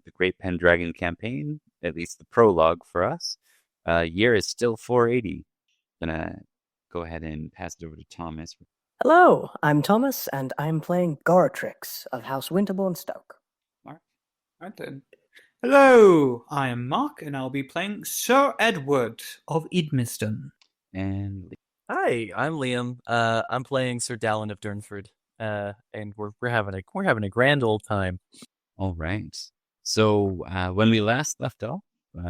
the Great Pendragon campaign, at least the prologue for us. Year is still 480. Gonna go ahead and pass it over to Thomas. Hello, I'm Thomas, and I'm playing Goratrix of House Winterbourne, Stoke. Mark. Right then. Hello, I am Mark, and I'll be playing Sir Edward of Idmiston. And Hi, I'm Liam. I'm playing Sir Dalan of Durnford, and we're having a grand old time. all right. So when we last left off,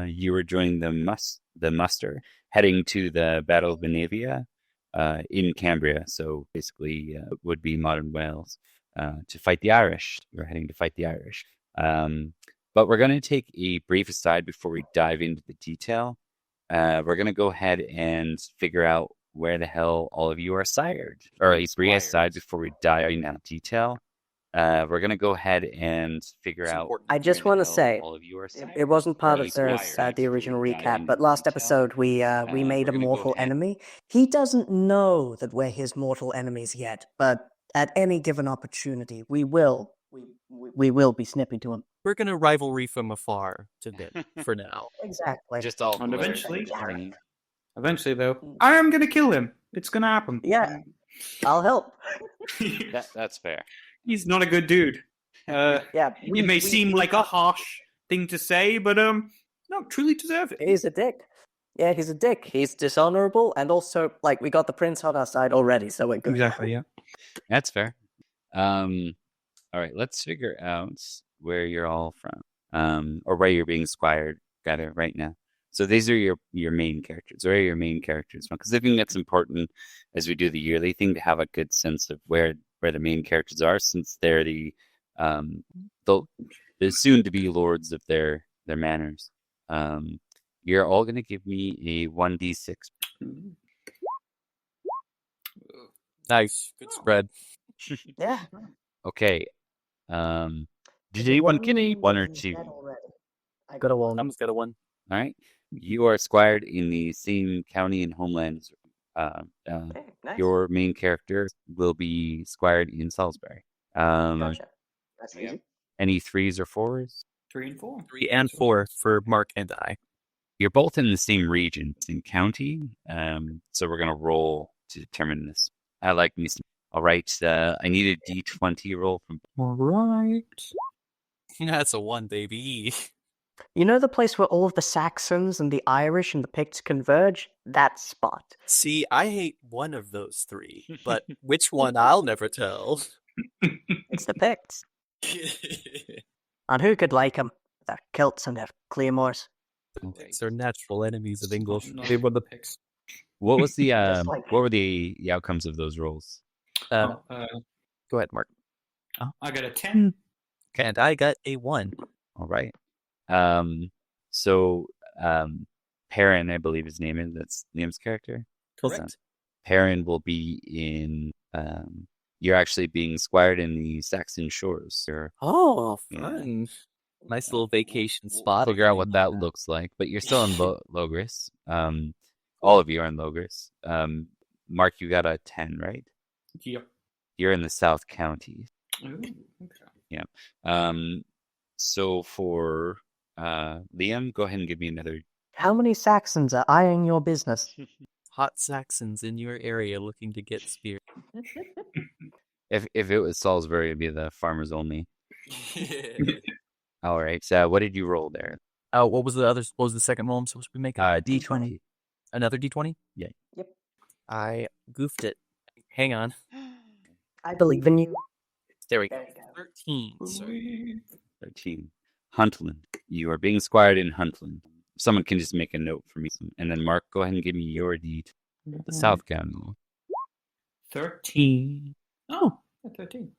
you were joining the muster, heading to the Battle of Menevia in Cambria. So basically, would be modern Wales to fight the Irish. You're heading to fight the Irish. But we're going to take a brief aside before we dive into the detail. We're going to go ahead and figure out where the hell all of you are sired. Or a brief aside before we dive into detail. We're going to go ahead and figure out. I just want to say, all of you are sired. it wasn't part of the original recap, but last episode we made a mortal enemy. He doesn't know that we're his mortal enemies yet, but at any given opportunity, we will be snipping to him. We're gonna rivalry from afar today for now. Exactly. Just all. And eventually, though, I am going to kill him. It's going to happen. Yeah, I'll help. That's fair. He's not a good dude. Yeah, It may seem like a harsh thing to say, but no, truly deserve it. He's a dick. Yeah, he's a dick. He's dishonorable, and also, like, we got the prince on our side already, so we're good. Exactly, yeah. That's fair. All right, let's figure out where you're all from, or where you're being squired, rather, right now. So these are your main characters. Where are your main characters from? Because I think that's important as we do the yearly thing to have a good sense of where the main characters are, since they're the soon to be lords of their manors. You're all going to give me a 1d6. Nice, good spread. Yeah. Okay. Did anyone get a 1 or 2? I got a 1. Tom's got a 1. All right. You are squired in the same county and homeland. Okay, nice. Your main character will be squired in Salisbury. Gotcha. That's easy. Any 3s or 4s? 3 and 4. 3 and 4 for Mark and I. You're both in the same region, same county. So we're gonna roll to determine this. I like me. All right. I need a D20 roll from. All right. That's a 1, baby. You know the place where all of the Saxons and the Irish and the Picts converge? That spot. See, I hate one of those 3, but which one I'll never tell. It's the Picts. And who could like them? Their kilts and their claymores. Picts are natural enemies of English. They were the picks. What was the Just like- what were the outcomes of those rolls? Go ahead, Mark. I got a 10. And I got a 1. All right. So Perrin, I believe his name is. That's Liam's character. Correct. Perrin will be in. You're actually being squired in the Saxon shores. Oh, Yeah. fun. Nice little vacation spot. Figure out what that looks like. But you're still in Logris. All of you are in Logris. Mark, you got a 10, right? Yep. You're in the South County. Ooh, okay. Yeah. So for Liam, go ahead and give me another. How many Saxons are eyeing your business? Hot Saxons in your area looking to get speared. If it was Salisbury, it'd be the farmers only. All right. So what did you roll there? What was the second roll I'm supposed to be making? D20. Another D20? Yeah. Yep. I goofed it. Hang on. I believe in you. There we go. There you go. 13. Sorry. 13. Huntland. You are being squired in Huntland. Someone can just make a note for me. And then Mark, go ahead and give me your deed. The South County. 13. Oh, 13.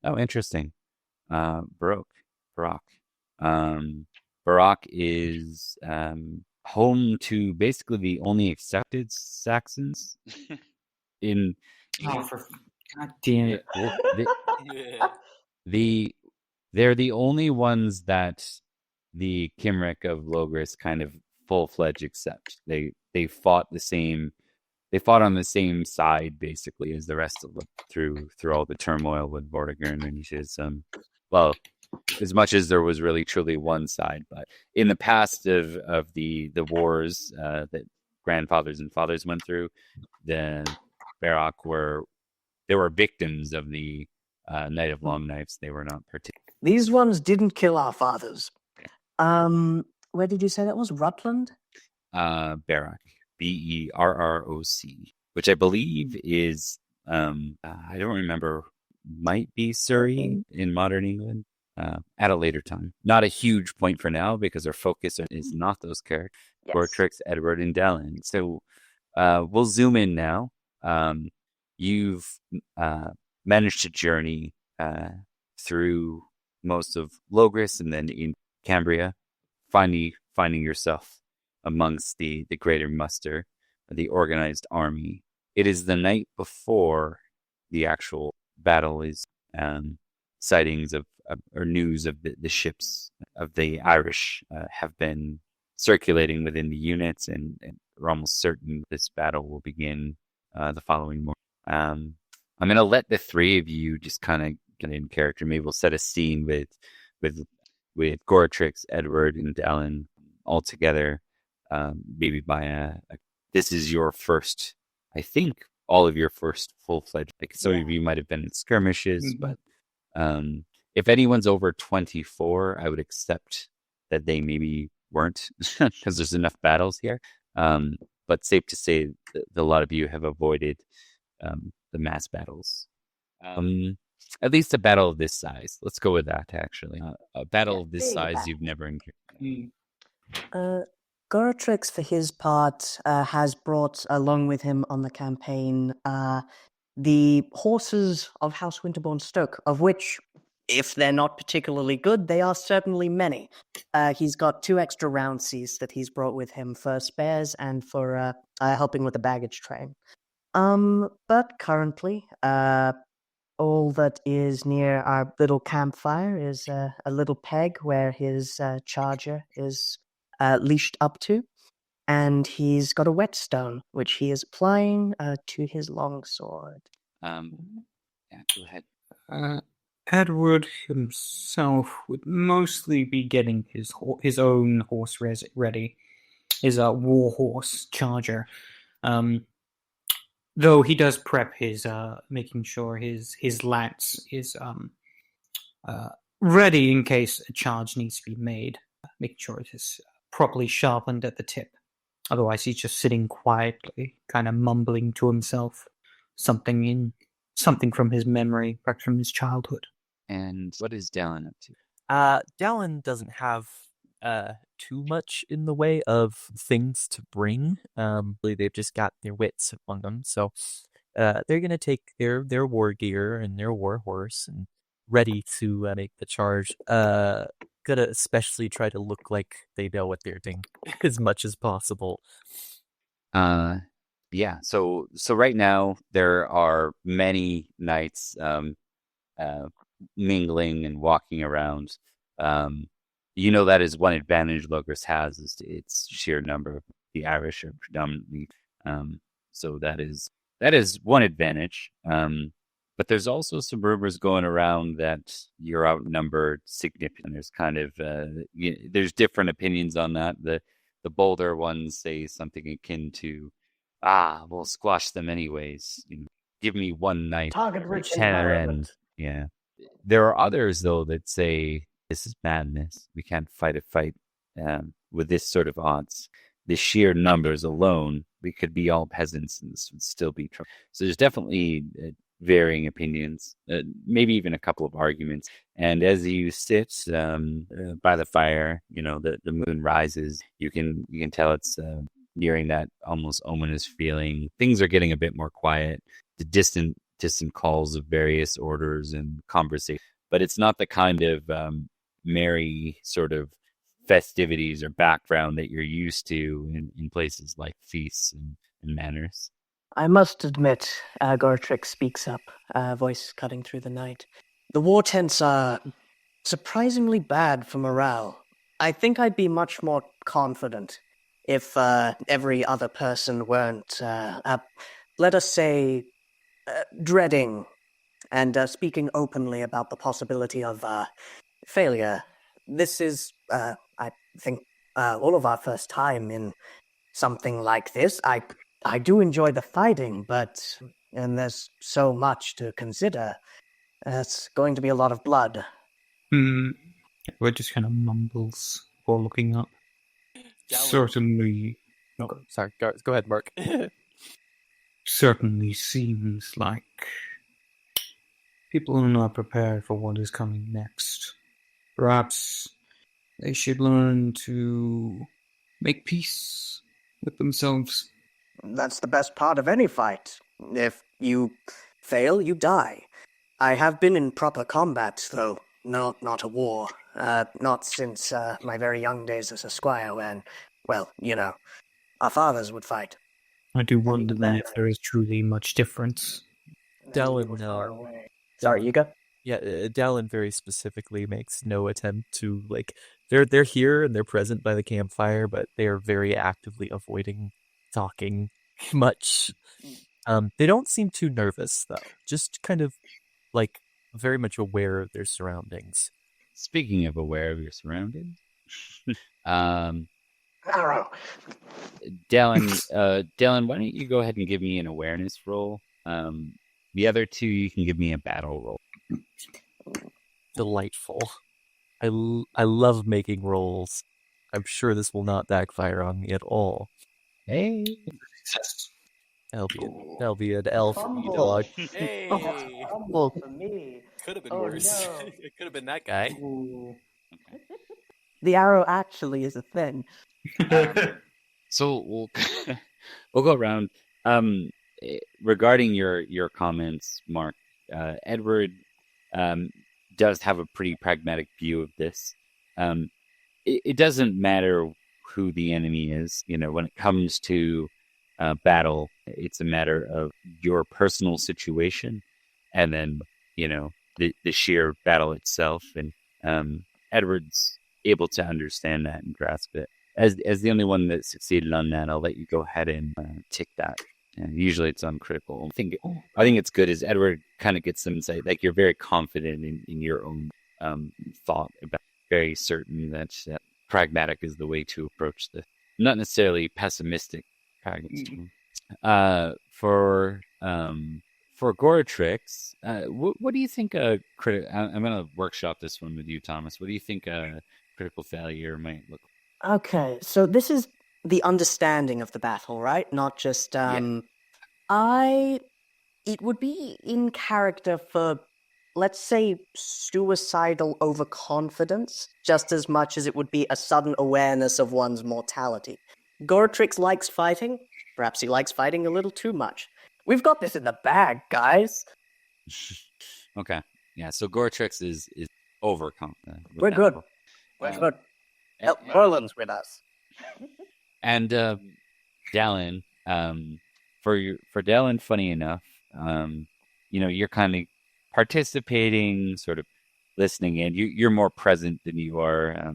Oh, interesting. Baroque. Baroque is home to basically the only accepted Saxons in. Oh, for God damn it! They're the only ones that the Kimric of Logris kind of full-fledged accept. They fought the same. They fought on the same side basically as the rest of them through all the turmoil with Vortigern and his as much as there was really truly one side. But in the past of the wars that grandfathers and fathers went through, the Barak were victims of the Knight of Long Knives. They were not particular. These ones didn't kill our fathers. Where did you say that was? Rutland? Barak, Berroc, which I believe is I don't remember. Might be Surrey in modern England. At a later time. Not a huge point for now because our focus is not those characters. Yes. Goratrix, Edward, and Dalan. So we'll zoom in now. You've managed to journey through most of Logris and then in Cambria, finding yourself amongst the greater muster, the organized army. It is the night before the actual battle is sightings of or news of the ships of the Irish have been circulating within the units, and we're almost certain this battle will begin the following morning. I'm going to let the three of you just kind of get in character. Maybe we'll set a scene with Goratrix, Edward, and Dalan all together. Maybe by this is your first, I think, all of your first full-fledged. Like some of you might have been in skirmishes, but if anyone's over 24, I would accept that they maybe weren't because there's enough battles here. But safe to say that a lot of you have avoided the mass battles. At least a battle of this size. Let's go with that, actually. A battle of this size you've never encountered. Goratrix, for his part, has brought along with him on the campaign the horses of House Winterbourne Stoke, of which, if they're not particularly good, they are certainly many. He's got 2 extra roundseys that he's brought with him for spares and for helping with the baggage train. But currently, all that is near our little campfire is a little peg where his charger is leashed up to, and he's got a whetstone, which he is applying to his longsword. Yeah, go ahead. Edward himself would mostly be getting his own horse ready, his war horse charger. Though he does prep his, making sure his lance is ready in case a charge needs to be made, making sure it is properly sharpened at the tip. Otherwise, he's just sitting quietly, kind of mumbling to himself, something from his memory, perhaps from his childhood. And what is Dalan up to? Dalan doesn't have too much in the way of things to bring. They've just got their wits among them, so they're gonna take their war gear and their war horse and ready to make the charge. Gonna especially try to look like they know what they're doing as much as possible. Yeah. So right now there are many knights mingling and walking around. That is one advantage Logris has is its sheer number. The Irish are predominantly, so that is one advantage. But there's also some rumors going around that you're outnumbered significantly. There's kind of there's different opinions on that. The bolder ones say something akin to, we'll squash them anyways. Give me one knight, Target-rich 10 environment. Yeah. There are others though that say this is madness. We can't fight a fight with this sort of odds. The sheer numbers alone, we could be all peasants and this would still be trouble. So there's definitely varying opinions, maybe even a couple of arguments. And as you sit by the fire, the moon rises. You can tell it's nearing that almost ominous feeling. Things are getting a bit more quiet. The distant calls of various orders and conversation, but it's not the kind of merry sort of festivities or background that you're used to in places like feasts and manors. I must admit, Goratrix speaks up, voice cutting through the night. The war tents are surprisingly bad for morale. I think I'd be much more confident if every other person weren't, let us say, dreading and speaking openly about the possibility of Failure. This is, I think, all of our first time in something like this. I do enjoy the fighting, and there's so much to consider. It's going to be a lot of blood. Edward just kind of mumbles before looking up. Certainly. Oh, sorry. Go ahead, Mark. Certainly seems like people are not prepared for what is coming next. Perhaps they should learn to make peace with themselves. That's the best part of any fight. If you fail, you die. I have been in proper combat, though not a war. Not since my very young days as a squire when, well, our fathers would fight. I do wonder then if there is truly much difference. Dalan, Sorry, you go? Yeah, Dalan very specifically makes no attempt to, they're here and they're present by the campfire, but they are very actively avoiding talking much. They don't seem too nervous, though. Just kind of, very much aware of their surroundings. Speaking of aware of your surroundings, Arrow. Dalan, why don't you go ahead and give me an awareness roll? The other two, you can give me a battle roll. Delightful. I love making rolls. I'm sure this will not backfire on me at all. Hey. That'll be an L for me, dog. Hey! Humble for me. Could have been Oh, worse. no. It could have been that guy. The arrow actually is a thing. So we'll go around. Regarding your comments, Mark, Edward does have a pretty pragmatic view of this. It doesn't matter who the enemy is. When it comes to battle, it's a matter of your personal situation, and then the sheer battle itself. And Edward's able to understand that and grasp it. As the only one that succeeded on that, I'll let you go ahead and tick that. Usually it's on critical. I think it's good as Edward kind of gets some insight. Like, you're very confident in your own thought, about very certain that pragmatic is the way to approach this. Not necessarily pessimistic pragmatism. For Goratrix, what do you think a critical? I'm going to workshop this one with you, Thomas. What do you think a critical failure might look like? Okay, so this is the understanding of the battle, right? Not just, it would be in character for, let's say, suicidal overconfidence, just as much as it would be a sudden awareness of one's mortality. Goratrix likes fighting. Perhaps he likes fighting a little too much. We've got this in the bag, guys. Okay. Yeah, so Goratrix is overconfident. We're good. We're good. Merlin's with us. And Dalan, for Dalan, funny enough, you're kind of participating, sort of listening in. You're more present than you are,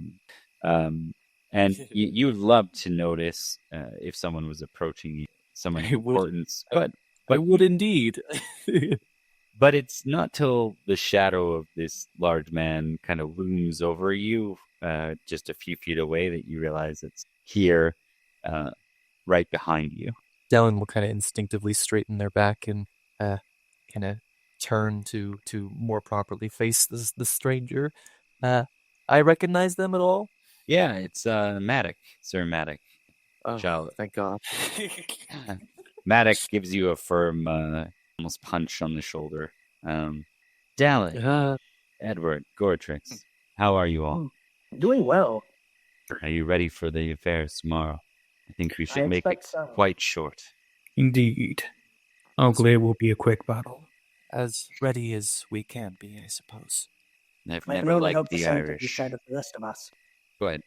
and you would love to notice if someone was approaching you, someone of importance. But I would indeed. But it's not till the shadow of this large man kind of looms over you, just a few feet away, that you realize it's here, right behind you. Dalan will kind of instinctively straighten their back and kind of turn to more properly face the stranger. I recognize them at all? Yeah, it's Maddock, Sir Maddock. Oh, thank God. Maddock gives you a firm, almost punch on the shoulder. Dalan, Edward, Goratrix, how are you all? Doing well. Are you ready for the affairs tomorrow? I think we should make it quite short. Indeed. Hopefully it will be a quick battle. As ready as we can be, I suppose. I've I can never only hope liked the the same can be Irish. said of the rest of us. Go ahead.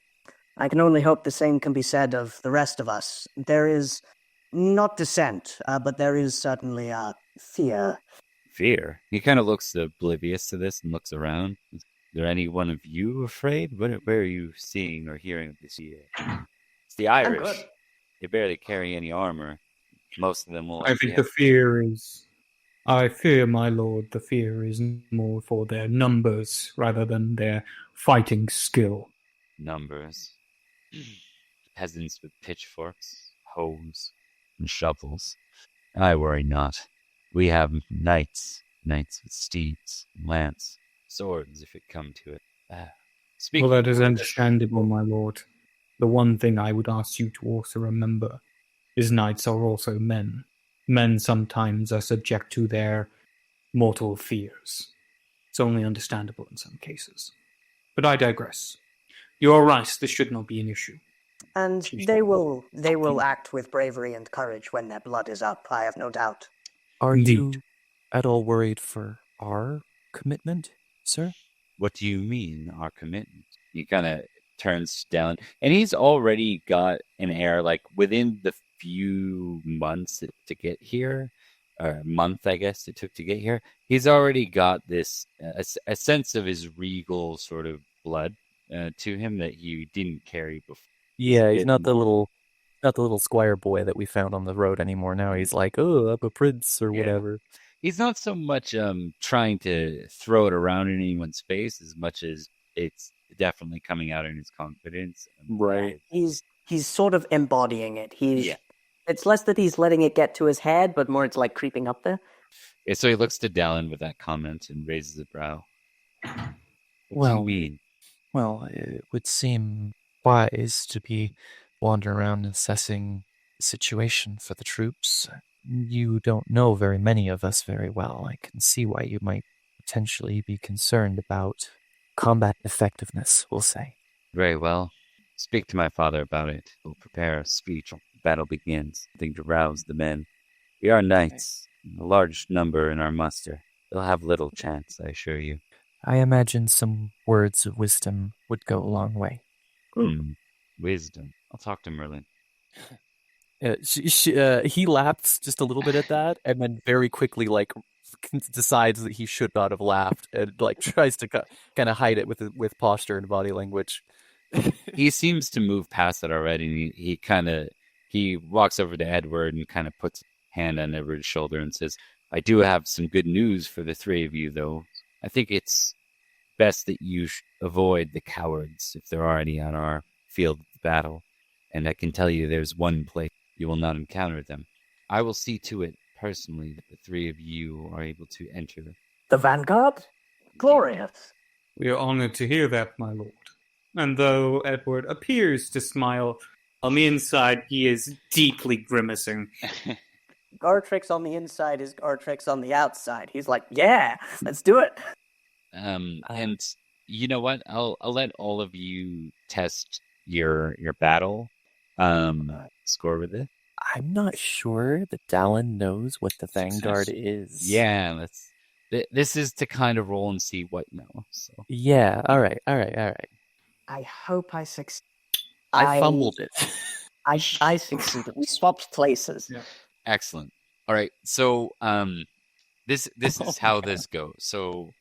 I can only hope the same can be said of the rest of us. There is not dissent, but there is certainly fear. Fear? He kind of looks oblivious to this and looks around. Is there any one of you afraid? Where are you seeing or hearing of this fear? It's the Irish. good. They barely carry any armor. Most of them will. I think the fear is I fear, my lord, the fear is more for their numbers rather than their fighting skill. Numbers. Peasants with pitchforks, hoes, and shovels. I worry not. We have knights with steeds, lance, swords, if it come to it. Well, that is understandable, my lord. The one thing I would ask you to also remember is knights are also men. Men sometimes are subject to their mortal fears. It's only understandable in some cases. But I digress. You are right, this should not be an issue. And they will act with bravery and courage when their blood is up, I have no doubt. Are Indeed. you at all worried for our commitment, sir? What do you mean, our commitment? He kind of turns down, and he's already got an air like within the few months to get here, or month, I guess, it took to get here. He's already got this a sense of his regal sort of blood to him that he didn't carry before. Yeah, he's not the little squire boy that we found on the road anymore. Now he's like, oh, I'm a prince or whatever. He's not so much trying to throw it around in anyone's face as much as it's definitely coming out in his confidence. Right. He's sort of embodying it. It's less that he's letting it get to his head, but more it's like creeping up there. Yeah, so he looks to Dalan with that comment and raises a brow. What do you mean? Well, it would seem wise to be wandering around assessing the situation for the troops. You don't know very many of us very well. I can see why you might potentially be concerned about combat effectiveness, we'll say. Very well. Speak to my father about it. We'll prepare a speech. The battle begins. Something to rouse the men. We are knights, a large number in our muster. They'll have little chance, I assure you. I imagine some words of wisdom would go a long way. Wisdom. I'll talk to Merlin. He laughs just a little bit at that, and then very quickly, decides that he should not have laughed, and tries to kind of hide it with posture and body language. He seems to move past that already. He walks over to Edward and kind of puts a hand on Edward's shoulder and says, "I do have some good news for the three of you, though. I think it's best that you avoid the cowards if there are any on our field of battle. And I can tell you there's one place you will not encounter them. I will see to it personally that the three of you are able to enter." The Vanguard? Glorious. We are honored to hear that, my lord. And though Edward appears to smile, on the inside he is deeply grimacing. Goratrix on the inside is Goratrix on the outside. He's like, yeah, let's do it. And you know what? I'll let all of you test your battle score with it. I'm not sure that Dalan knows what the Vanguard is. Yeah, this is to kind of roll and see what you know. So yeah, all right. I hope I succeed. I fumbled it. I succeeded. We swapped places. Yeah. Excellent. All right. So this is how this goes. So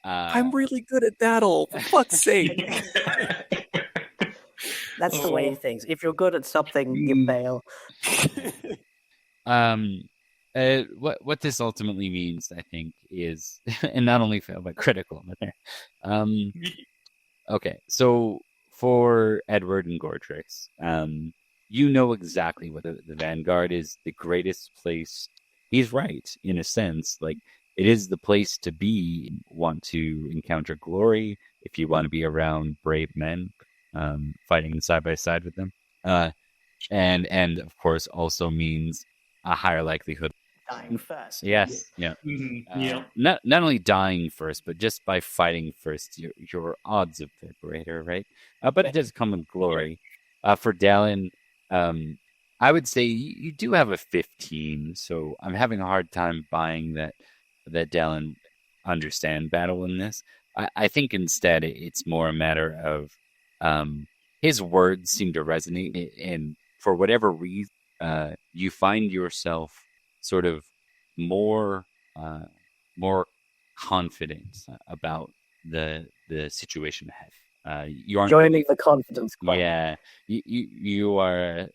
I'm really good at battle. For fuck's sake. That's the way of things. If you're good at something, you fail. What this ultimately means, I think, is, and not only fail, but critical. Okay, so for Edward and Goratrix, you know exactly what the Vanguard is the greatest place. He's right, in a sense. Like, it is the place to be. Want to encounter glory, if you want to be around brave men, fighting side by side with them. And of course also means a higher likelihood Dying first. Yes, yeah. Not only dying first, but just by fighting first, your odds of it greater, right? But it does come with glory. For Dalan, I would say you do have a 15, so I'm having a hard time buying that Dalan understand battle in this. I think instead it's more a matter of his words seem to resonate, and for whatever reason, you find yourself sort of more confident about the situation ahead. You aren't joining the confidence club. Yeah, you are.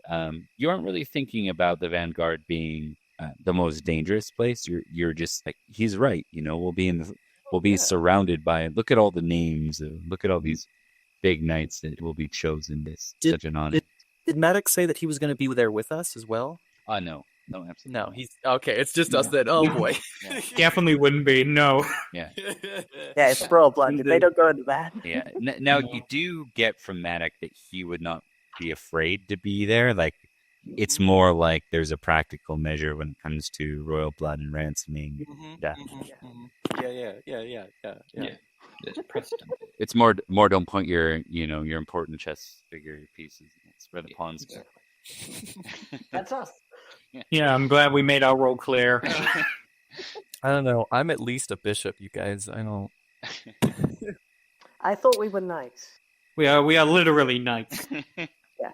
You aren't really thinking about the Vanguard being the most dangerous place, you're just like, he's right. We'll be surrounded by. Look at all the names. Look at all these big knights that will be chosen. It's such an honor. Did Maddox say that he was going to be there with us as well? No, absolutely. No, he's okay. It's just us then. Oh boy, Definitely wouldn't be. No. Yeah. Yeah, it's royal blood. They don't go into that. Yeah. Now you do get from Maddox that he would not be afraid to be there. Like, it's more like there's a practical measure when it comes to royal blood and ransoming death. Yeah. There's precedent. It's more don't point your important chess figure pieces. That's where the pawns go. That's us. Yeah, I'm glad we made our role clear. I don't know. I'm at least a bishop, you guys. I don't. I thought we were knights. We are literally knights. Yeah.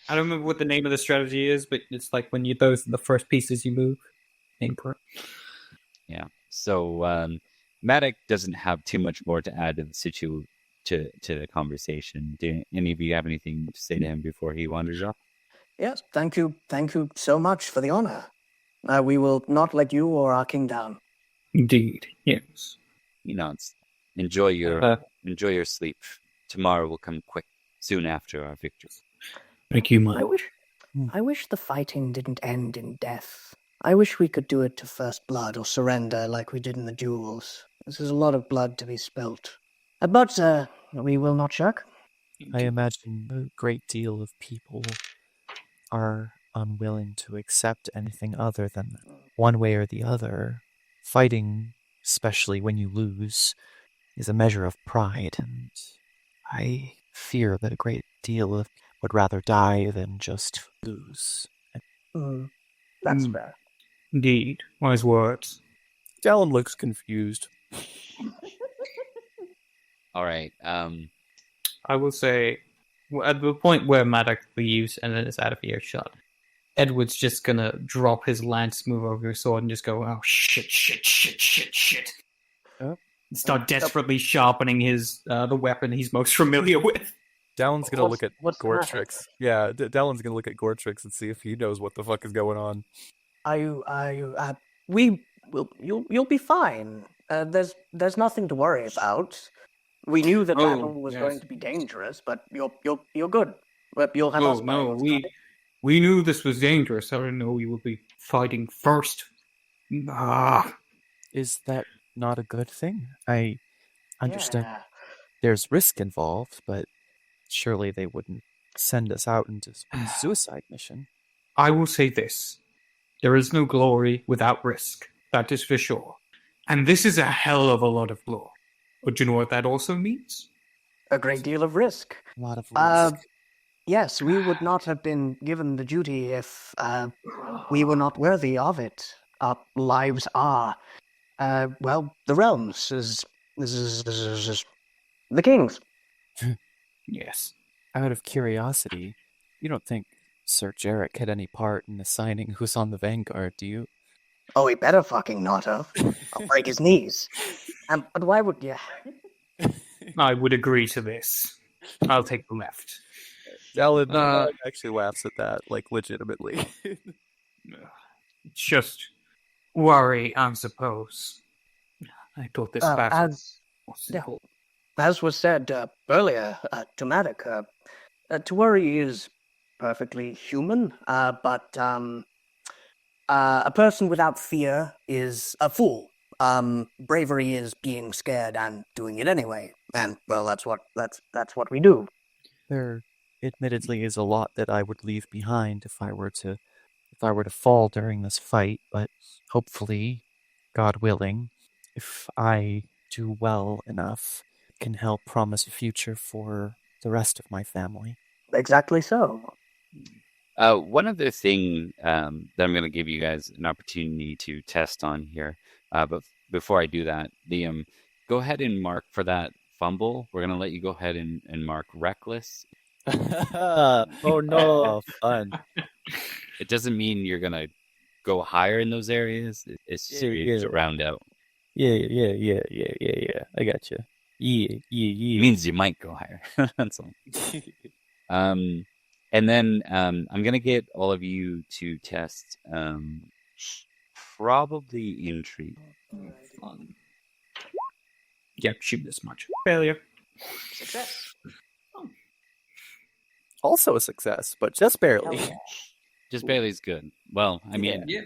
I don't remember what the name of the strategy is, but it's like when those are the first pieces you move. Name for it. Yeah. So Maddox doesn't have too much more to add to the conversation. Do any of you have anything to say to him before he wanders off? Yes, thank you so much for the honor. We will not let you or our king down. Indeed, yes. He nods. Enjoy your sleep. Tomorrow will come quick, soon after our victory. Thank you, Mike. I wish the fighting didn't end in death. I wish we could do it to first blood or surrender like we did in the duels. This is a lot of blood to be spilt. But we will not shirk. I imagine a great deal of people are unwilling to accept anything other than one way or the other. Fighting, especially when you lose, is a measure of pride, and I fear that a great deal of would rather die than just lose. That's fair. Indeed, wise words. Dalan looks confused. All right. I will say, at the point where Maddox leaves and then it's out of earshot, Edward's just gonna drop his lance, move over his sword, and just go, "Oh shit!" Oh. And start desperately sharpening the weapon he's most familiar with. Dalan's gonna look at what's the matter? Goratrix. Yeah, Dalan's gonna look at Goratrix and see if he knows what the fuck is going on. You'll be fine. There's nothing to worry about. We knew that battle was going to be dangerous, but you're good. But you'll have us. No, we knew this was dangerous. I didn't know we would be fighting first. Is that not a good thing? I understand there's risk involved, but surely they wouldn't send us out into a suicide mission. I will say this. There is no glory without risk. That is for sure. And this is a hell of a lot of glory. But do you know what that also means? A great deal of risk. A lot of risk. Yes, we would not have been given the duty if we were not worthy of it. Our lives are, the realms is the king's. Yes. Out of curiosity, you don't think Sir Jarek had any part in assigning who's on the Vanguard, do you? Oh, he better fucking not have. I'll break his knees. But why would you? I would agree to this. I'll take the left. Dalan actually laughs at that, like, legitimately. Just worry, I suppose. I thought this battle was simple. As was said earlier to Maddox, to worry is perfectly human, but a person without fear is a fool. Bravery is being scared and doing it anyway, and well, that's what we do. There, admittedly, is a lot that I would leave behind if I were to fall during this fight, but hopefully, God willing, if I do well enough, can help promise a future for the rest of my family. Exactly so. One other thing that I'm going to give you guys an opportunity to test on here, but before I do that, Liam, go ahead and mark for that fumble. We're going to let you go ahead and mark reckless. Oh no, fun. It doesn't mean you're going to go higher in those areas. It's just to round out. Yeah. I got you. Yeah. It means you might go higher. That's all. And then I'm going to get all of you to test Probably intrigue. Fun. Yep, shoot this much. Failure. Success. Also a success, but just barely. Hell yeah. Just barely is good. Well, I mean, Yeah.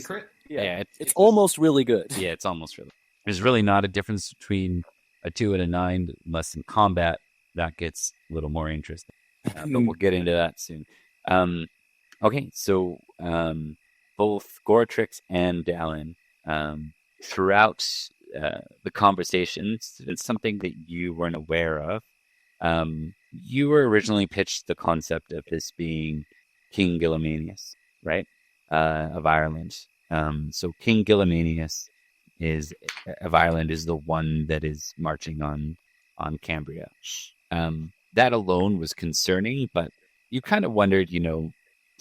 Crit. yeah, It's almost really good. yeah, it's almost really. There's really not a difference between a 2 and a 9, unless in combat that gets a little more interesting. But we'll get into that soon. Okay, so both Goratrix and Dalan, throughout the conversations, it's something that you weren't aware of. You were originally pitched the concept of this being King Gillamanius, right, of Ireland. So King Gillamanius of Ireland is the one that is marching on Cambria. That alone was concerning, but you kind of wondered,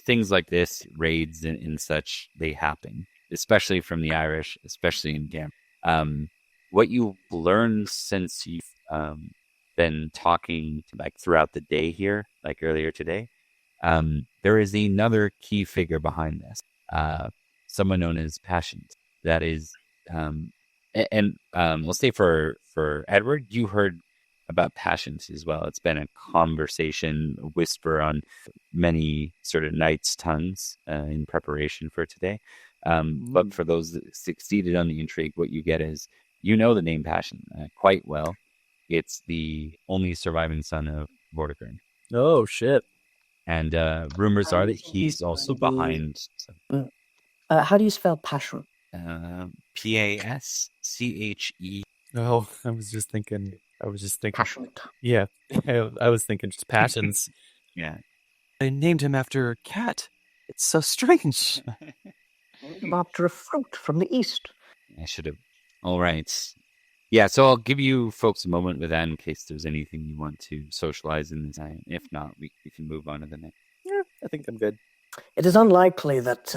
things like this, raids and such, they happen, especially from the Irish, especially in Cambria. What you've learned since you've been talking throughout the day here, like earlier today, there is another key figure behind this, someone known as Paschent. That is, we'll say for Edward, you heard about Paschent as well. It's been a conversation, a whisper on many sort of knights' tongues in preparation for today. But for those that succeeded on the intrigue, what you get is, the name Paschent quite well. It's the only surviving son of Vortigern. Oh, shit. And rumors are that he's also behind. How do you spell passion? Pasche. Oh, I was just thinking. Passionate. Yeah, I was thinking just passions. Yeah. I named him after a cat. It's so strange. After a fruit from the east. I should have. All right. Yeah, so I'll give you folks a moment with that in case there's anything you want to socialize in this. If not, we can move on to the next. Yeah, I think I'm good. It is unlikely that,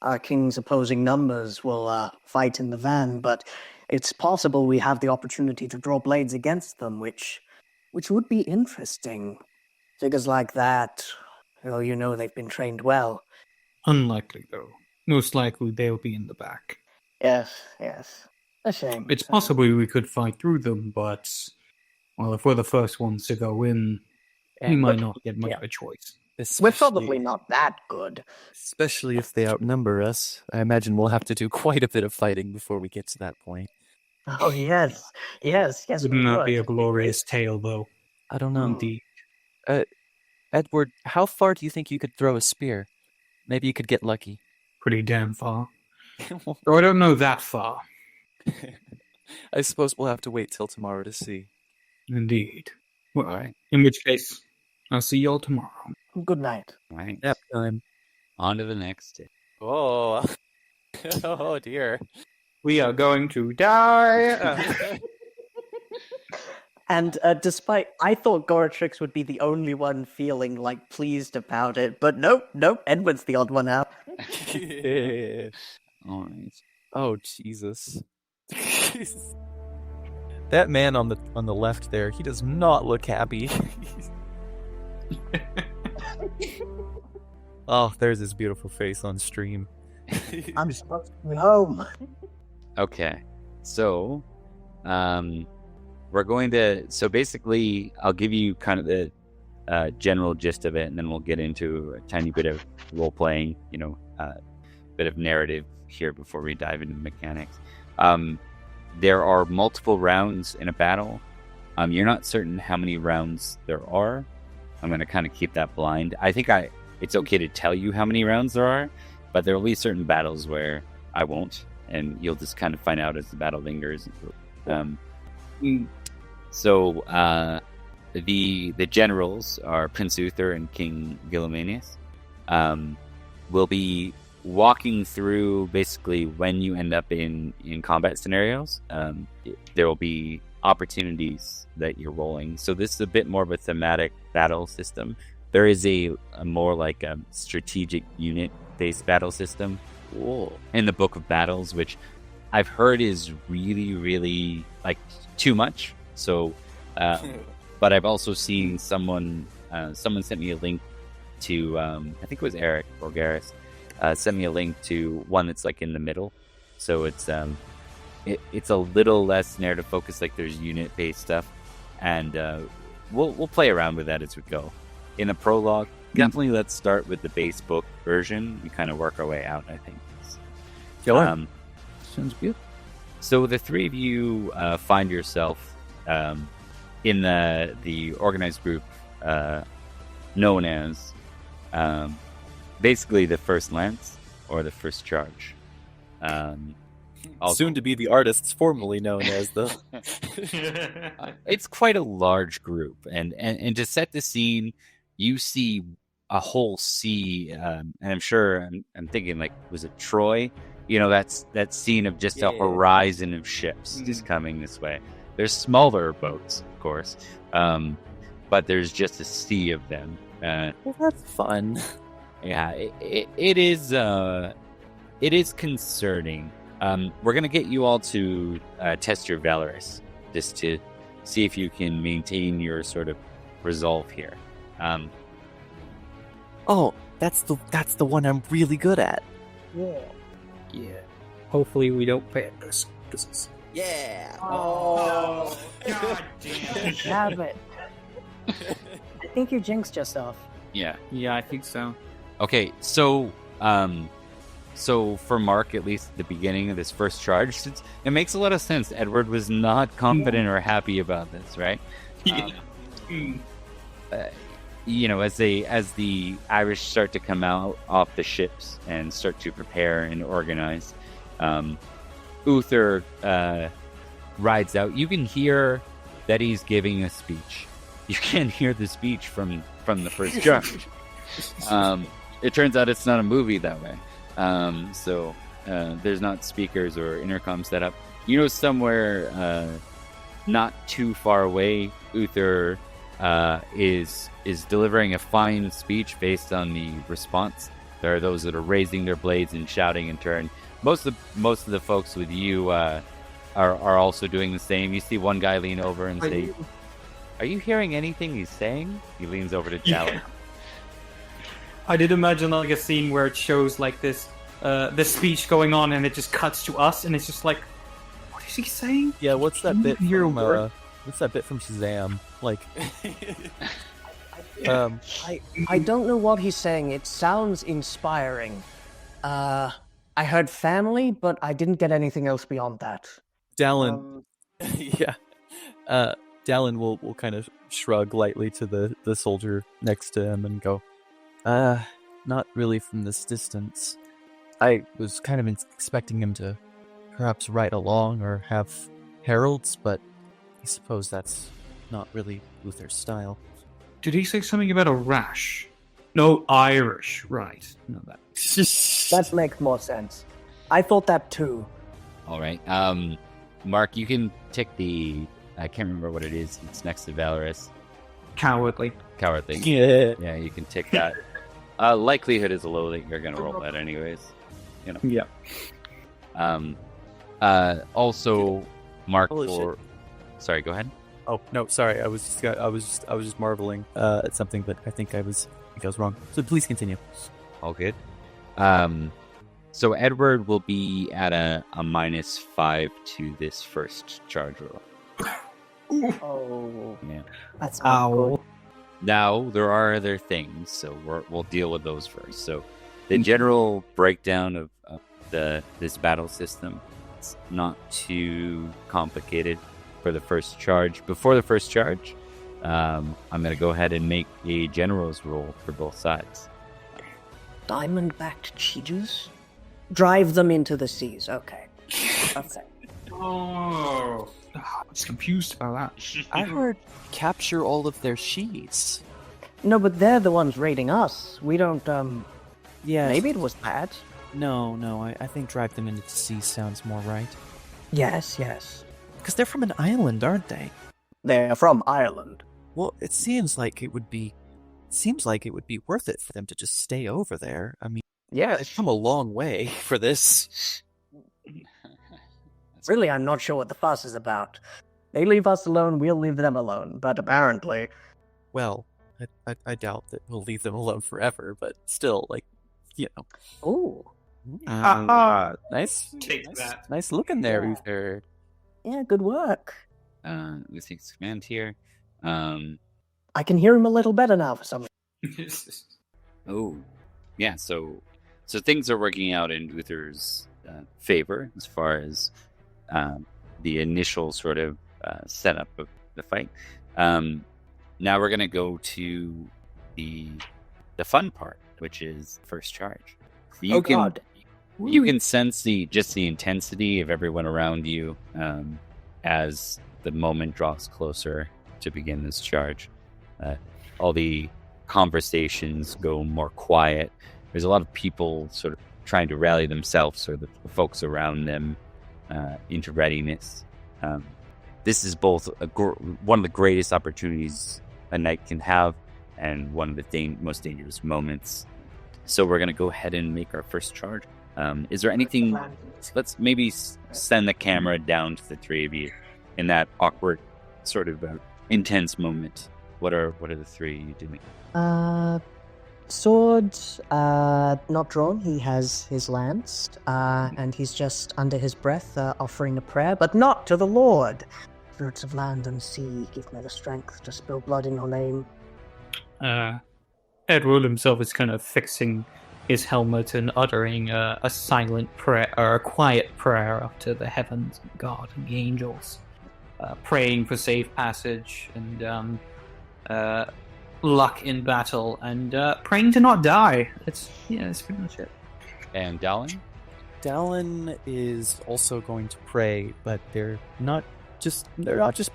our king's opposing numbers will fight in the van, but it's possible we have the opportunity to draw blades against them, which would be interesting. Figures like that, they've been trained well. Unlikely, though. Most likely they'll be in the back. Yes. A shame. It's possible we could fight through them, but, if we're the first ones to go in, we might not get much of a choice. We're probably not that good. Especially if they outnumber us. I imagine we'll have to do quite a bit of fighting before we get to that point. Oh, yes. Wouldn't that be a glorious tale, though? I don't know. Indeed. Edward, how far do you think you could throw a spear? Maybe you could get lucky. Pretty damn far. Though I don't know that far. I suppose we'll have to wait till tomorrow to see. Indeed. Well, All right. in which case, I'll see y'all tomorrow. Good night. All right. Nap time. On to the next day. Oh. Oh, dear. We are going to die. And despite, I thought Goratrix would be the only one feeling pleased about it, but nope, Edward's the odd one out. All right. Oh, Jesus. That man on the left there, he does not look happy. Oh, there's his beautiful face on stream. I'm supposed to be home. Okay. So, we're going to. So basically, I'll give you kind of the general gist of it, and then we'll get into a tiny bit of role playing. Bit of narrative here before we dive into the mechanics. There are multiple rounds in a battle. You're not certain how many rounds there are. I'm going to kind of keep that blind. I think it's okay to tell you how many rounds there are, but there will be certain battles where I won't, and you'll just kind of find out as the battle lingers. So the generals are Prince Uther and King Gillamanius. Will be walking through basically when you end up in combat scenarios. There will be opportunities that you're rolling. So this is a bit more of a thematic battle system. There is a more like a strategic unit-based battle system in the Book of Battles, which I've heard is really, really too much. So, but I've also seen someone sent me a link to I think it was Eric Bulgaris, sent me a link to one that's like in the middle. So it's it's a little less narrative focused. Like there's unit based stuff, and we'll play around with that as we go. In the prologue, definitely let's start with the base book version. We kind of work our way out, I think. Sounds good. So the three of you find yourself in the organized group known as basically the First Lance or the First Charge. Soon to be the artists formerly known as the... It's quite a large group, and to set the scene, you see a whole sea, and I'm sure I'm thinking like, was it Troy? You know, that scene of just a horizon of ships just coming this way. There's smaller boats, of course, but there's just a sea of them. Well, that's fun. Yeah, it is concerning. We're gonna get you all to test your valorous, just to see if you can maintain your sort of resolve here. Oh, that's the one I'm really good at. Yeah. Hopefully we don't fail this. Yeah. Oh, God damn. have it. I think you jinxed yourself. Yeah. Yeah, I think so. Okay, so for Mark, at least at the beginning of this first charge, it makes a lot of sense. Edward was not confident or happy about this, right? You know, as the Irish start to come out off the ships and start to prepare and organize, Uther rides out. You can hear that he's giving a speech. You can't hear the speech from the first charge. It turns out it's not a movie that way. So there's not speakers or intercom set up. You know, somewhere not too far away, Uther is delivering a fine speech based on the response. There are those that are raising their blades and shouting in turn. Most of the folks with you are also doing the same. You see one guy lean over and say, "Are you hearing anything he's saying?" He leans over to Dalan. Yeah. I did imagine like a scene where it shows like this speech going on, and it just cuts to us, and it's just like, what is he saying? Yeah, what's that bit Hear a from word? what's that bit from Shazam? Like I don't know what he's saying. It sounds inspiring. I heard family, but I didn't get anything else beyond that. Dalan Dalan will kind of shrug lightly to the soldier next to him and go, not really from this distance. I was kind of expecting him to perhaps ride along or have heralds, but I suppose that's not really Uther's style. Did he say something about a rash? No, Irish, right? No, that. That makes more sense. I thought that too. All right. Mark, you can tick the... I can't remember what it is. It's next to Valorous. Cowardly. Cowardly. Yeah. Yeah, you can tick that. Likelihood is low that you're going to roll that anyways. You know. Yeah. Also, Mark, Holy for... Sorry, go ahead. Oh no, sorry. I was just marveling at something, but I think I was wrong. So please continue. All good. So Edward will be at a -5 to this first charge roll. Oh, Yeah. that's not good. Now there are other things, so we'll deal with those first. So the general breakdown of this battle system, it's not too complicated for the first charge. Before the first charge, I'm going to go ahead and make a general's roll for both sides. Diamond-backed cheetahs? Drive them into the seas. Okay. That's it. Oh, I was confused about that. I heard capture all of their sheaths. No, but they're the ones raiding us. We don't, Yeah. Maybe it was bad. No. I think drive them into the sea sounds more right. Yes. Because they're from an island, aren't they? They're from Ireland. Well, it seems like it would be worth it for them to just stay over there. I mean, Yes. they've come a long way for this. Really, I'm not sure what the fuss is about. They leave us alone, we'll leave them alone. But apparently... Well, I doubt that we'll leave them alone forever, but still, like, you know. Ooh. Nice. Take that. Nice looking there, Yeah. Uther. Yeah, good work. Lucy's command here. I can hear him a little better now for some reason. Oh, yeah. So things are working out in Uther's favor as far as the initial sort of setup of the fight. Now we're gonna go to the fun part, which is first charge. You can sense the intensity of everyone around you as the moment draws closer to begin this charge. All the conversations go more quiet. There's a lot of people sort of trying to rally themselves or the folks around them into readiness. This is both one of the greatest opportunities a knight can have and one of the most dangerous moments. So we're going to go ahead and make our first charge. Is there anything... Let's maybe send the camera down to the three of you in that awkward sort of intense moment. What are the three of you doing? Sword, not drawn. He has his lance, and he's just under his breath offering a prayer, but not to the Lord. Spirits of land and sea, give me the strength to spill blood in your name. Edward himself is kind of fixing his helmet and uttering a silent prayer, or a quiet prayer up to the heavens, and God, and the angels, praying for safe passage and luck in battle, and praying to not die. That's pretty much it. And Dalan? Dalan is also going to pray, but they're not just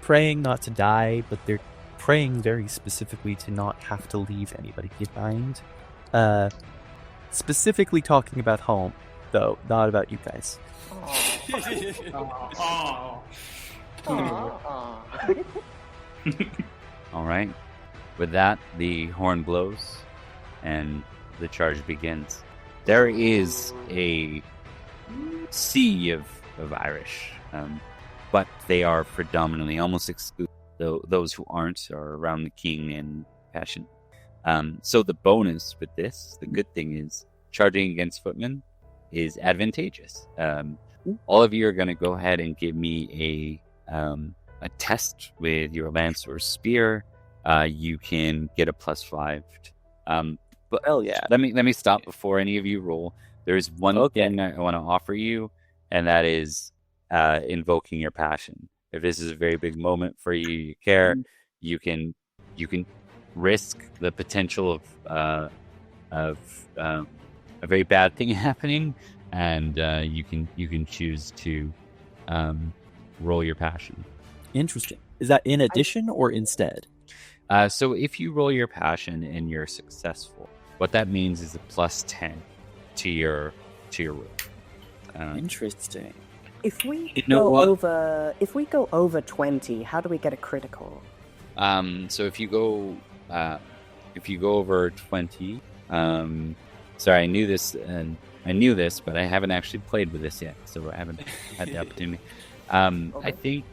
praying not to die, but they're praying very specifically to not have to leave anybody behind. Specifically talking about home, though, not about you guys. All right. With that, the horn blows and the charge begins. There is a sea of Irish, but they are predominantly almost exclusive. Those who aren't are around the king and Paschent. So the bonus with this, the good thing is, charging against footmen is advantageous. All of you are going to go ahead and give me a test with your lance or spear. You can get a +5. But hell yeah! Let me stop before any of you roll. There's one thing I want to offer you, and that is invoking your passion. If this is a very big moment for you, you care, you can risk the potential of a very bad thing happening, and you can choose to roll your passion. Interesting. Is that in addition or instead? So if you roll your passion and you're successful, what that means is a +10 to your roll. Interesting. If we go over 20, how do we get a critical? So if you go over 20, sorry, I knew this, but I haven't actually played with this yet, so I haven't had the opportunity. Okay. I think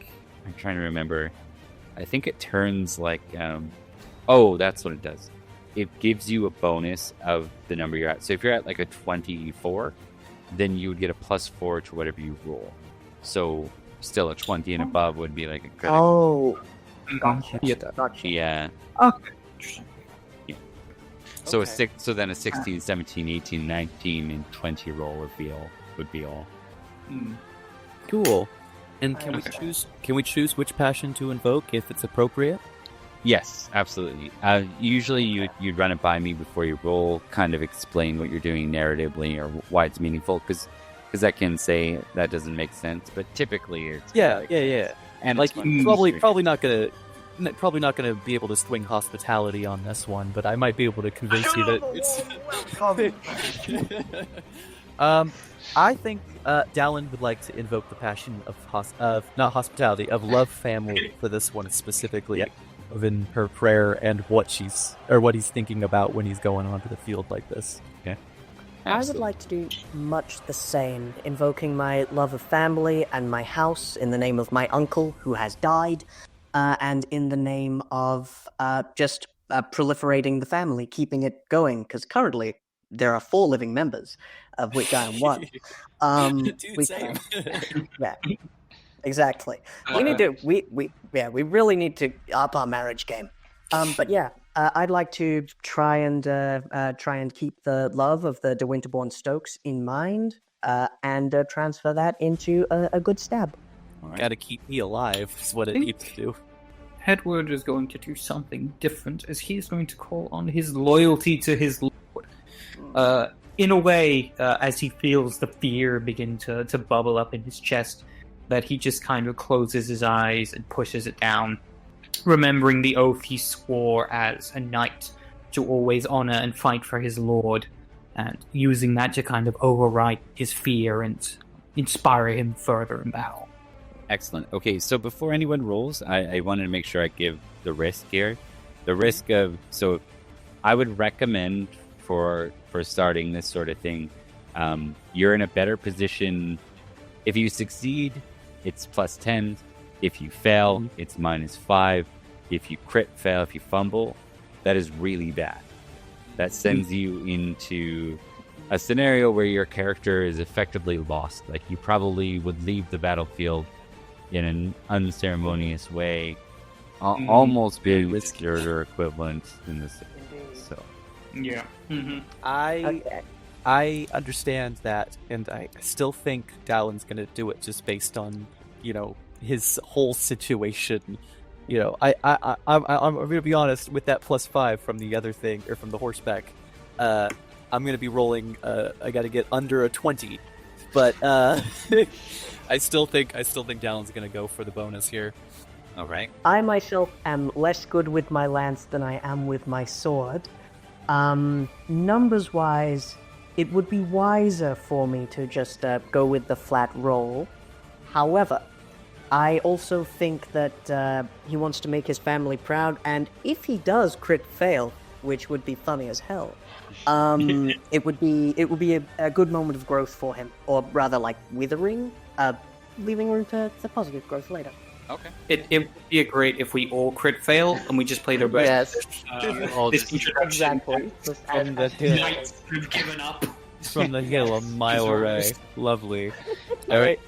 I'm trying to remember. I think it turns like, that's what it does. It gives you a bonus of the number you're at. So if you're at like a 24, then you would get a +4 to whatever you roll. So still a 20 and above would be like a critical. Oh, gotcha. Yeah. Okay. Yeah. So then a 16, 17, 18, 19, and 20 roll would be all. Cool. And can we choose which passion to invoke if it's appropriate? Yes, absolutely. Usually you'd run it by me before you roll, kind of explain what you're doing narratively or why it's meaningful, because I can say that doesn't make sense, but typically it's yeah. And like probably not gonna be able to swing hospitality on this one, but I might be able to convince you that it's. I think Dalan would like to invoke the passion of not hospitality, of love family for this one specifically, in her prayer and what he's thinking about when he's going onto the field like this. Okay. I would like to do much the same, invoking my love of family and my house in the name of my uncle who has died, and in the name of just proliferating the family, keeping it going, because currently there are 4 living members, of which I am one. Dude, same. Yeah, exactly. We really need to up our marriage game. But yeah, I'd like to try and keep the love of the De Winterbourne Stokes in mind, and transfer that into a good stab. Right. Gotta keep me alive is what it needs to do. Edward is going to do something different, as he is going to call on his loyalty to his lord. In a way, as he feels the fear begin to bubble up in his chest, that he just kind of closes his eyes and pushes it down, remembering the oath he swore as a knight to always honor and fight for his lord, and using that to kind of override his fear and inspire him further in battle. Excellent. Okay, so before anyone rolls, I wanted to make sure I give the risk here. The risk of... So I would recommend for starting this sort of thing, you're in a better position. If you succeed, it's plus 10. If you fail, it's minus 5. If you crit fail, if you fumble, that is really bad. That sends you into a scenario where your character is effectively lost. Like, you probably would leave the battlefield in an unceremonious way, almost being with Squired equivalent in this. So, yeah. Mm-hmm. I understand that, and I still think Dalan's gonna do it just based on, his whole situation. I'm gonna be honest with that plus 5 from the other thing, or from the horseback. I'm gonna be rolling. I got to get under a 20, but I still think Dalan's gonna go for the bonus here. all right. I myself am less good with my lance than I am with my sword. Numbers-wise, it would be wiser for me to just go with the flat roll. However, I also think that he wants to make his family proud, and if he does crit fail, which would be funny as hell, it would be a good moment of growth for him, or rather, like withering, leaving room for positive growth later. Okay. It would be great if we all crit fail and we just play the rest. Yes. This introduction. Exactly. From the hill, Knights have given up. from the hill a mile away. Lovely. All right.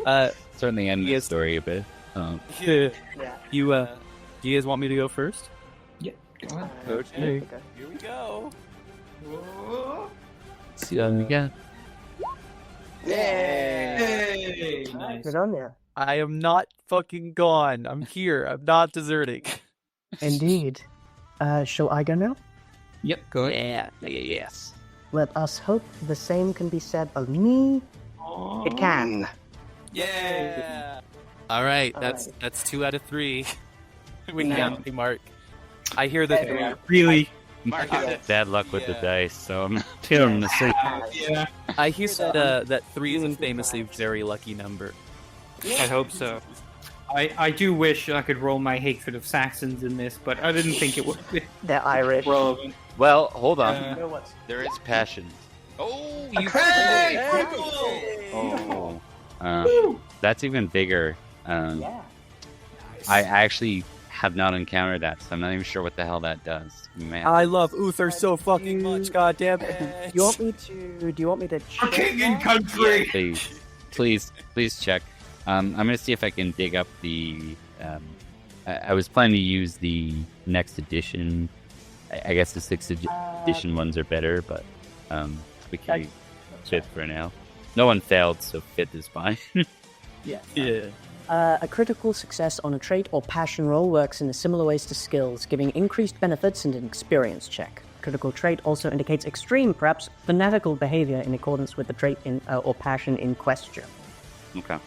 Certainly end the Yes. story a bit. Yeah. Yeah. Do you guys want me to go first? Yeah. Go ahead. Okay. Okay. Here we go. See you again. Hey! Nice. Good on you. I am not fucking gone. I'm here. I'm not deserting. Indeed. Shall I go now? Yep, go ahead. Yes. Let us hope the same can be said of me. It can. Yeah. All right. That's 2 out of 3. We got me, Mark. I hear that. Really? Mark had bad luck with the dice, so I'm feeling the same. Yeah. I hear that 3 is a famously very lucky number. I hope so. I do wish I could roll my hatred of Saxons in this, but I didn't think it would be They're Irish. relevant. Well, hold on. There is passion. Oh, you Hey! that's even bigger. Yeah. I actually have not encountered that, so I'm not even sure what the hell that does. Man. I love Uther so fucking much. God damn it. Do you want me to check King and that? country! Please check. I'm gonna see if I can dig up the. I was planning to use the next edition. I guess the 6th edition ones are better, but we can use 5th for now. No one failed, so 5th is fine. Yeah. A critical success on a trait or passion roll works in similar ways to skills, giving increased benefits and an experience check. Critical trait also indicates extreme, perhaps fanatical behavior in accordance with the trait or passion in question. Okay.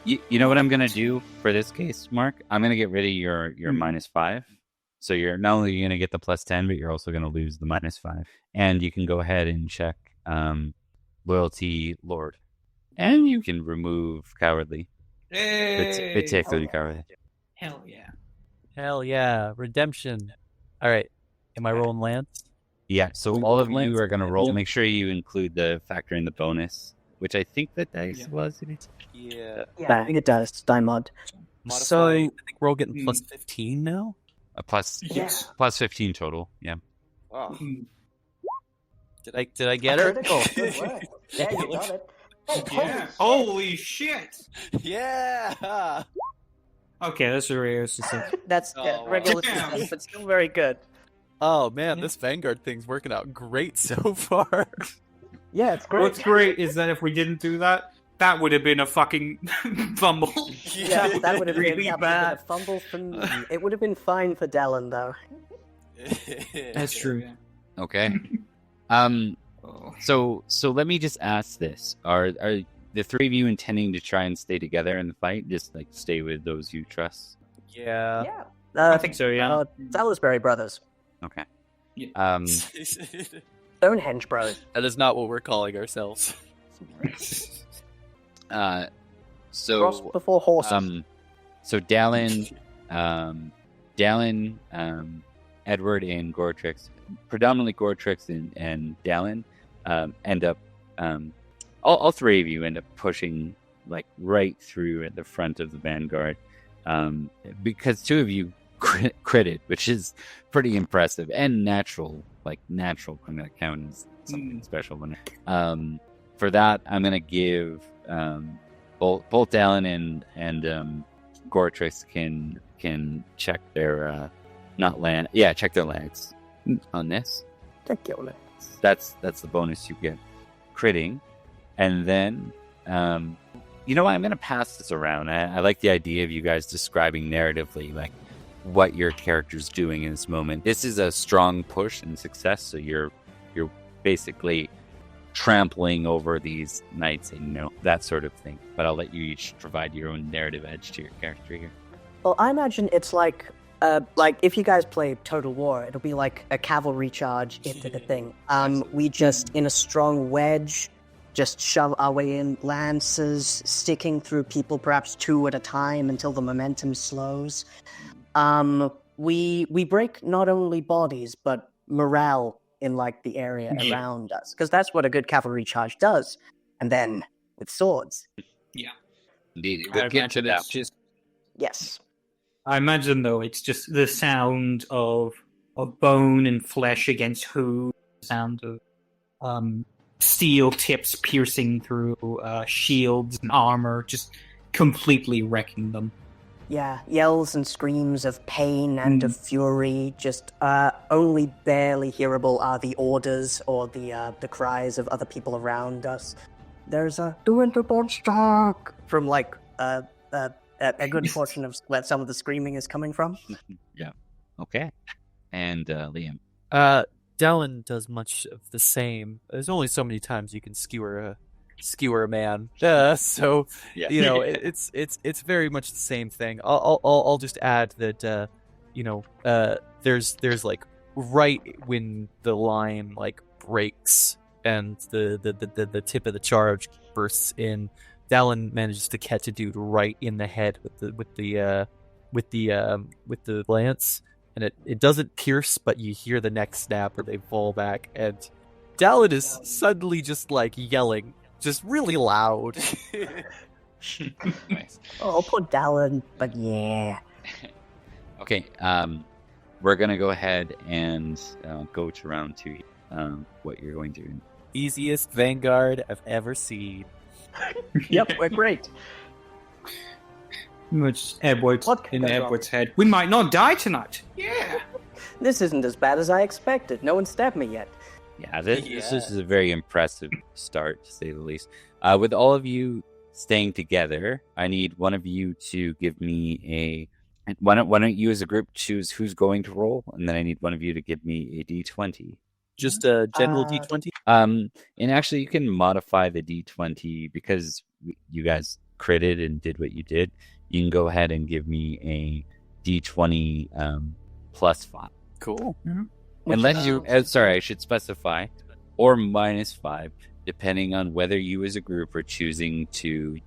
You know what I'm going to do for this case, Mark? I'm going to get rid of your minus 5. So you're not only going to get the plus 10, but you're also going to lose the minus 5. And you can go ahead and check Loyalty Lord. And you can remove Cowardly. Hey! Particularly Cowardly. Hell yeah. Hell yeah. Redemption. All right. Am I rolling Lance? Yeah, so all of you are going to roll. Yep. Make sure you include the factor in the bonus, which I think the dice Yeah. was. Yeah. Yeah, it does. It's die mod. Modify. So- I think we're all getting plus 15 now. A plus Yes. plus 15 total. Yeah. Oh. Mm. Did I get it? Critical. Good work. Yeah, you got it. Yeah. Holy shit! Yeah. Okay, that's a rare success. That's regular Damn. success, but still very good. Oh man, this Vanguard thing's working out great so far. Yeah, it's great. What's great is that if we didn't do that, that would have been a fucking fumble. Yeah, that would have been, Really a bad. fumble for me. It would have been fine for Dalan, though. That's true. Okay. So let me just ask this: Are the three of you intending to try and stay together in the fight? Just like stay with those you trust? Yeah. Yeah. I think so, yeah. Salisbury Brothers. Okay. Yeah. Stonehenge Bros. That is not what we're calling ourselves. Cross So before horses. so Dalan, Edward and Goratrix, predominantly Goratrix and Dalan, end up, all three of you end up pushing like right through at the front of the vanguard, because two of you critted, which is pretty impressive and natural. Like natural, I'm gonna count as something special. For that, I'm gonna give both Dalan and Goratrix can check their check their legs on this. Check your leg. That's the bonus you get critting. And then you know what, I'm gonna pass this around. I like the idea of you guys describing narratively like what your character's doing in this moment. This is a strong push and success, so you're basically trampling over these knights and that sort of thing. But I'll let you each provide your own narrative edge to your character here. Well, I imagine it's like if you guys play Total War, it'll be like a cavalry charge into the thing. We just, in a strong wedge, just shove our way in, lances sticking through people perhaps two at a time until the momentum slows. We break not only bodies, but morale in like the area around us, because that's what a good cavalry charge does. And then with swords. Yeah. Indeed. I We'll get to imagine that. it's just. Yes. I imagine though it's just the sound of bone and flesh against hooves, the sound of steel tips piercing through shields and armor, just completely wrecking them. Yeah, yells and screams of pain and of fury. Just only barely hearable are the orders or the cries of other people around us. There's the Winterbourne Stoke from like a good portion of where some of the screaming is coming from. Yeah. Okay. And Liam. Dalan does much of the same. There's only so many times you can skewer a man. So Yeah. it's very much the same thing. I'll just add that there's like right when the line like breaks and the tip of the charge bursts in, Dalan manages to catch a dude right in the head with the lance, and it doesn't pierce, but you hear the neck snap or they fall back, and Dalan is suddenly just like yelling, just really loud. Nice. Oh, poor Dalan, but yeah. Okay. We're gonna go ahead and go to round 2. What you're going to do? Easiest Vanguard I've ever seen. Yep, we're great. Which Edward's What could in go wrong? Edward's head. We might not die tonight. Yeah. This isn't as bad as I expected. No one stabbed me yet. Yeah, this is a very impressive start, to say the least. With all of you staying together, I need one of you to give me a... Why don't you as a group choose who's going to roll, and then I need one of you to give me a D20. Just a general D20? And actually, you can modify the D20 because you guys critted and did what you did. You can go ahead and give me a D20 plus 5. Cool. Unless you, sorry, I should specify, or minus 5, depending on whether you as a group are choosing to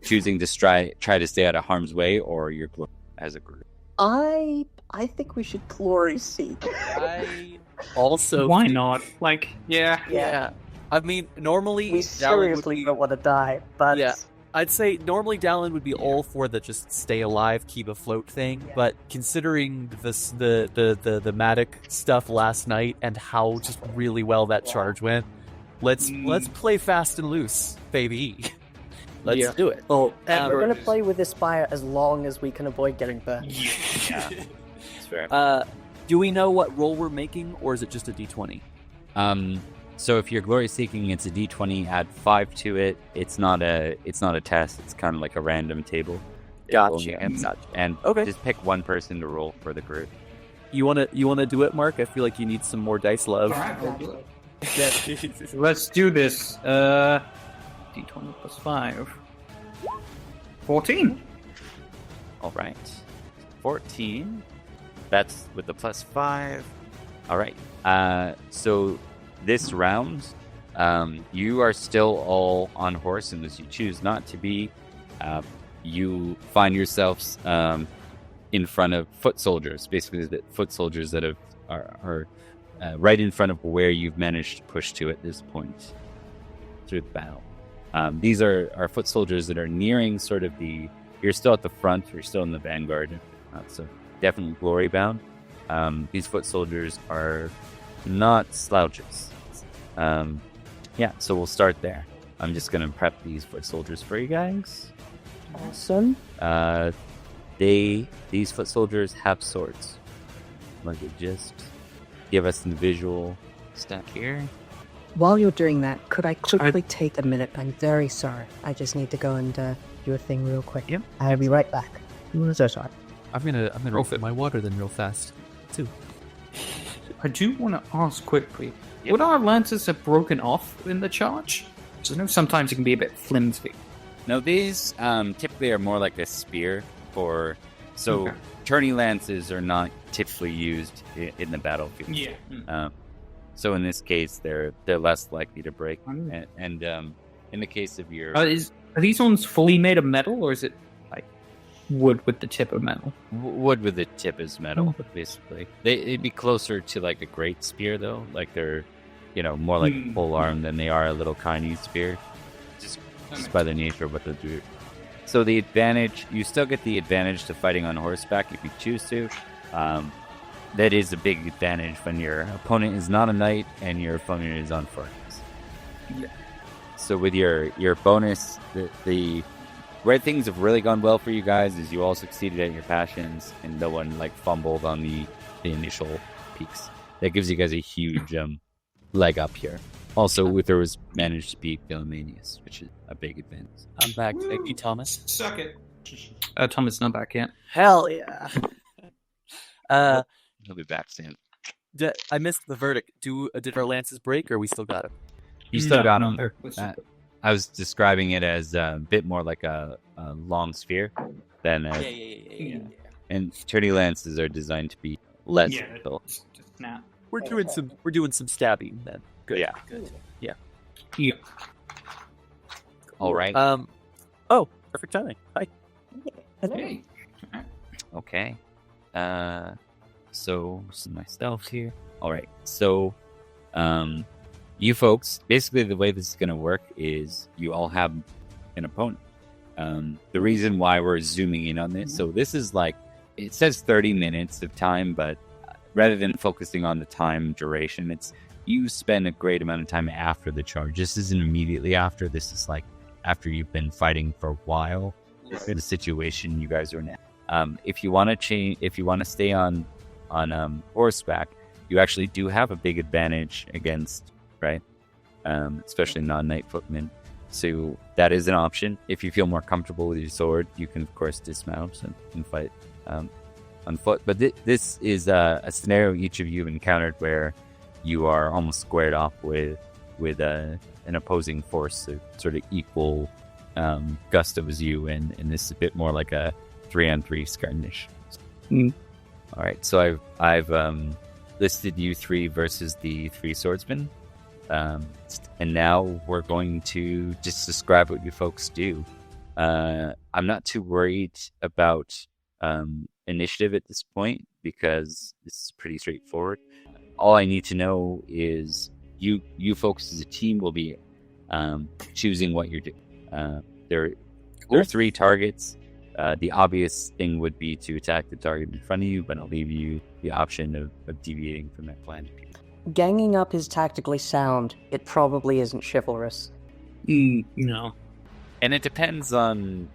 try to stay out of harm's way, or you're as a group. I think we should glory seek. I also... Why not? Like, yeah. Yeah. I mean, normally... We Dalan would seriously be- don't want to die, but Yeah. I'd say normally Dalan would be all for the just stay alive, keep afloat thing, but considering the Matic stuff last night and how just really well that charge went, let's play fast and loose, baby. Let's do it. Well, we're going to play with this spire as long as we can avoid getting burned. Yeah, it's fair. Do we know what roll we're making, or is it just a d20? So if you're glory seeking, it's a d20. Add 5 to it. It's not a test. It's kind of like a random table. Gotcha. And Okay. just pick one person to roll for the group. You wanna do it, Mark? I feel like you need some more dice love. Let's do this. D20 plus 5. 14. All right, 14. That's with the plus 5. All right. So this round, you are still all on horse unless you choose not to be. You find yourselves in front of foot soldiers, basically the foot soldiers that are right in front of where you've managed to push to at this point through the battle. These are foot soldiers that are nearing sort of you're still at the front, you're still in the vanguard, so definitely glory bound. These foot soldiers are not slouches. So we'll start there. I'm just going to prep these foot soldiers for you guys. Awesome. These foot soldiers have swords. Let me just give us the visual stack here. While you're doing that, could I quickly take a minute? I'm very sorry. I just need to go and do a thing real quick. Yep. I'll be right back. I'm so sorry. I'm gonna refill my water then real fast too. I do want to ask quickly, would our lances have broken off in the charge? Because I know sometimes it can be a bit flimsy. No, these typically are more like a spear for... So Okay. tourney lances are not typically used in the battlefield. Yeah. So in this case, they're less likely to break. Mm. And in the case of your... Are these ones fully made of metal, or is it like wood with the tip of metal? Wood with the tip is metal, basically. It'd be closer to like a great spear, though. Like they're, more like a full arm than they are a little tiny spear. Just by the nature of what they do. So the advantage, you still get the advantage to fighting on horseback if you choose to. That is a big advantage when your opponent is not a knight and your opponent is on foot. Yeah. So with your bonus, the where things have really gone well for you guys is you all succeeded at your passions and no one fumbled on the initial peaks. That gives you guys a huge leg up here. Also, Uther was managed to beat Philomanius, which is a big advantage. I'm back. Thank you, Thomas. Suck it. Thomas not back yet. Hell yeah. He'll be back soon. I missed the verdict. Did our lances break, or we still got it? You still got no, him. they're- I was describing it as a bit more like a long sphere than a... Yeah. And tourney lances are designed to be less Yeah, lethal. just snap. We're doing some stabbing then. Good. Yeah. Good. Yeah. All right. Oh, perfect timing. Hi. Hey. Okay. So myself here. All right. So, you folks, basically the way this is going to work is you all have an opponent. The reason why we're zooming in on this, so this is it says 30 minutes of time, but rather than focusing on the time duration, you spend a great amount of time after the charge. This isn't immediately after. This is after you've been fighting for a while. This is the situation you guys are in. If you want to stay on horseback, you actually do have a big advantage against, right? Especially non-knight footmen. So that is an option. If you feel more comfortable with your sword, you can of course dismount and fight on foot. But this is a scenario each of you have encountered where you are almost squared off with an opposing force, so sort of equal gusto as you, and this is a bit more like a 3-on-3 skirmish. All right, so I've listed you three versus the three swordsmen, and now we're going to just describe what you folks do. I'm not too worried about initiative at this point because this is pretty straightforward. All I need to know is you folks as a team will be choosing what you're doing. There are 3 targets. The obvious thing would be to attack the target in front of you, but I'll leave you the option of deviating from that plan. Ganging up is tactically sound. It probably isn't chivalrous. No. And it depends on...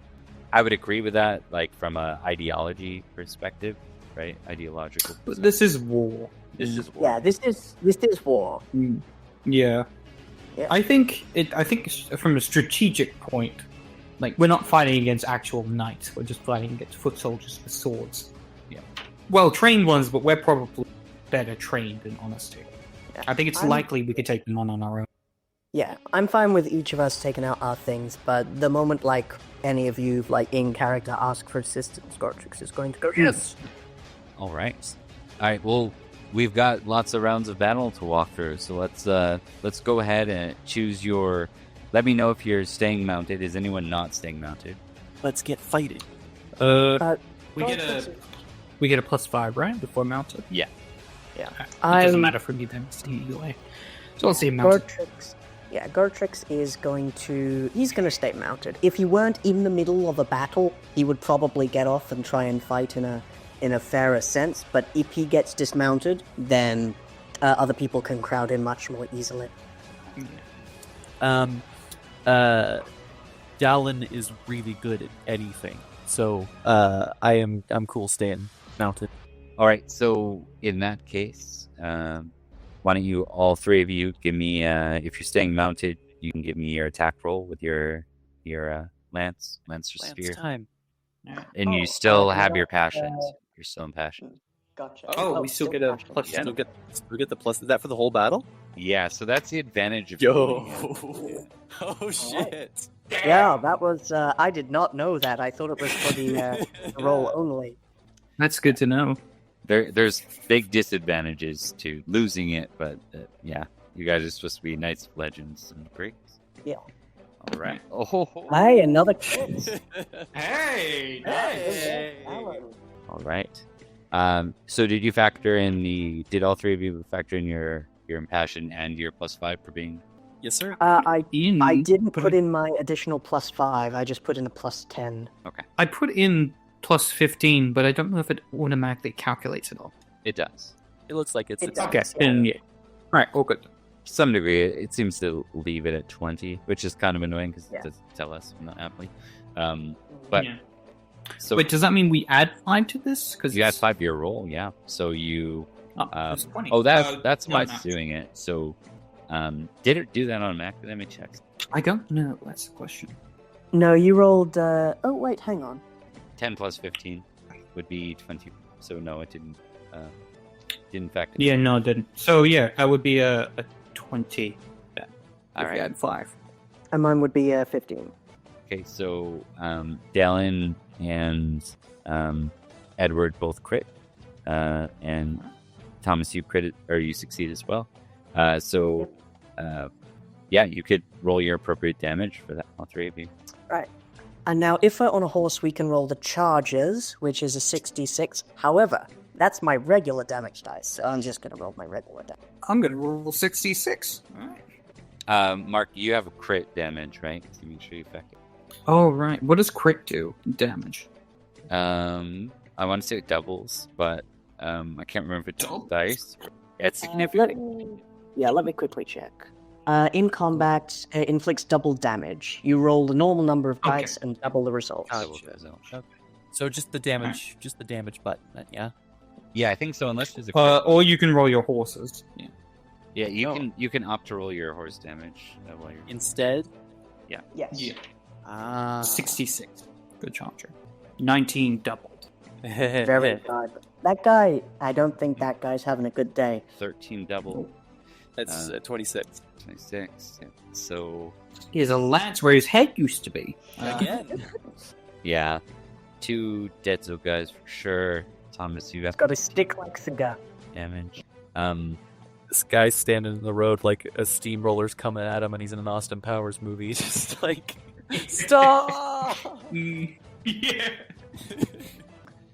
I would agree with that, like, from a ideology perspective, right? Ideological perspective. But this is war. This is war. Yeah, this is war. Yeah. Yeah. I think from a strategic point, like, we're not fighting against actual knights, we're just fighting against foot soldiers with swords. Yeah. Well-trained ones, but we're probably better trained, in honesty. Yeah. I think it's likely we could take them on our own. Yeah, I'm fine with each of us taking out our things, but the moment, like, any of you, like, in character ask for assistance, Goratrix is going to go, yes! All right. Well, we've got lots of rounds of battle to walk through, so let's go ahead and choose your... Let me know if you're staying mounted. Is anyone not staying mounted? Let's get fighting. We get a +5, right, before mounted? Yeah. It doesn't matter for me then, it's either way. So I'll say mounted. Goratrix is going to... He's going to stay mounted. If he weren't in the middle of a battle, he would probably get off and try and fight in a fairer sense, but if he gets dismounted, then other people can crowd in much more easily. Dalan is really good at anything, so I'm cool staying mounted. All right, so in that case, why don't you, all 3 of you, give me, if you're staying mounted, you can give me your attack roll with your lance or spear. Time. And you still have your passion. You're still impassioned. Gotcha. Oh, we still get a plus Yeah, we get the plus. Is that for the whole battle? Yeah, so that's the advantage of... Oh shit! Yeah, that was... I did not know that. I thought it was for the roll only. That's good to know. There's big disadvantages to losing it, but yeah, you guys are supposed to be Knights of Legends and Greeks. Yeah. All right. Oh. Hey, another chance. Hey! All right. So did you factor in did all 3 of you factor in your impassion and your +5 for being... Yes, sir. I didn't put in my additional +5. I just put in a +10. Okay. I put in +15, but I don't know if it automatically calculates it all. It does. It looks like it's Okay, then yeah. Alright, all good. To some degree, it seems to leave it at 20, which is kind of annoying because it doesn't tell us, not aptly. But Yeah. so Wait, does that mean we add 5 to this? Because you add 5 to your roll, yeah. So you... it's 20. that's why no. it's doing it. So did it do that automatically? Let me check. I don't know. That's the question. No, you rolled... Oh, wait, hang on. 10 plus 15 would be 20. So no, it didn't factor. Yeah, no, it didn't. So yeah, that would be a 20. Then, All if we right. add 5. And mine would be 15. Okay, so Dalan and Edward both crit, and Thomas, you crit or you succeed as well. Yeah, you could roll your appropriate damage for that, all 3 of you. Right. And now, if we're on a horse, we can roll the charges, which is a 66. However, that's my regular damage dice, so I'm just going to roll my regular damage. I'm going to roll 66. Alright. Mark, you have a crit damage, right? So make sure you affect it. Oh, right. What does crit do? Damage. I want to say it doubles, but I can't remember if it's Doubles? dice. It's significant. Let me quickly check. In combat, it inflicts double damage. You roll the normal number of dice and double the results. Okay. So just the damage, button, then, yeah. Yeah, I think so. Unless there's a crit. Or you can roll your horses. Yeah. Yeah, you can opt to roll your horse damage while you're... Instead. Yeah. Yes. Ah. 66. Good charger. 19 doubled. Very good. That guy, I don't think that guy's having a good day. 13 double. That's 26. 26. Yeah. So He has a lance where his head used to be. Again. yeah, 2 Deadzo guys for sure. Thomas, you have Got a stick like cigar. damage. This guy's standing in the road like a steamroller's coming at him, and he's in an Austin Powers movie. Just like, stop! Yeah.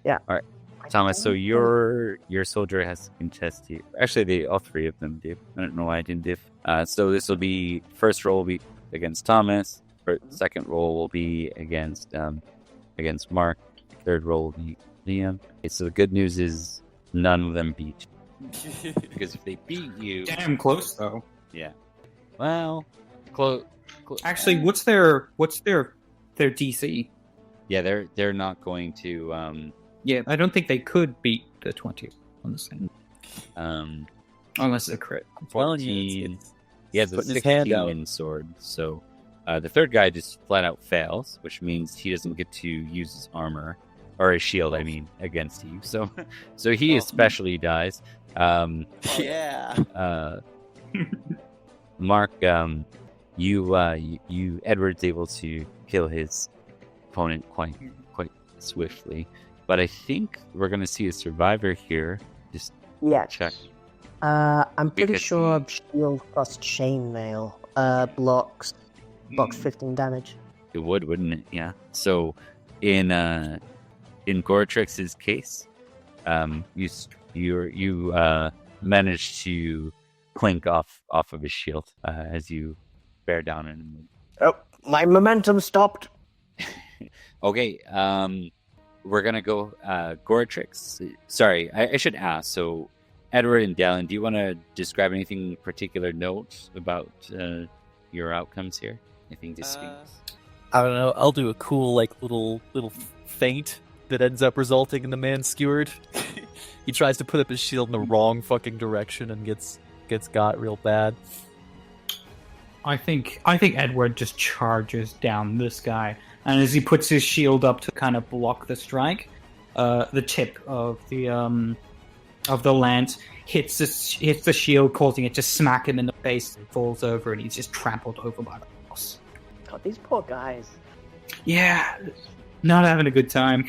Yeah. All right, Thomas. So your soldier has to contest you. Actually, all 3 of them do. I don't know why I didn't diff. So this will be first roll will be against Thomas. Second roll will be against Mark. Third roll will be Liam. Okay, so the good news is none of them beat you. Because if they beat you, Damn close though. yeah. Well, close. Actually, what's their DC? Yeah, they're not going to. Yeah, I don't think they could beat the 20 on the same. Unless it's a crit. 14. He has a putting his hand 16 out. in sword, so the third guy just flat out fails, which means he doesn't get to use his armor or his shield. I mean, against you. So he especially dies. Yeah. Mark, you Edward's able to kill his opponent quite swiftly, but I think we're gonna see a survivor here. Just Yeah. check. I'm pretty Because sure shield plus chainmail blocks 15 damage. It would, wouldn't it? Yeah. So in Goratrix's case, you managed to clink off of his shield as you bear down on him. Oh, my momentum stopped. Okay. We're gonna go Goratrix. Sorry, I should ask. So, Edward and Dalan, do you want to describe anything particular note about your outcomes here? Anything distinct? I don't know. I'll do a cool little feint that ends up resulting in the man skewered. He tries to put up his shield in the wrong fucking direction and gets got real bad. I think Edward just charges down this guy, and as he puts his shield up to kind of block the strike, the tip of the lance hits the shield, causing it to smack him in the face, and falls over, and he's just trampled over by the horse. God, these poor guys. Yeah, not having a good time.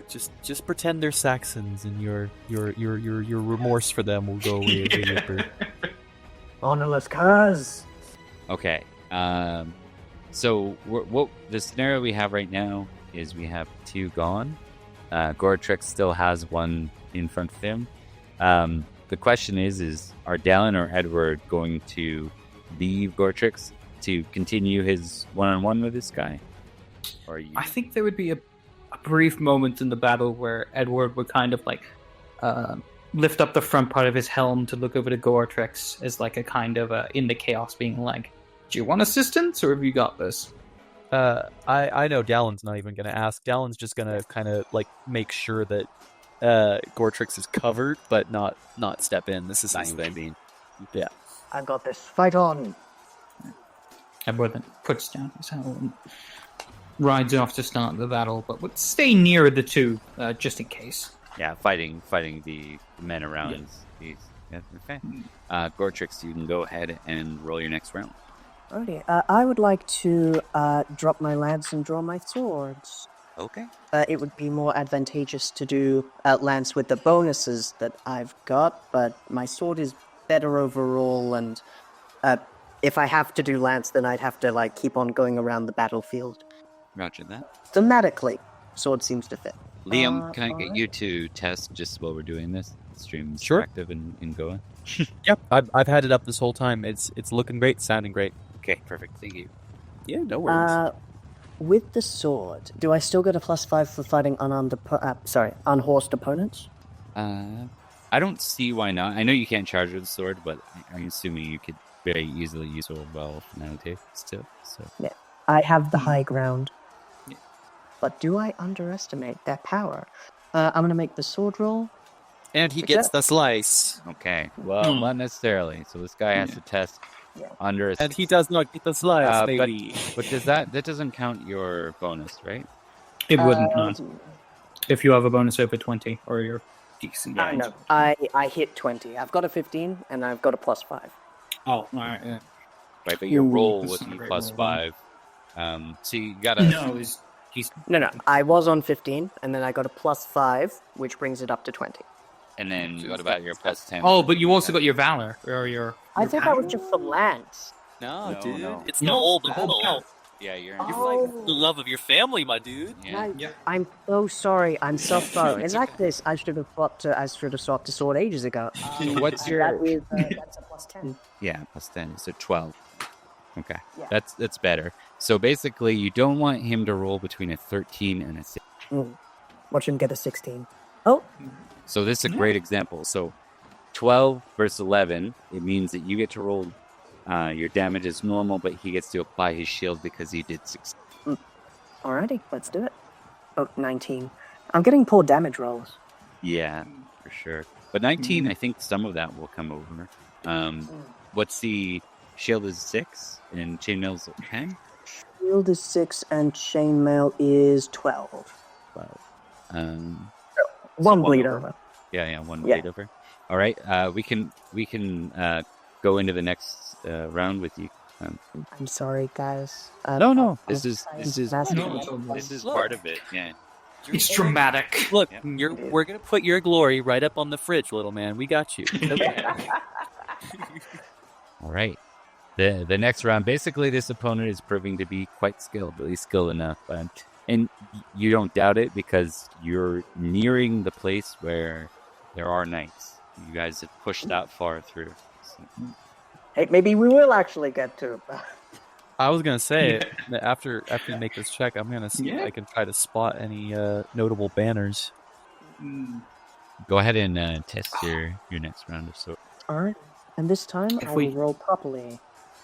Just pretend they're Saxons, and your remorse for them will go away. Honorless cuz. Okay. So what the scenario we have right now is we have two gone. Goratrix still has one in front of him. The question is are Dalan or Edward going to leave Goratrix to continue his one-on-one with this guy? Or you? I think there would be a brief moment in the battle where Edward would kind of lift up the front part of his helm to look over to Goratrix as like a kind of in the chaos being like, do you want assistance or have you got this? I know Dalan's not even going to ask. Dalan's just going to kind of make sure that Goratrix is covered, but not step in. This is his thing. Yeah. I got this. Fight on. Edward then puts down his helm and rides off to start the battle, but would stay near the two just in case. Yeah, fighting the men around. Yeah. Okay. Goratrix, you can go ahead and roll your next round. Okay, I would like to drop my lance and draw my swords. Okay. It would be more advantageous to do lance with the bonuses that I've got, but my sword is better overall, and if I have to do lance, then I'd have to keep on going around the battlefield. Roger that. Thematically, sword seems to fit. Liam, can I get you to test just while we're doing this? Stream's Sure. active and going. Yep. I've had it up this whole time. It's looking great, sounding great. Okay, perfect. Thank you. Yeah, no worries. With the sword, do I still get a +5 for fighting unhorsed opponents? I don't see why not. I know you can't charge with the sword, but I'm assuming you could very easily use sword well nowadays still. So Yeah, I have the high ground. Yeah. But do I underestimate their power? I'm going to make the sword roll. And he gets the slice. okay, well, not necessarily. So this guy has to test under. And he does not get the slice, baby. But does that doesn't count your bonus, right? It wouldn't, no. If you have a bonus over 20 or you're decent. No, I hit 20. I've got a 15 and I've got a +5. Oh, all right, yeah. Right, but your roll this would is a be great +5. So you gotta. No, he's No, I was on 15 and then I got a +5, which brings it up to 20. And then what about your +10? Oh, but you also got your valor or your. I thought that was just for lance. No, No, dude. no. It's the whole battle. Yeah, you're. Oh. The love of your family, my dude. Yeah. I'm so sorry. I'm so sorry. In that case, I should have swapped to sword ages ago. What's your? That's a +10. Yeah, +10. So 12. Okay, Yeah. that's better. So basically, you don't want him to roll between a 13 and a 6. Watch him get a 16. Oh, So this is a great example. So 12 versus 11, it means that you get to roll your damage as normal, but he gets to apply his shield because he did 6. alrighty, let's do it. Oh, 19. I'm getting poor damage rolls. Yeah, for sure. But 19, I think some of that will come over. What's the shield is 6 and chainmail's 10? Shield is 6 and chainmail is 12. 12. One bleed over. Yeah, one Yeah. bleed over. All right, we can go into the next round with you. I'm sorry, guys. No, this is Master- part of it. Yeah. It's dramatic. Look, Yeah. we're gonna put your glory right up on the fridge, little man. We got you. Okay. All right. The next round, basically, this opponent is proving to be quite skilled, at least skilled enough, and you don't doubt it because you're nearing the place where there are knights. You guys have pushed that far through. So. Hey, maybe we will actually get to. I was gonna say that after you make this check, I'm gonna see if I can try to spot any notable banners. Go ahead and test your next round of sword. Alright, and this time I will roll properly.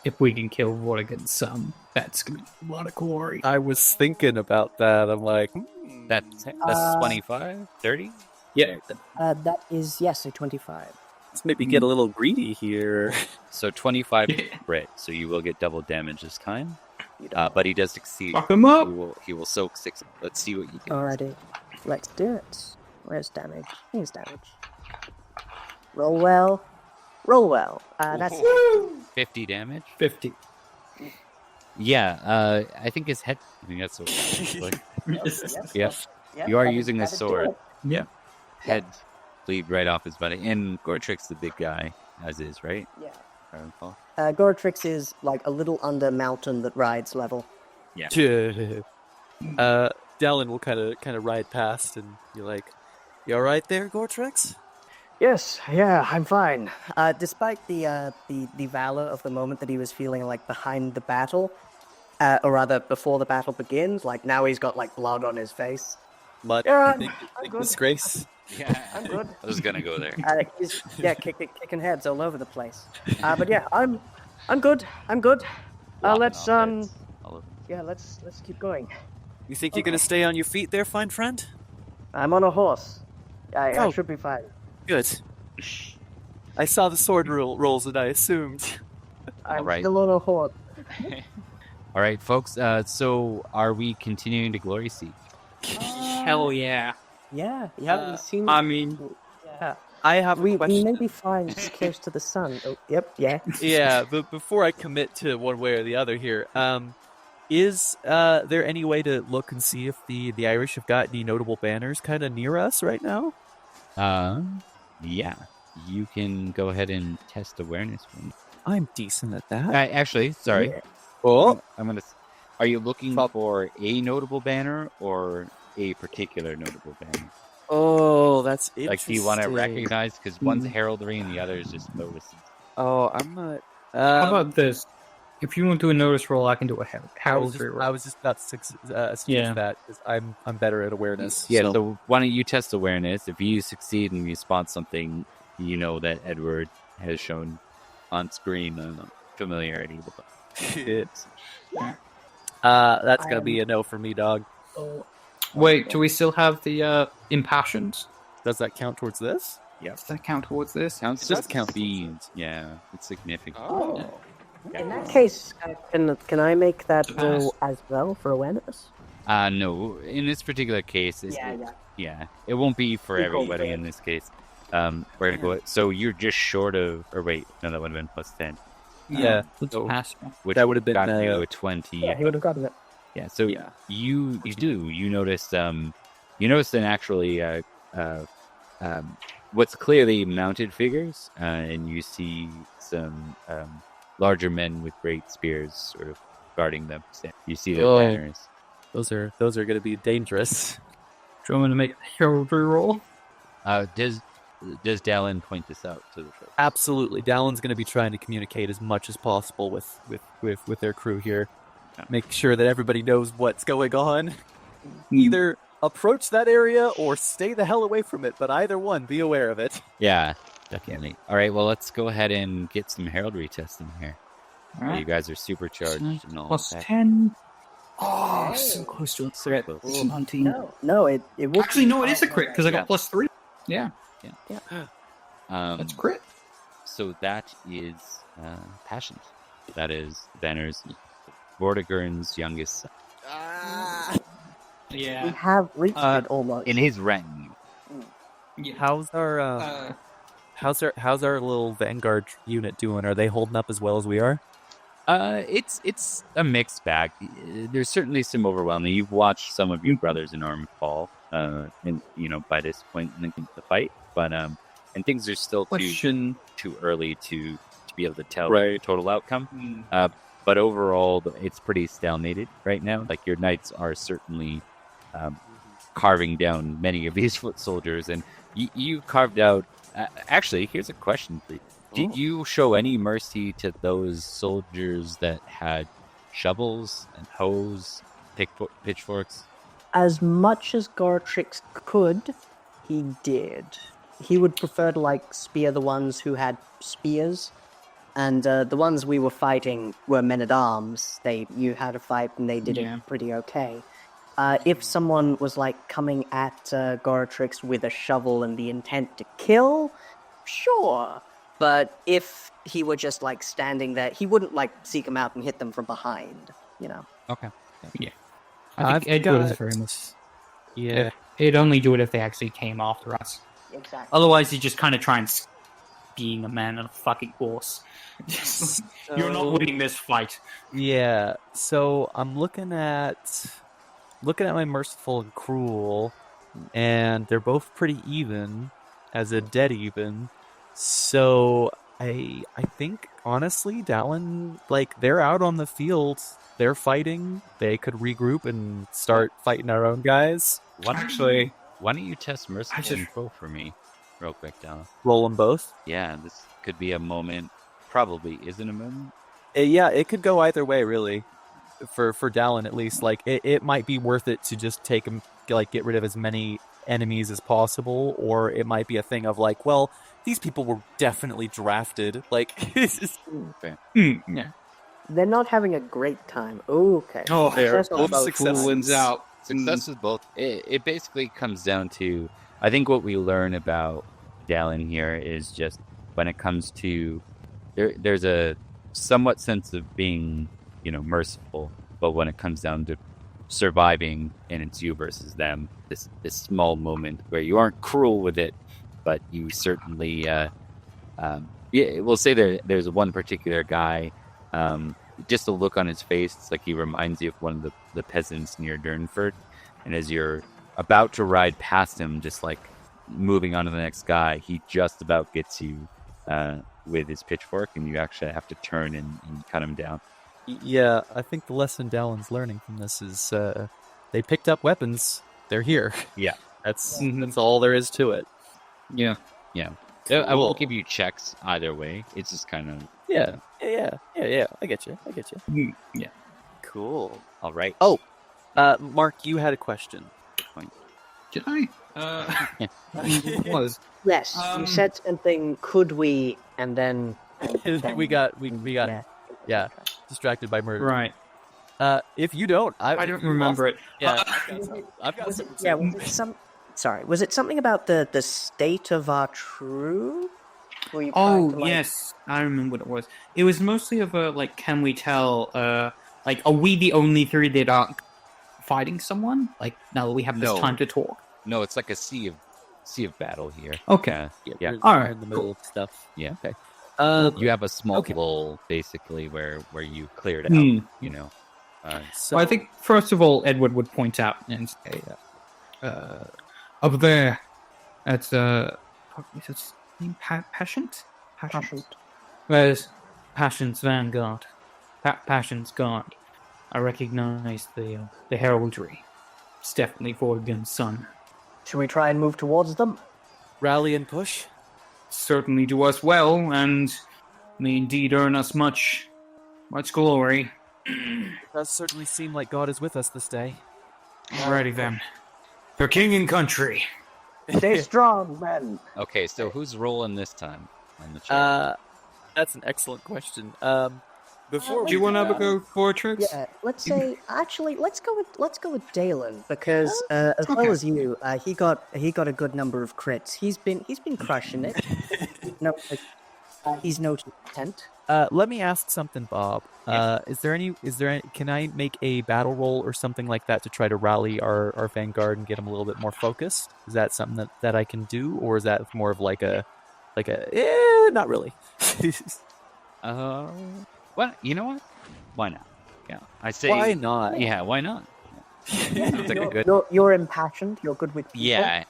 If we can kill Vortigern some, that's going to be a lot of glory. I was thinking about that. I'm like, That's 25, 30? Yeah. That is, yes, a 25. let's maybe get a little greedy here. So 25 crit, so you will get double damage this time. But he does succeed. Fuck him up. He will soak 6. Let's see what you get. Alrighty, let's do it. Where's damage? Here's damage. Roll well. Roll well. That's 50 damage? 50. Yeah, I think his head... I think that's what Yep. You are using a sword. Yeah. Head bleed right off his body. And Goratrix the big guy, as is, right? Yeah. If I recall. Goratrix is like a little under mountain that rides level. Yeah. Dalan will kind of ride past and be like, "You all right there, Goratrix?" Yes, yeah, I'm fine. Despite the valor of the moment that he was feeling like behind the battle, or rather before the battle begins, like now he's got like blood on his face. Mud, Yeah, big I'm good. disgrace. Yeah, I'm good. I was gonna go there. He's kicking heads all over the place. But yeah, I'm good. I'm good. Let's All over. let's keep going. You think you're gonna stay on your feet there, fine friend? I'm on a horse. I Oh. should be fine. Good. I saw the sword rolls and I assumed. I'm All right. still on a horse. All right, folks. So, are we continuing to Glory Seek? Hell yeah. Yeah, you haven't seen. I mean, Yeah. I have a We question. may be flying close to the sun. Oh, yep, yeah. Yeah, but before I commit to one way or the other here, is there any way to look and see if the Irish have got any notable banners kind of near us right now? Yeah. You can go ahead and test awareness for me. I'm decent at that. Actually, sorry. Yeah. Oh, I'm gonna. Are you looking for a notable banner or a particular notable banner? oh, that's interesting. Like, do you want to recognize? Because one's heraldry and the other is just noticing. Oh, I'm not. how about this? If you want to do a notice roll, I can do a heraldry roll. I was just about to suggest Yeah. that because I'm better at awareness. Yeah. So why don't you test awareness? If you succeed and you spot something, you know that Edward has shown on screen familiarity with it. That's gonna be a no for me, dog. Wait, do we still have the impassioned? Does that count towards this? Does that count towards this? Counts It does just count. speed. Yeah, it's significant. In that case, can I make that roll as well for awareness? No. In this particular case, it won't be for everybody in this case. We're gonna go. So you're just short of, or wait, no, that would have been plus 10. Yeah. Let's So- pass. Which That would have been, got you a 20. Yeah, he would have gotten it. Yeah, so you notice you notice an actually what's clearly mounted figures, and you see some larger men with great spears sort of guarding them. You see their Oh. banners. Those are going to be dangerous. Do you want me to make a heraldry roll? Does does Dalan point this out to the folks? Absolutely. Dalan's going to be trying to communicate as much as possible with their crew here. Yeah. Make sure that everybody knows what's going on. Either approach that area or stay the hell away from it, but either one, be aware of it. Yeah, definitely. All right, well, let's go ahead and get some heraldry testing here. All right. You guys are supercharged and all Plus that. 10. Oh, so close to a crit. close. It's 19. No, it will. Actually, no, it is a crit because I got plus 3. Yeah, that's crit. So that is Paschent. That is Banner's Vortigern's youngest son. We Yeah. have reached it almost. In his retinue. Yeah. How's our how's our little Vanguard unit doing? Are they holding up as well as we are? It's a mixed bag. There's certainly some overwhelming. You've watched some of your brothers in arms fall, and by this point in the fight, but and things are still too early to be able to tell the total outcome. But overall, it's pretty stalemated right now. Like your knights are certainly carving down many of these foot soldiers, and you carved out. Actually, here's a question for you. Did you show any mercy to those soldiers that had shovels and hoes, pitchforks? As much as Goratrix could, he did. He would prefer to spear the ones who had spears, and the ones we were fighting were men at arms. You had a fight, and they did it pretty okay. If someone was coming at Goratrix with a shovel and the intent to kill, sure. But if he were just standing there, he wouldn't seek them out and hit them from behind. Okay. Yeah. I think Edward is very much. Yeah. He'd only do it if they actually came after us. Exactly. Otherwise, he'd just kind of try and being a man on a fucking horse. You're not winning this fight. Yeah. So I'm looking at my merciful and cruel, and they're both pretty even, as a dead even. So I think honestly, Dalan, they're out on the field, they're fighting. They could regroup and start fighting our own guys. Why don't you test merciful and cruel for me, real quick, Dalan? Roll them both. Yeah, this could be a moment. Probably isn't a moment. Yeah, it could go either way, really. For Dalan, at least, it might be worth it to just take him, get rid of as many enemies as possible, or it might be a thing of well, these people were definitely drafted. This is Fair. Yeah. They're not having a great time. Okay. Oh, Success on both success sides. wins out. Success is both. It basically comes down to, I think what we learn about Dalan here is just when it comes to, there's a somewhat sense of being, merciful, but when it comes down to surviving and it's you versus them, this small moment where you aren't cruel with it, but you certainly, we'll say there's one particular guy, just a look on his face, it's like he reminds you of one of the peasants near Durnford, and as you're about to ride past him, just moving on to the next guy, he just about gets you with his pitchfork, and you actually have to turn and cut him down. Yeah, I think the lesson Dalan's learning from this is they picked up weapons. They're here. Yeah. That's all there is to it. Yeah. Cool. I won't give you checks either way. It's just kind of... Yeah. I get you. Yeah. Cool. All right. Oh, Mark, you had a question. Did I? What was? Yes, you said something. Could we? And then we got distracted by murder. Right. If you don't, I don't remember it. Yeah, I've got some. Yeah, was it something about the state of our troop? Were you trying to, yes, I remember what it was. It was mostly of a can we tell? Are we the only three that aren't fighting someone? Now that we have this time to talk. No, it's like a sea of battle here. Okay. Yeah. All right. In the middle of stuff. Yeah. Okay. You have a small lull, basically, where you cleared out. So Well, I think first of all, Edward would point out and say, "Up there, at is its name Paschent? Paschent. Where's Paschent's vanguard? Paschent's guard. I recognize the heraldry. It's definitely Vortigern's son. Should we try and move towards them? rally and push. certainly do us well, and may indeed earn us much glory. It does certainly seem like God is with us this day. Alrighty then. For king and country. Stay strong, men. Okay, so who's rolling this time on the chart? That's an excellent question. Before Do you want to go Goratrix? Yeah, let's say actually let's go with Dalan because as well as you, he got a good number of crits. He's been crushing it. No, he's no content. Let me ask something, Bob. Is there any? Can I make a battle roll or something like that to try to rally our vanguard and get them a little bit more focused? Is that something that I can do, or is that more of like a not really? Well, you know what? Why not? Yeah, I say. Why not? Yeah, why not? Yeah. Sounds like a good. You're impassioned. You're good with people. Yeah,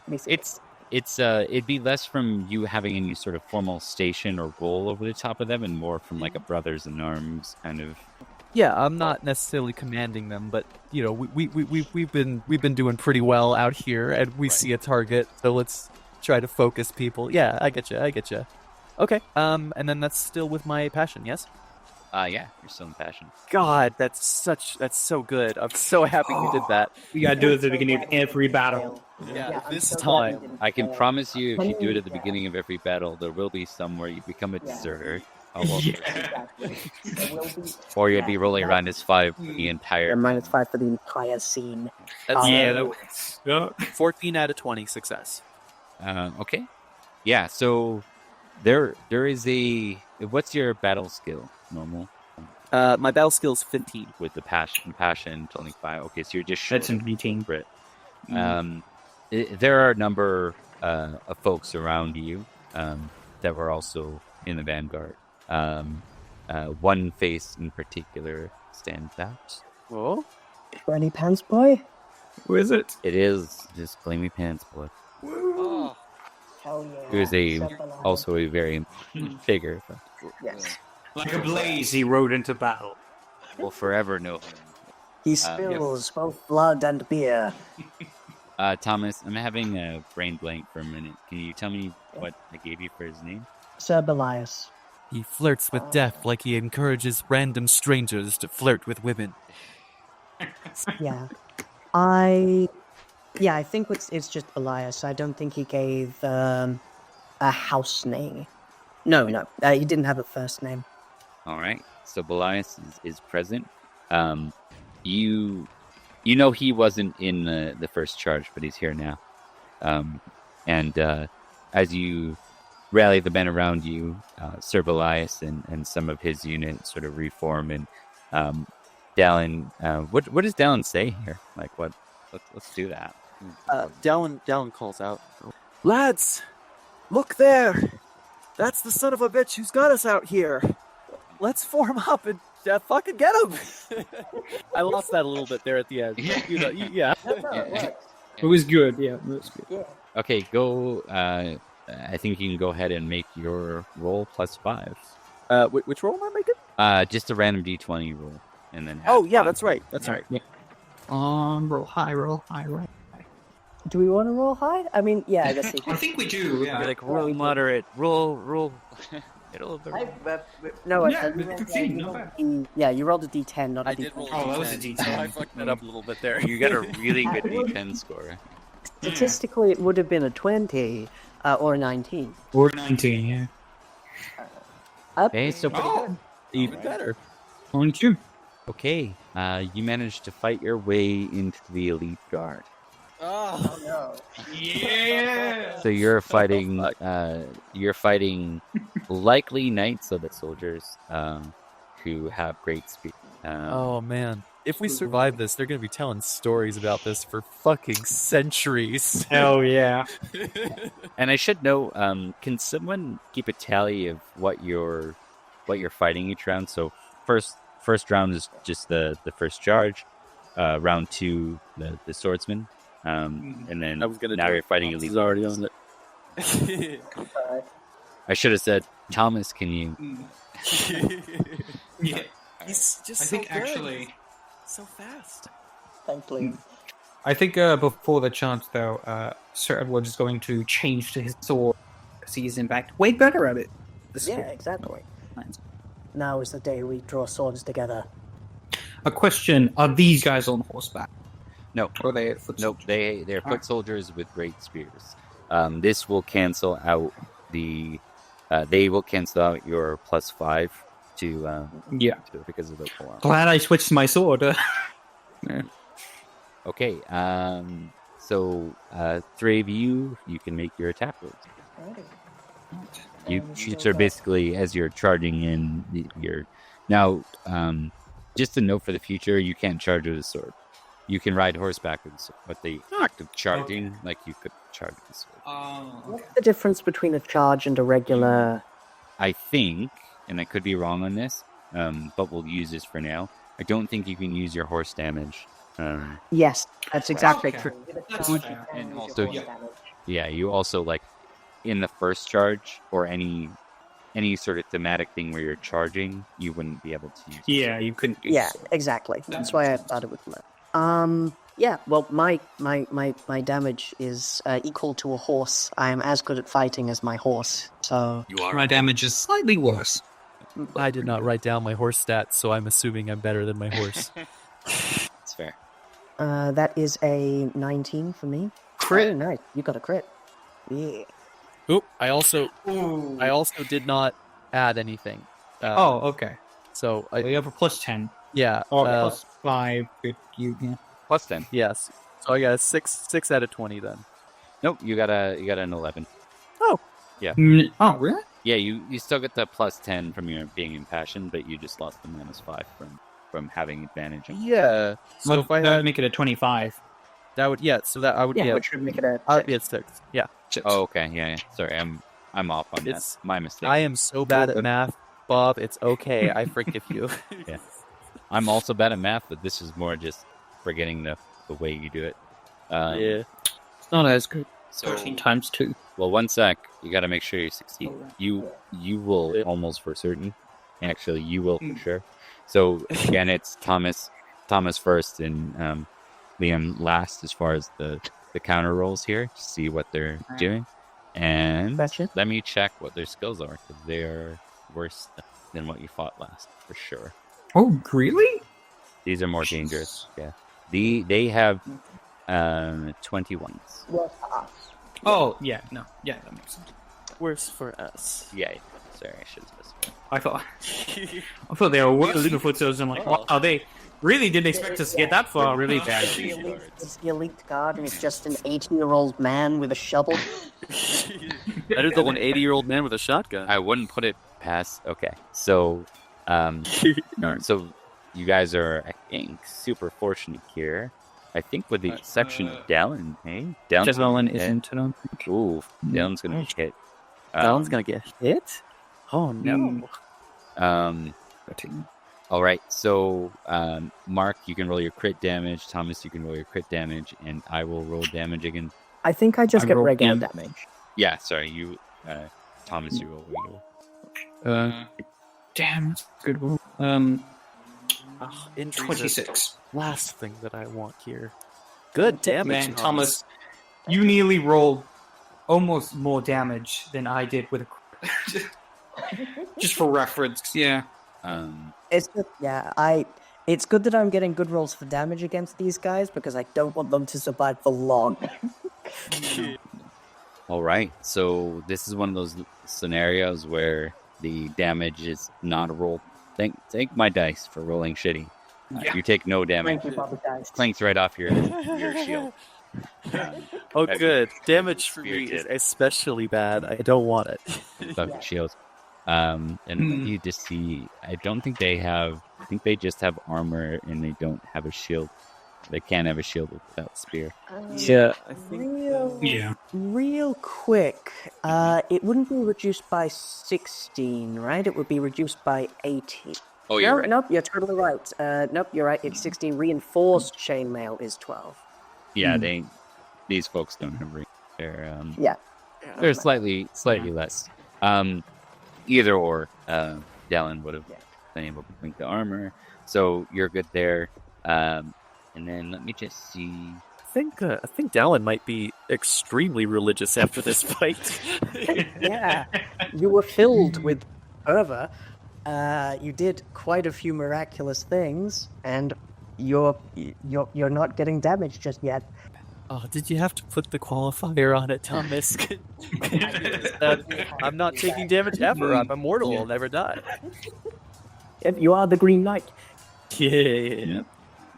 it'd be less from you having any sort of formal station or role over the top of them, and more from like a brothers in arms kind of. Yeah, I'm not necessarily commanding them, but you know, we've been doing pretty well out here, and we see a target, so let's try to focus people. Yeah, I get you. Okay, and then that's still with my passion, yes? Yeah, you're still in passion. God, that's so good. I'm so happy you did that. We gotta do it at the beginning of every battle. Yeah, this time. I can promise you, if you do it at the beginning of every battle, there will be some where you become a deserter. Or you'd be rolling around as 5 for the entire. -5 for the entire scene. That's 14 out of 20 success. Okay. Yeah. So there is a. What's your battle skill? Normal. My battle skill is 15 with the passion 25. Okay, so you're just short That's an 18. Crit. There are a number of folks around you that were also in the vanguard. One face in particular stands out. Oh, Granny Pants Boy. Who is it? It is just Flamey Pants Boy. Oh. Hell yeah. Who is also a very important figure. Yes. Like a blaze, he rode into battle. Will forever know him. He spills both blood and beer. Thomas, I'm having a brain blank for a minute. Can you tell me what I gave you for his name? Sir Belias. he flirts with death like he encourages random strangers to flirt with women. Yeah. I think it's just Elias. I don't think he gave a house name. No, he didn't have a first name. All right. So Belias is present. You know he wasn't in the first charge, but he's here now. And as you rally the men around you, Sir Belias and some of his unit sort of reform. And Dalan, what does Dalan say here? Like, what? Let's do that. Dalan calls out, "Lads, look there! That's the son of a bitch who's got us out here. Let's form up and fucking get him." I lost that a little bit there at the end. Yeah. It was good. Yeah, it was good. Yeah. Okay, go. I think you can go ahead and make your roll +5. Which roll am I making? Just a random d20 roll, and then. Oh yeah, that's right. That's right. Yeah. Roll high. Do we want to roll high? I mean, yeah, I guess. I think we do. Yeah. You're like roll moderate, roll. Middle of the roll. No, Yeah, 15, not bad. Yeah, you rolled a d10, not a I d10. did roll. Oh, that was a D10. I fucked that up a little bit there. You got a really good d10 score. Statistically, it would have been a 20 or a 19. Or 19, yeah. Okay, so pretty good. Even better. 22. Okay, you managed to fight your way into the elite guard. Oh no. Yeah! So you're fighting likely knights, so that soldiers who have great speed. Oh man. If we survive this, they're going to be telling stories about this for fucking centuries. Hell yeah. And I should know, can someone keep a tally of what you're fighting each round? So first round is just the first charge. Round 2, the swordsman. And then now you're fighting elite. He's already on it. I should have said, Thomas, can you? Yeah. He's just I so think good. actually... So fast. Thankfully. I think before the chance, though, Sir Edward is going to change to his sword because he's in fact way better at it. Yeah, exactly. Nice. Now is the day we draw swords together. A question: are these guys on horseback? No. Or are they foot Nope, soldiers? they're foot soldiers with great spears. This will cancel out the. They will cancel out your +5 to because of the pull. Glad I switched my sword. Yeah. Okay. So 3 of you can make your attack rolls. You each are basically, as you're charging in, you're now. Just a note for the future: you can't charge with a sword. You can ride horseback with a sword, but the act of charging, like you could charge with a sword. What's the difference between a charge and a regular? I think, and I could be wrong on this, but we'll use this for now. I don't think you can use your horse damage. Yes, that's exactly true. That's fair. And also, you also like in the first charge or any sort of thematic thing where you're charging, you wouldn't be able to use. Yeah, you couldn't. Yeah, exactly. That's why I thought it would let. Yeah. Well, my damage is equal to a horse. I am as good at fighting as my horse. So My damage is slightly worse. I did not write down my horse stats, so I'm assuming I'm better than my horse. That's fair. that is a 19 for me. Crit. Oh, nice. You got a crit. Yeah. Oop! I also did not add anything. Okay. So So you have a +10. yeah. Or +5 with you. Yeah. +10. Yes. So I got a 6 out of 20 then. Nope, you got an 11. Oh. Yeah. Oh, really? Yeah, you still get the +10 from your being impassioned, but you just lost the -5 from having advantage. Yeah. So if I that had, would make it a 25. that would so that I would Which would make it a I'd be at 6. Yeah. Oh, okay, yeah. Sorry, I'm off on It's- that. My mistake. I am so bad at math, Bob. It's okay. I forgive you. Yeah. I'm also bad at math, but this is more just forgetting the way you do it. Yeah. It's not as good. So, 13 times 2. well, 1 sec. You got to make sure you succeed. You will almost for certain. Actually, you will for sure. So again, it's Thomas first and Liam last as far as the counter rolls here to see what they're doing. And Gotcha. let me check what their skills are because they are worse than what you fought last for sure. Oh, really? These are more dangerous. Yeah, they have 21s. Oh, yeah, no. Yeah, that makes sense. Worse for us. Yeah. Sorry, I should specify. I thought they were worse than foot soldiers. I'm like, wow, they really didn't expect us to get that far. Really bad. It's the elite guard, and it's just an 80-year-old man with a shovel. Better than an 80-year-old man with a shotgun. I wouldn't put it past. Okay, so so you guys are, I think, super fortunate here. I think with the exception of Dalan, hey? Dalan isn't, I don't think. Ooh, Dalan's gonna get hit. Dalan's gonna get hit? Oh no. All right, so Mark, you can roll your crit damage. Thomas, you can roll your crit damage, and I will roll damage again. I think I just get rolled regular damage. damage. Yeah, sorry, you, Thomas, you roll. Damn, good roll. Injuries 26. are the last thing that I want here. Good damage, Man, Thomas, you nearly rolled almost more damage than I did with a crit. Just for reference, yeah. It's good, it's good that I'm getting good rolls for damage against these guys because I don't want them to survive for long. All right, so this is one of those scenarios where the damage is not a roll. Thank my dice for rolling shitty. You take no damage. Thank you, Papa Dice. Clanks right off your shield. Oh, good. Damage for me is especially bad. I don't want it. Off your shield. And you just see, I don't think they have, I think they just have armor and they don't have a shield. They can't have a shield without spear. Yeah, I think. Real quick, it wouldn't be reduced by 16, right? It would be reduced by 18. Oh, you're right. Nope, you're totally right. Nope, you're right. It's 16. Reinforced chainmail is 12. Yeah, these folks don't have ring. Yeah. They're slightly less. Either or, Dalan would have been able to link the armor. So you're good there. And then let me just see. think Dalan might be extremely religious after this fight. Yeah, you were filled with fervor. You did quite a few miraculous things, and you're not getting damaged just yet. Oh, did you have to put the qualifier on it, Thomas? I'm not taking damage ever. I'm immortal. I'll never die. If you are the Green Knight. Yeah.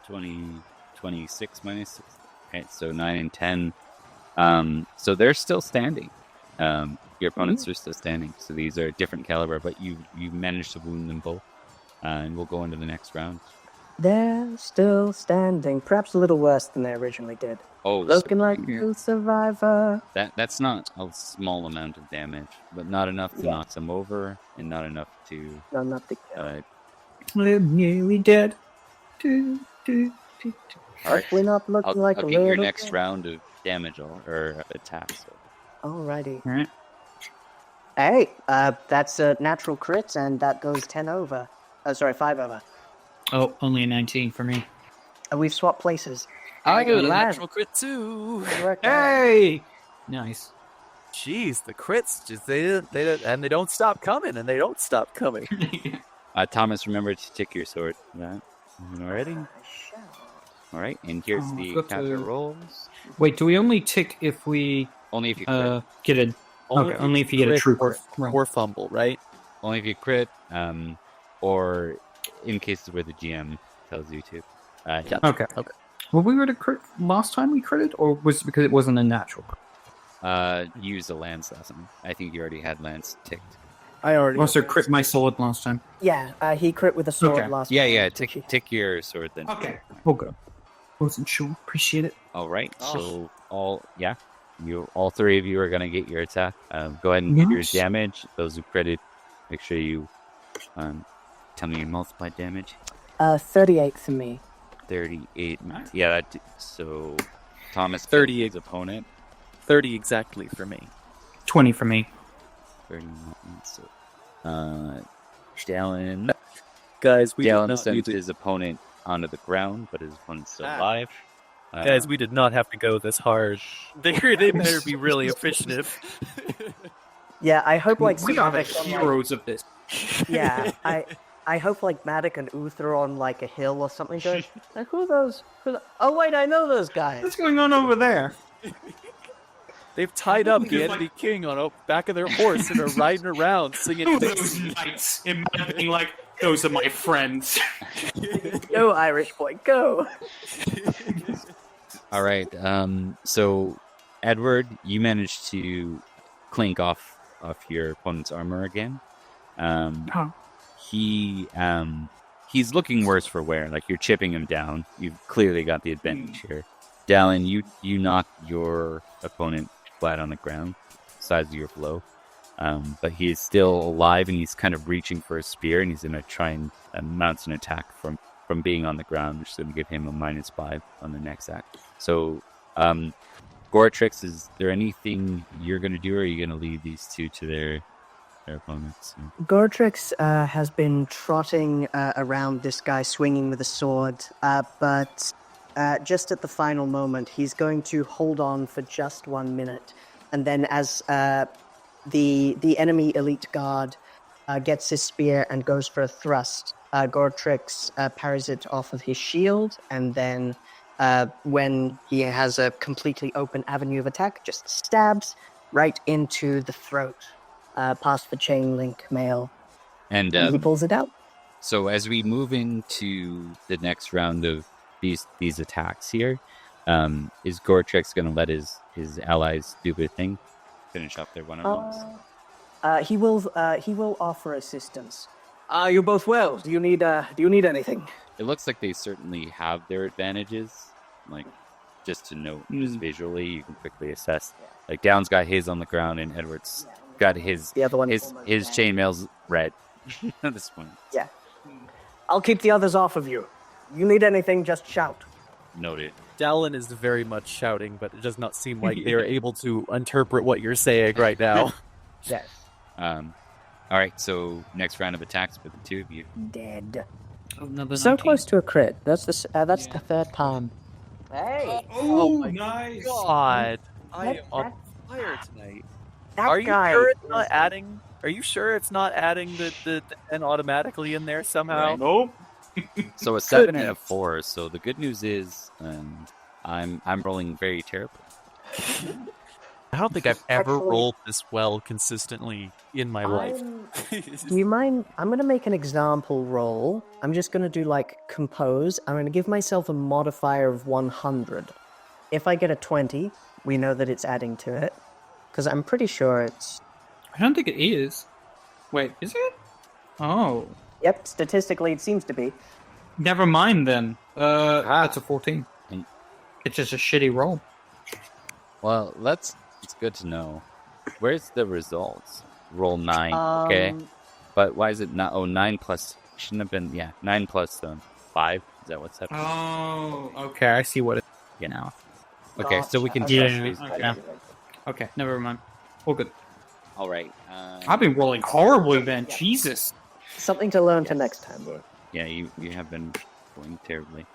26 minus 6. Okay, so 9 and 10. So they're still standing. Your opponents are still standing. So these are different caliber, but you managed to wound them both. And we'll go into the next round. They're still standing, perhaps a little worse than they originally did. Oh, Looking like a survivor. that's not a small amount of damage, but not enough to knock them over, and not enough to No, not the kill. I'm nearly dead. Hopefully not looking like I'll a get your little next kid. round of damage or attacks. Alrighty. Alright. Hey, that's a natural crit, and that goes 10 over. Oh, sorry, 5 over. Oh, only a 19 for me. We've swapped places. I got a Lad. natural crit too. Good work, lad. Hey! Nice. Jeez, the crits just they don't stop coming, and they don't stop coming. Thomas, remember to tick your sword. That already. All right, and here's Oh, the I've got counter to- rolls. Wait, do we only tick if we Only if you crit. get a... Okay, only if you get a crit trooper. or fumble, right? Only if you crit, or in cases where the GM tells you to. Yeah. Okay. Well, we were to crit last time we critted, or was it because it wasn't a natural crit? Use a lance lesson. I think you already had lance ticked. I already. Also crit my sword last time. Yeah, he crit with a sword Okay. last Yeah, time. tick your sword then. Okay. Okay. Wasn't sure. Appreciate it. All right, so all three of you are gonna get your attack. Go ahead and get your Yes. damage. Those who critted, make sure you tell me your multiplied damage. 38 for me. 38. Yeah, so Thomas 30. his opponent. 30 exactly for me. 20 for me. 30. So, Dalan Guys, we did not sent need to, his opponent onto the ground, but his opponent's still alive. guys, we did not have to go this hard. They better be really appreciative. Yeah, I hope like we are the Matic on, heroes of this. yeah, I hope like Matic and Uth are on like a hill or something. Going, like, who are those? Oh wait, I know those guys. What's going on over there? They've tied up the Because, enemy king on the back of their horse and are riding around singing. Who are those knights? In my being like, those are my friends. Go Irish boy, go. All right. So Edward, you managed to clink off your opponent's armor again. He's looking worse for wear. Like you're chipping him down. You've clearly got the advantage here. Dalan, you knock your opponent flat on the ground, size of your blow. But he is still alive, and he's kind of reaching for a spear, and he's going to try and mount an attack from being on the ground, which is going to give him a -5 on the next act. So, Goratrix, is there anything you're going to do, or are you going to lead these two to their opponents? Goratrix has been trotting around this guy swinging with a sword, but just at the final moment, he's going to hold on for just 1 minute, and then as the enemy elite guard gets his spear and goes for a thrust, Goratrix parries it off of his shield, and then when he has a completely open avenue of attack, just stabs right into the throat, past the chain link mail, And and he pulls it out. so, as we move into the next round of these attacks here, is Goratrix going to let his allies do their thing, finish off their one-on-ones? He will offer assistance. Are you both well? Do you need anything? It looks like they certainly have their advantages. Like, just to note, just visually, you can quickly assess. Like, Down's got his on the ground, and Edward's got his The other one. his chainmail's red at this point. Yeah. I'll keep the others off of you. You need anything, just shout. Noted. Dalan is very much shouting, but it does not seem like they are able to interpret what you're saying right now. Yes. All right, so next round of attacks for the two of you. Dead. Another So 19. close to a crit. That's the third time. Hey, Oh, my nice. God, I That- am on that- fire tonight. that Are you guy sure it's is- not adding? Are you sure it's not adding the 10 automatically in there somehow? Right. Nope. So a 7 and a Goodness. 4. So the good news is I'm rolling very terribly. I don't think I've ever Actually- rolled this well consistently in my life. Do you mind? I'm going to make an example roll. I'm just going to do like compose. I'm going to give myself a modifier of 100. If I get a 20, we know that it's adding to it. Because I'm pretty sure it's. I don't think it is. Wait, is it? Oh. Yep, statistically it seems to be. Never mind then. That's a 14. Mm. It's just a shitty roll. Well, it's good to know. Where's the results? Roll 9, okay. But why is it not? Oh, 9 plus shouldn't have been. Yeah, 9 plus 5. Is that what's happening? Oh, okay. I see what it is now. Okay, so we can Gotcha. touch Yeah, base. okay. Okay, never mind. All good. All right. I've been rolling horribly then. Jesus. Something to learn for next time. Yeah, you have been going terribly.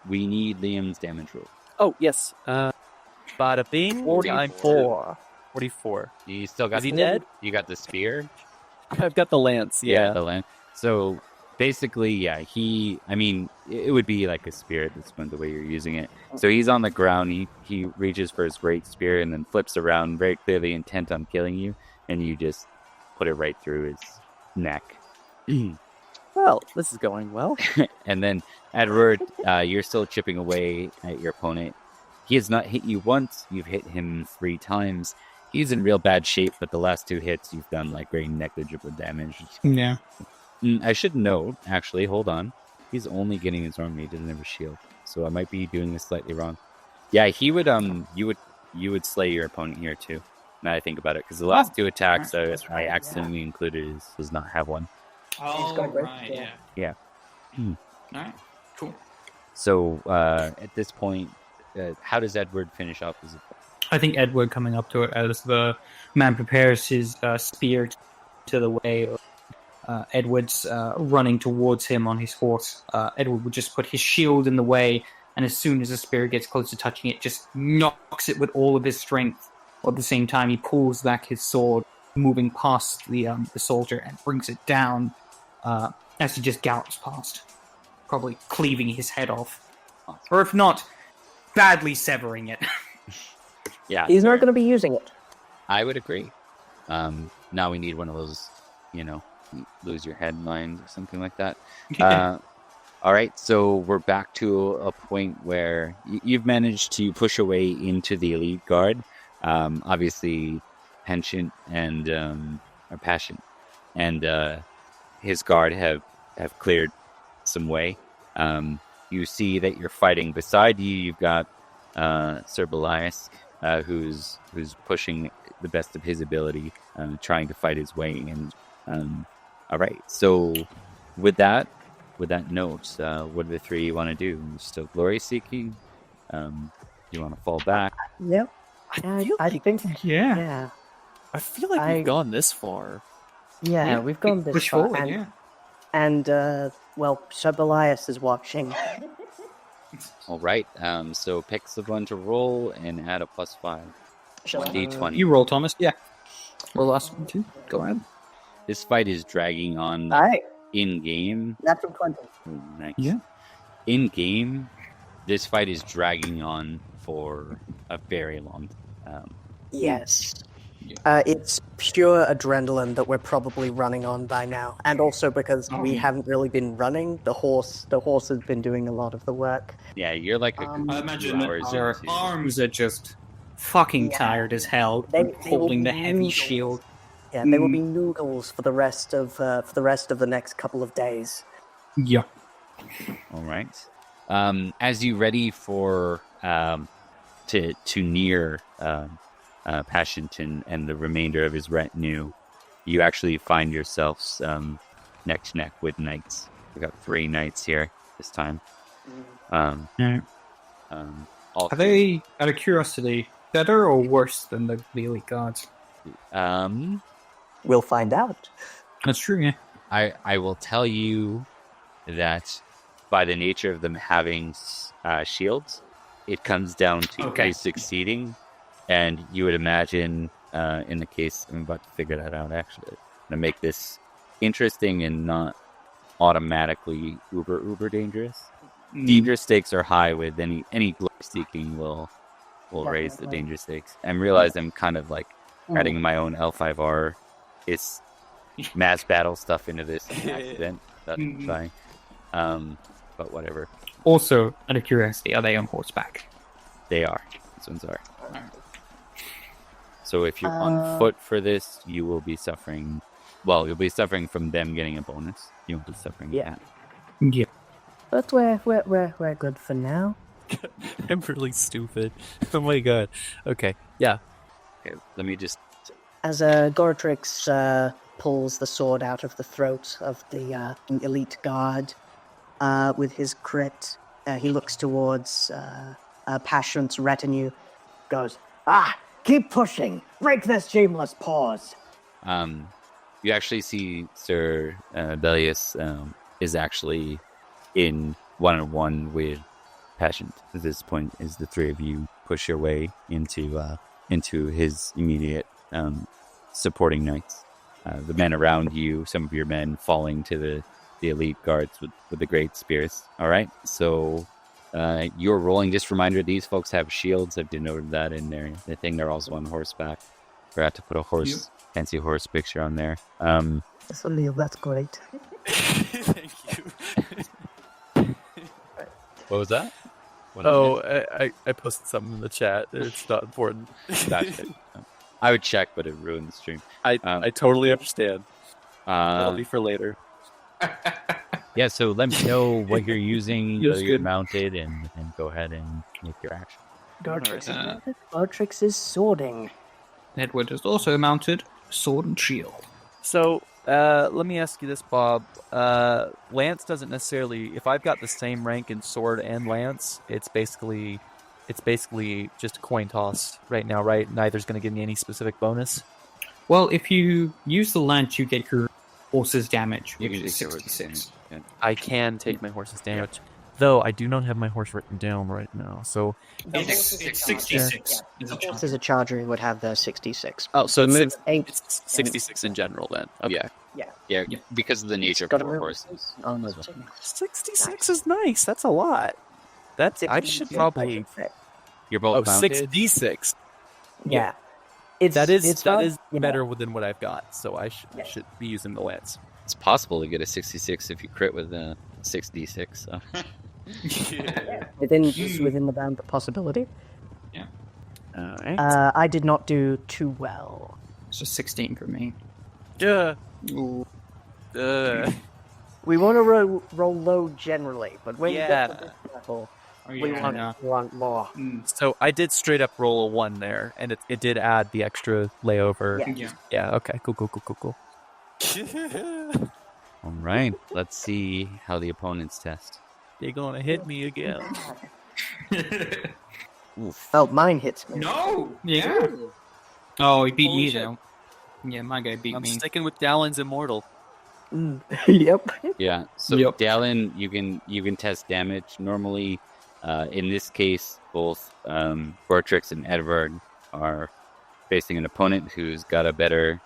We need Liam's damage roll. Oh, yes. Bada bing. 44. 44. You still got Is he the, dead? You got the spear. I've got the lance, yeah. The land. So basically, yeah, I mean, it would be like a spear at this point, the way you're using it. So he's on the ground. He reaches for his great spear and then flips around, very clearly intent on killing you, and you just put it right through his neck. Well, this is going well. And then, Edward, you're still chipping away at your opponent. He has not hit you once. You've hit him 3 times. He's in real bad shape, but the last 2 hits, you've done like very negligible damage. Yeah. I should note, actually, hold on. He's only getting his armor. He doesn't have a shield. So I might be doing this slightly wrong. Yeah, he would, you would slay your opponent here too. Now I think about it, because the last 2 attacks I accidentally included does not have one. Oh, got a great right, skill. yeah. Yeah. Alright, cool. So at this point, how does Edward finish off his? I think Edward coming up to it as the man prepares his spear to the way of Edward's running towards him on his horse. Edward would just put his shield in the way, and as soon as the spear gets close to touching it, just knocks it with all of his strength. At the same time, he pulls back his sword, moving past the soldier, and brings it down as he just gallops past, probably cleaving his head off. Or if not, badly severing it. Yeah, He's not going to be using it. I would agree. Now we need one of those, lose your head lines or something like that. All right, so we're back to a point where you've managed to push away into the elite guard. Obviously, Paschent and his guard have cleared some way. You see that you're fighting beside you. You've got Sir Belias, who's pushing the best of his ability, trying to fight his way in. All right, so with that note, what do the 3 you want to do? Still glory seeking? You want to fall back? Yep. I think. Yeah. Yeah. I feel like we've gone this far. Yeah, we've gone this Push far. forward, yeah. And well, Sir Belias is watching. All right, so pick someone to roll and add a +5. Shall I- D20. You roll, Thomas. Yeah. Roll last one too. Go ahead. This fight is dragging on Alright, in game. natural 20. Oh, nice. Yeah. In game, this fight is dragging on for a very long time. Yes. It's pure adrenaline that we're probably running on by now. And also because we haven't really been running, the horse has been doing a lot of the work. Yeah, you're like a I I imagine hours that our into- arms are just fucking Yeah. tired as hell, They holding will the heavy noodles. shield. Yeah, they will be noodles for the rest of the next couple of days. Yeah. All right. As you ready for to near Paschent and the remainder of his retinue, you actually find yourselves neck to neck with knights. We got 3 knights here this time. Yeah. All Are they, out of curiosity, better or worse than the elite guards? We'll find out. That's true, yeah. I will tell you that by the nature of them having shields, it comes down to Okay. a succeeding. And you would imagine, in the case, I'm about to figure that out actually, to make this interesting and not automatically uber dangerous. Danger stakes are high with any glory seeking will raise the danger stakes. And realize I'm kind of like adding my own L5R is mass battle stuff into this accident. That's fine. But whatever. Also, out of curiosity, are they on horseback? They are. These ones are. So if you're on foot for this, you will be suffering. Well, you'll be suffering from them getting a bonus. You won't be suffering. Yeah. Yeah. But we're good for now. I'm really stupid. Oh my god. Okay. Yeah. Okay, let me just. As Goratrix pulls the sword out of the throat of the elite guard with his crit, he looks towards Paschent's retinue, goes, keep pushing! Break this shameless pause! You actually see Sir Bellius is actually in one-on-one with Paschent. At this point, is the three of you push your way into his immediate supporting knights. The men around you, some of your men falling to the elite guards with the great spears. All right, so you're rolling. Just reminder: these folks have shields. I've denoted that in there. The thing they're also on horseback. Forgot to put a fancy horse picture on there. So Leo, that's great. Thank you. What was that? I posted something in the chat. It's not important. Gotcha. I would check, but it ruined the stream. I totally understand. That'll be for later. Yeah, so let me know what you're using, Yes, whether you're good. mounted, and go ahead and make your action. Goratrix is swording. Edward is also mounted sword and shield. So, let me ask you this, Bob. Lance doesn't necessarily. If I've got the same rank in sword and lance, it's basically just a coin toss right now, right? Neither's going to give me any specific bonus. Well, if you use the lance, you get your horse's damage, which Usually is 66. Yeah. I can take my horse's damage, though I do not have my horse written down right now. So, It's 66. If there's a charger, he would have the 66. oh, so It's 66 in general then. Okay. Yeah, because of the nature of Gotta four move. horses. Oh, no. 66 is nice. That's a lot. I should probably. You're both mounted. 6d6. Yeah. That is fun, you know. better than what I've got. So I should be using the lance. It's possible to get a 66 if you crit with a 6d6. So. Within the bound of possibility. All right. I did not do too well. It's just 16 for me. Yeah. We want to roll low generally, but when you Yeah. get to this level, We we want more. So I did straight up roll a 1 there, and it did add the extra layover. Yeah. Yeah. Okay. Cool. All right, let's see how the opponents test. They're gonna hit me again. Oof. Oh, mine hits me. No! Yeah. Oh, he beat Holy me, shit. though. Yeah, my guy beat I'm me. sticking with Dalan's immortal. Yep. Yeah, so Yep. Dalan, you can test damage. Normally, in this case, both Goratrix and Edward are facing an opponent who's got a better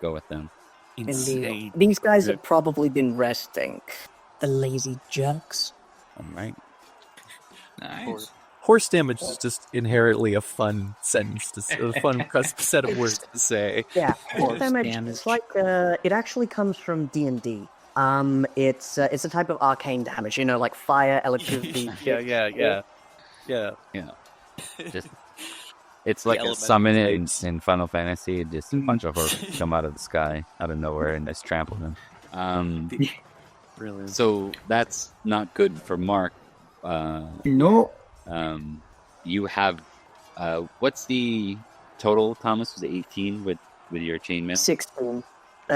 go with them. Indeed. These guys have probably been resting. The lazy jerks. All right. Nice. Horse damage is just inherently a fun sentence, a fun set of words to say. Yeah, Horse damage. damage. It's like it actually comes from D&D. It's a type of arcane damage. You know, like fire, electricity. Yeah. Just it's like a elemental summon types. in Final Fantasy. Just a bunch of horses come out of the sky, out of nowhere, and just trample them. Brilliant. So that's not good for Mark. No. You have what's the total? Thomas, was it 18 with your chainmail? 16.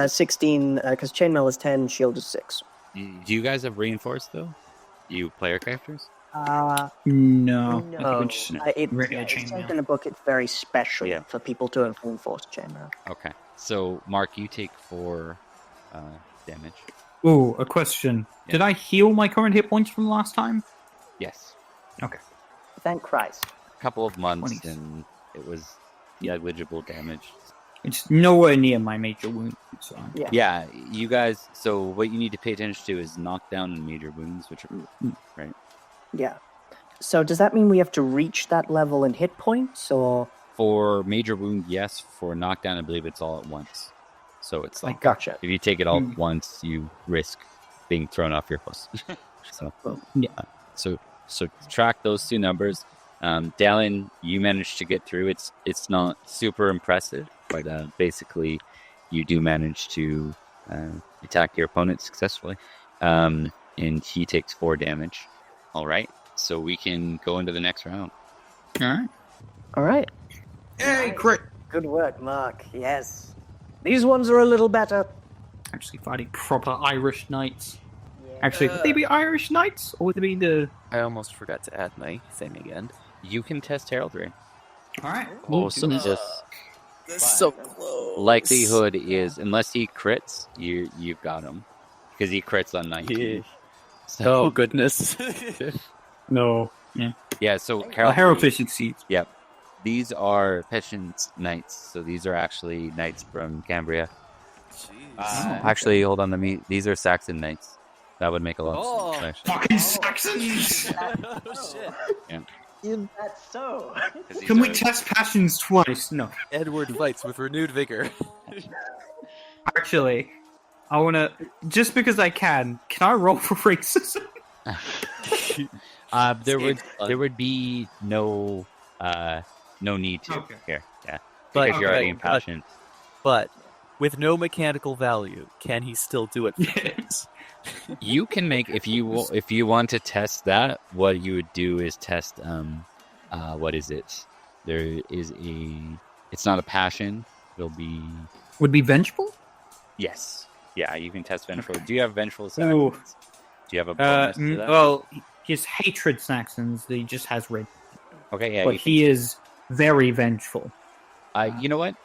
16, because chainmail is 10, shield is 6. Do you guys have reinforced though? You player crafters? No. No. Which- regular It's chainmail. like in a book, it's very special Yeah. for people to enforce chainmail. Okay. So Mark, you take 4 damage. Ooh, a question. Yeah. Did I heal my current hit points from last time? Yes. Thank Christ. A couple of months 20s. and it was negligible damage. It's nowhere near my major wound, so Yeah. Yeah, you guys. So what you need to pay attention to is knockdown and major wounds, which are right. Yeah. So does that mean we have to reach that level in hit points, or? For major wound, yes. For knockdown, I believe it's all at once. So it's like Gotcha. if you take it all at once, you risk being thrown off your horse. So yeah. So track those two numbers. Dalan, you managed to get through. It's not super impressive, but basically you do manage to attack your opponent successfully. And he takes 4 damage. All right. So we can go into the next round. All right. Hey, crit! Good work, Mark. Yes. These ones are a little better. Actually fighting proper Irish knights. Actually, would they be Irish knights? Or would they be the... I almost forgot to add my thing again. You can test heraldry. Alright. Awesome. So close. Likelihood is, unless he crits, you've got him. Because he crits on 19. Yeah. So, Oh, goodness. No. Yeah. yeah, so Heraldry succeeds. Yep. These are Paschent knights. So these are actually knights from Cambria. Actually, hold on. These are Saxon knights. That would make a lot of sense, actually. Fucking Saxons! Oh, shit. Is that so? 'Cause these Can we are- test passions twice? No. Edward fights with renewed vigor. Actually, I wanna... Just because I can I roll for racism? there would be no need to Okay. here. Yeah. But- Because you're already okay, in Paschent. But with no mechanical value, can he still do it? Yes. You can make if you want to test that. What you would do is test what is it? There is a. It's not a passion. It'll be Would be vengeful? yes. Yeah, you can test vengeful. Do you have vengeful Ooh. Saxons? Do you have a bonus to that? Well, his hatred Saxons, he just has red. Okay, yeah. But he is very vengeful. You know what?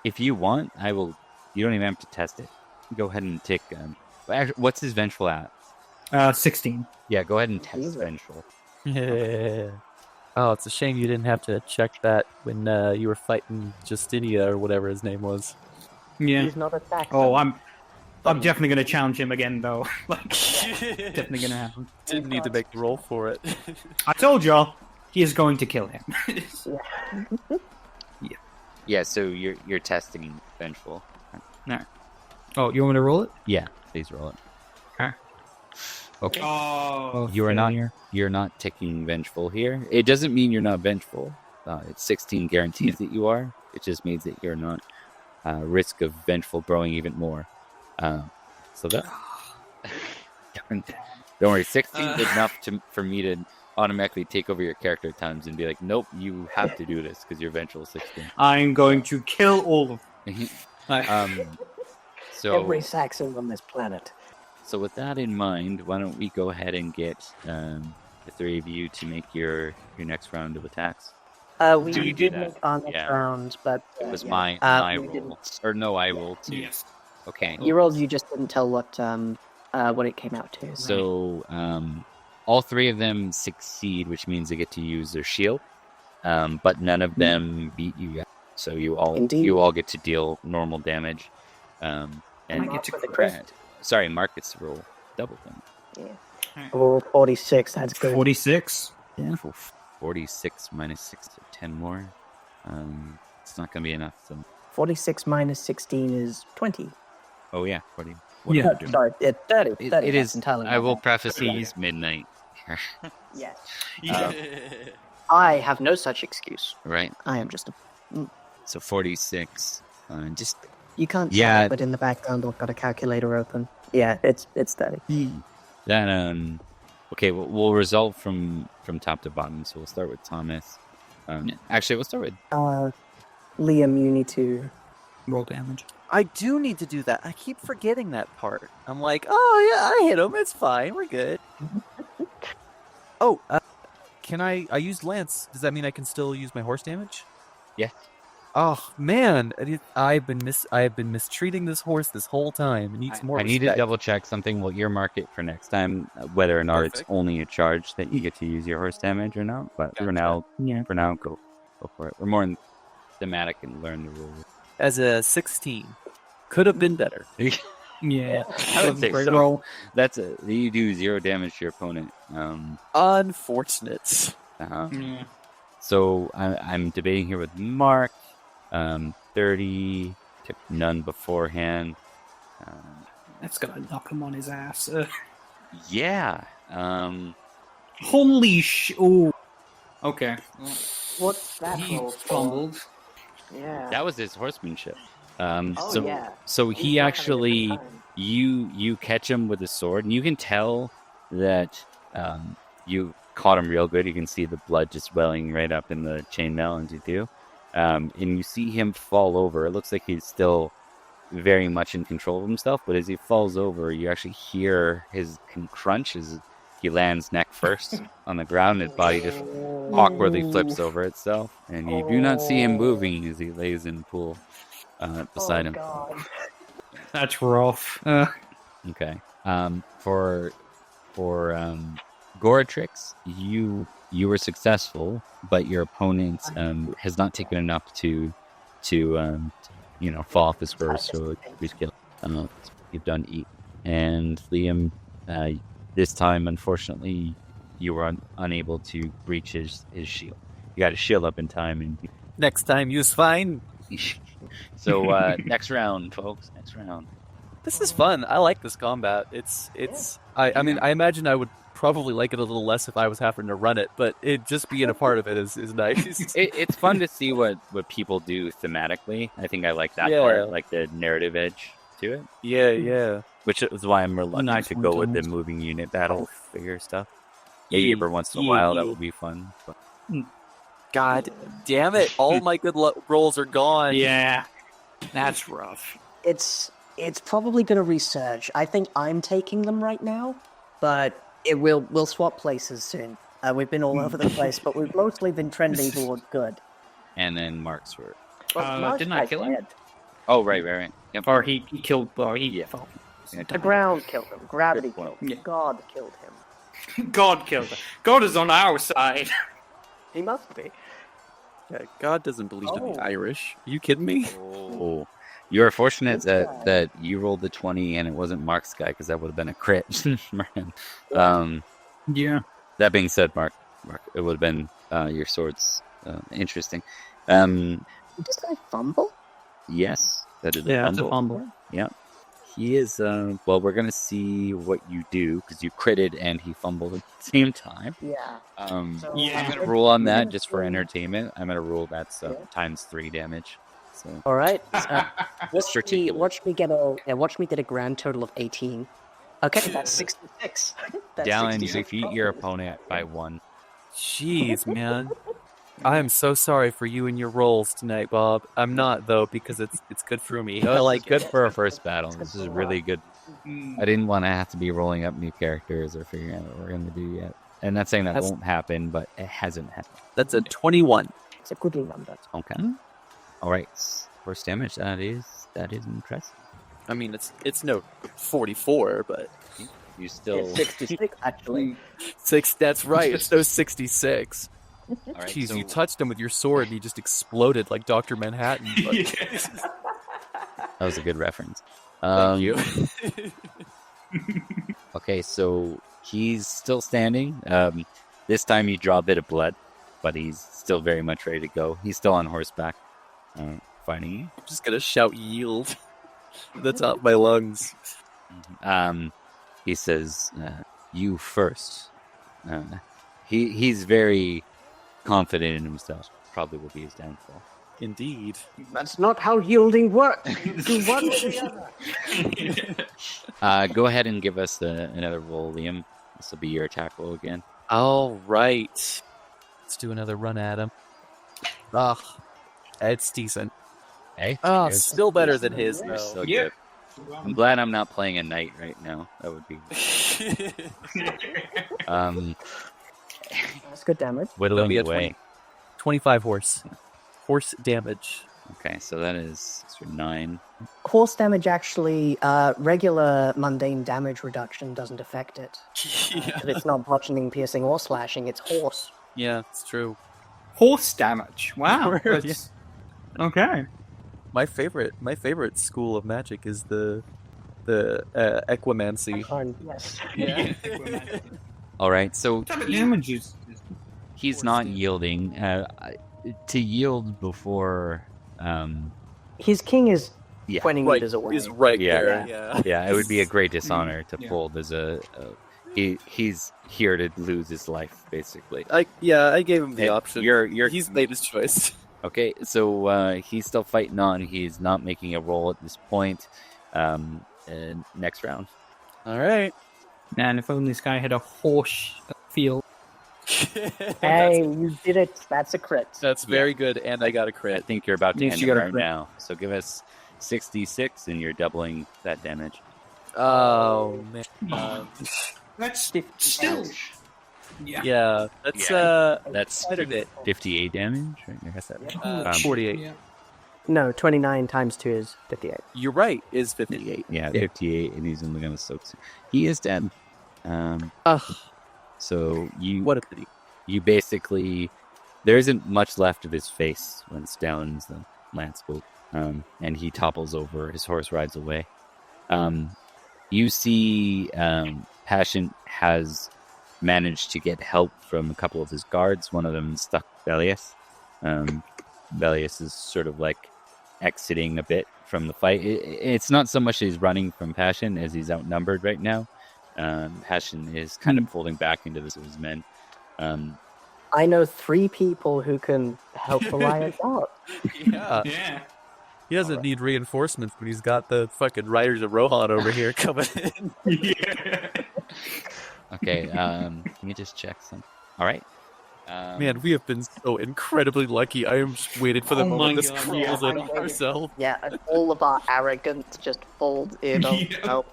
If you want, I will. You don't even have to test it. Go ahead and take. What's his vengeful at? 16. Yeah, go ahead and test vengeful. Yeah. Oh, it's a shame you didn't have to check that when you were fighting Justinia or whatever his name was. Yeah. He's not a Saxon. Oh, I'm definitely going to challenge him again, though. Like, definitely going to happen. Didn't need to make the roll for it. I told y'all, he is going to kill him. Yeah, so you're testing vengeful. Oh, you want me to roll it? Yeah, please roll it. Okay. Oh, You're not ticking vengeful here. It doesn't mean you're not vengeful. It's 16 guarantees that you are. It just means that you're not risk of vengeful growing even more. So that don't worry. 16 is enough for me to automatically take over your character at times and be like, nope, you have to do this because you're vengeful 16. I'm going to kill all of Um, so Every Saxon on this planet. So with that in mind, why don't we go ahead and get the 3 of you to make your next round of attacks? We Do you did do that? make our next Yeah. round, but It was yeah. my we roll. didn't. Or no, I rolled too. Yes. Okay. You rolled, you just didn't tell what it came out to. So all 3 of them succeed, which means they get to use their shield. But none of them beat you yet. So you all get to deal normal damage. And I get to for the crit. crit. Sorry, Mark gets to roll double thing. Oh, 46, that's good. 46. Yeah. 46 minus 6 to 10 more. It's not going to be enough. So. 46 minus 16 is 20. Oh, yeah. 40. Yeah. Sorry, 30. It 30 is that's entirely I will my preface these midnight. Yes. Um, I have no such excuse. right. I am just a... So 46. Just You can't Yeah. tell, but in the background I've got a calculator open. Yeah, it's 30. that. Okay, we'll resolve from top to bottom. So we'll start with Thomas. Actually, we'll start with. Liam, you need to... Roll damage. I do need to do that. I keep forgetting that part. I'm like, oh yeah, I hit him. It's fine. We're good. Oh, can I used Lance. Does that mean I can still use my horse damage? Yeah. Oh man, I have been mistreating this horse this whole time. It needs more I need to respect. double check something. We'll earmark it for next time, whether or not it's Perfect. only a charge that you get to use your horse damage or not. But for now, go for it. We're more thematic and learn the rules. As a 16, could have been better. Yeah. I would say Great so. roll. You do 0 damage to your opponent. Unfortunate. Yeah. So I'm debating here with Mark. 30, took none beforehand. That's gonna knock him on his ass. Yeah. Holy Oh. Okay. What's that He roll for? fumbled. Yeah. That was his horsemanship. yeah. So He's he not having a actually, good time. you catch him with a sword, and you can tell that you caught him real good. You can see the blood just welling right up in the chainmail as you do. And you see him fall over. It looks like he's still very much in control of himself, but as he falls over, you actually hear his crunch as he lands neck first on the ground. His body just awkwardly flips over itself, and you do not see him moving as he lays in the pool beside him. God. That's rough. Okay. For Goratrix, you were successful, but your opponent has not taken enough to fall off his horse, so he's killed. You've done eat. And Liam, this time, unfortunately, you were unable to breach his shield. You got his shield up in time, and Next time, use fine. so next round, folks. Next round. This is fun. I like this combat. I mean, I imagine I would probably like it a little less if I was having to run it, but just being a part of it is nice. It's fun to see what people do thematically. I think I like that part, like the narrative edge to it. Yeah. Which is why I'm reluctant Nice to go with the ones. moving unit battle figure stuff. Maybe every once in a while that would be fun. But God damn it! All my good rolls are gone. Yeah. That's rough. It's probably going to resurge. I think I'm taking them right now, but we'll swap places soon. We've been all over the place, but we've mostly been trending toward good. and then Mark's were. Didn't I kill him? Dead. Oh right. Yep. Or he killed. Or he. Yeah. fell. The ground killed him. Gravity killed him. Yeah. God killed him. God killed him. God is on our side. He must be. Yeah, God doesn't believe in the Irish. Are you kidding me? Oh, you were fortunate that you rolled the 20 and it wasn't Mark's guy, because that would have been a crit. Yeah. That being said, Mark, it would have been your sword's interesting. Did this guy fumble? Yes, that is Yeah, a it's a fumble. Yeah. He is, well, we're going to see what you do, because you critted and he fumbled at the same time. Yeah. So Yeah. I'm going to rule on that just for entertainment. I'm going to rule that's times 3 damage. So All right. particular. Watch me get a grand total of 18. Okay, that's 66. That's Dalan, you 66 defeat your opponent by 1. Jeez, man. I am so sorry for you and your rolls tonight, Bob. I'm not though, because it's good for me. I like Good it. for a first battle. This is really good. I didn't want to have to be rolling up new characters or figuring out what we're going to do yet. And not saying that won't happen, but it hasn't happened. That's a 21. It's a good number. Okay. All right. First damage. That is impressive. I mean, it's no 44, but You still. It's 66, actually. 6. That's right. It's no 66. All right, Jeez, so- you touched him with your sword and he just exploded like Dr. Manhattan. But... That was a good reference. Thank you. Okay, so he's still standing. This time you draw a bit of blood, but he's still very much ready to go. He's still on horseback, fighting you. I'm just gonna shout yield. That's out my lungs. He says, "You first." He's very confident in himself. Probably will be his downfall. Indeed. That's not how yielding works. You do one or the other. Go ahead and give us another roll, Liam. This will be your attack roll again. All right. Let's do another run at him. Ugh. It's decent. Hey, Oh, It's- still better than his, You're though. still Yeah. good. I'm glad I'm not playing a knight right now. That would be. That's good damage. Whittling be a away. 25 horse damage. Okay, so that is 9. Horse damage actually, regular mundane damage reduction doesn't affect it. If it's not bludgeoning, piercing, or slashing, it's horse. Yeah, it's true. Horse damage. Wow. That's... Okay. My favorite school of magic is the equimancy. Yes. Yeah. All right, so Damage is... he's not yielding. To yield before... His king is Yeah. 20 Right, meters away. is right Yeah. there. Yeah. Yeah, it would be a great dishonor to Yeah. fold as he's here to lose his life, basically. I gave him the option. He's made his choice. Okay, so he's still fighting on. He's not making a roll at this point. Next round. All right. Man, if only this guy had a horse field. Hey, you did it. That's a crit. That's very good, and I got a I crit. think you're about to Yes, end you it got a right crit. now. So give us 66, and you're doubling that damage. Oh man. That's still... Yeah, that's That's quite a bit. 58 damage, right? I guess that. 48. Yeah. No, 29 times 2 is 58. You're right. Is 58. Yeah, 58, and he's only going to soak. He is dead. So What a pity. you basically, there isn't much left of his face when it's down in the landscape, and he topples over. His horse rides away. You see, Paschent has managed to get help from a couple of his guards. One of them stuck Belius. Belius is sort of like exiting a bit from the fight. It's not so much that he's running from Paschent as he's outnumbered right now. Paschent is kind of pulling back into this with his men. I know 3 people who can help the riot out. Yeah. Yeah. He doesn't need reinforcements, but he's got the fucking Riders of Rohan over here coming in. Yeah. Okay, let me just check some. All right. Man, we have been so incredibly lucky. I am just waiting for the Oh moment my this God, crawls yeah. in on ourselves. Yeah, and all of our arrogance just folds in. Yeah. Oh,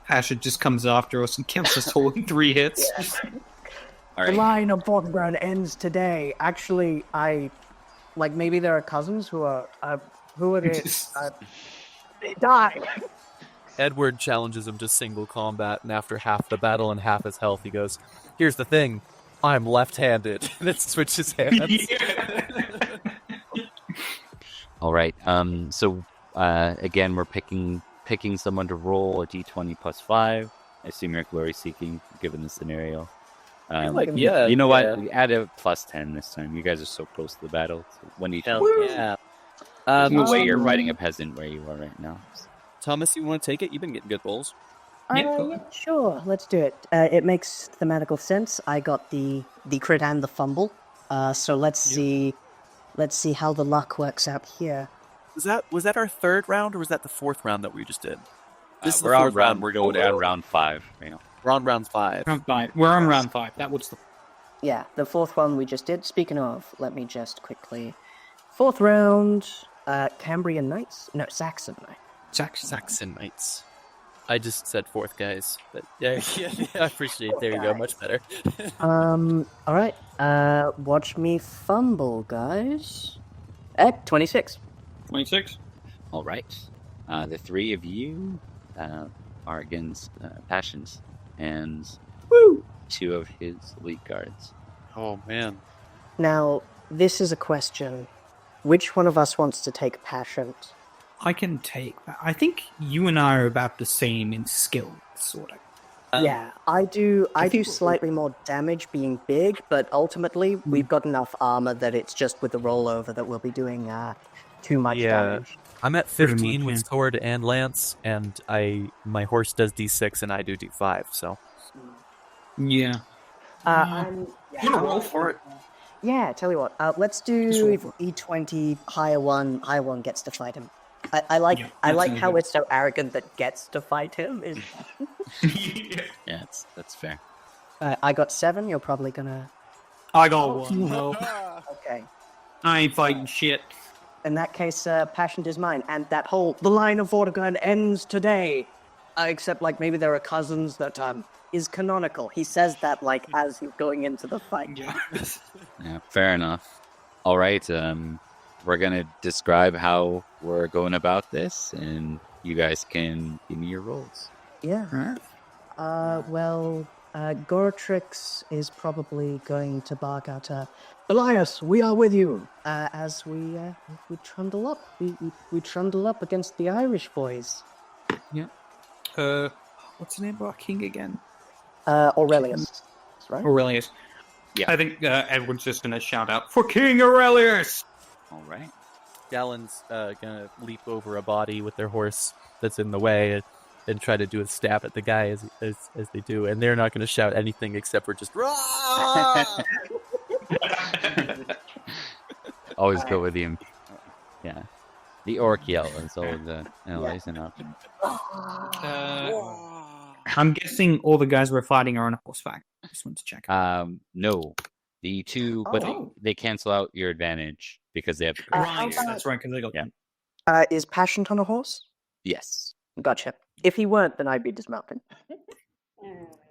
Paschent just comes after us and kills us all in 3 hits. All The right. line of Bornground ends today. Actually, maybe there are cousins who are they? They die. Edward challenges him to single combat, and after half the battle and half his health, he goes, "Here's the thing, I'm left-handed." And it switches hands. All right. So again, we're picking someone to roll a d20 plus 5. I assume you're glory seeking, given the scenario. Yeah. You know what? We add a plus 10 this time. You guys are so close to the battle. So when you Hell yeah. There's no way you're riding a peasant where you are right now. Thomas, you want to take it? You've been getting good rolls. Yeah, sure. Let's do it. It makes thematical sense. I got the crit and the fumble. So let's see how the luck works out here. Was that our 3rd round, or was that the 4th round that we just did? This is We're the on 4th round. We're going down round 5 right now. We're on round 5. Round 5. We're on round 5. That was the... Yeah, the 4th one we just did. Speaking of, let me just quickly... 4th round, Cambrian Knights? No, Saxon Knights. Saxon Knights. I just said 4th, guys. But yeah, I appreciate it. There you go. Much better. Alright. Watch me fumble, guys. 26. 26. All right. The 3 of you are against Passions and 2 of his elite guards. Oh, man. Now, this is a question. Which one of us wants to take Paschent? I can take that. I think you and I are about the same in skill, sort of. Yeah, I do slightly more damage being big, but ultimately we've got enough armor that it's just with the rollover that we'll be doing too much damage. I'm at Pretty 15 much, with yeah. sword and lance, and my horse does d6 and I do d5. So Yeah. I'm You want to roll for it? Yeah, tell you what. Let's Just do roll for E20 higher one. Higher one gets to fight him. I like Yeah, I that like sounds how good. it's so arrogant that gets to fight him. Yeah, that's fair. I got 7. You're probably gonna. I got 1. No. Okay. I ain't fighting shit. In that case, Paschent is mine, and the line of Vortigern ends today. Except, maybe there are cousins that is canonical. He says that as he's going into the fight. Yeah. Yeah, fair enough. All right. we're gonna describe how we're going about this, and you guys can give me your rolls. Yeah. Well, Goratrix is probably going to bark out, Elias, we are with you! As we trundle up. We trundle up against the Irish boys. Yeah. What's the name of our king again? Aurelius, right? Aurelius. Yeah. I think Edward's just going to shout out, "For King Aurelius!" All right. Dalan's gonna leap over a body with their horse that's in the way and try to do a stab at the guy as they do, and they're not gonna shout anything except for just "Rah!" Always go with the yeah. The orc yell is always always an option. I'm guessing all the guys we're fighting are on horseback. Just want to check. No, the two, but Oh. they cancel out your advantage because they have. Right, that's right. Because they got Yeah. Is Paschent on a horse? Yes. Gotcha. If he weren't, then I'd be dismounting.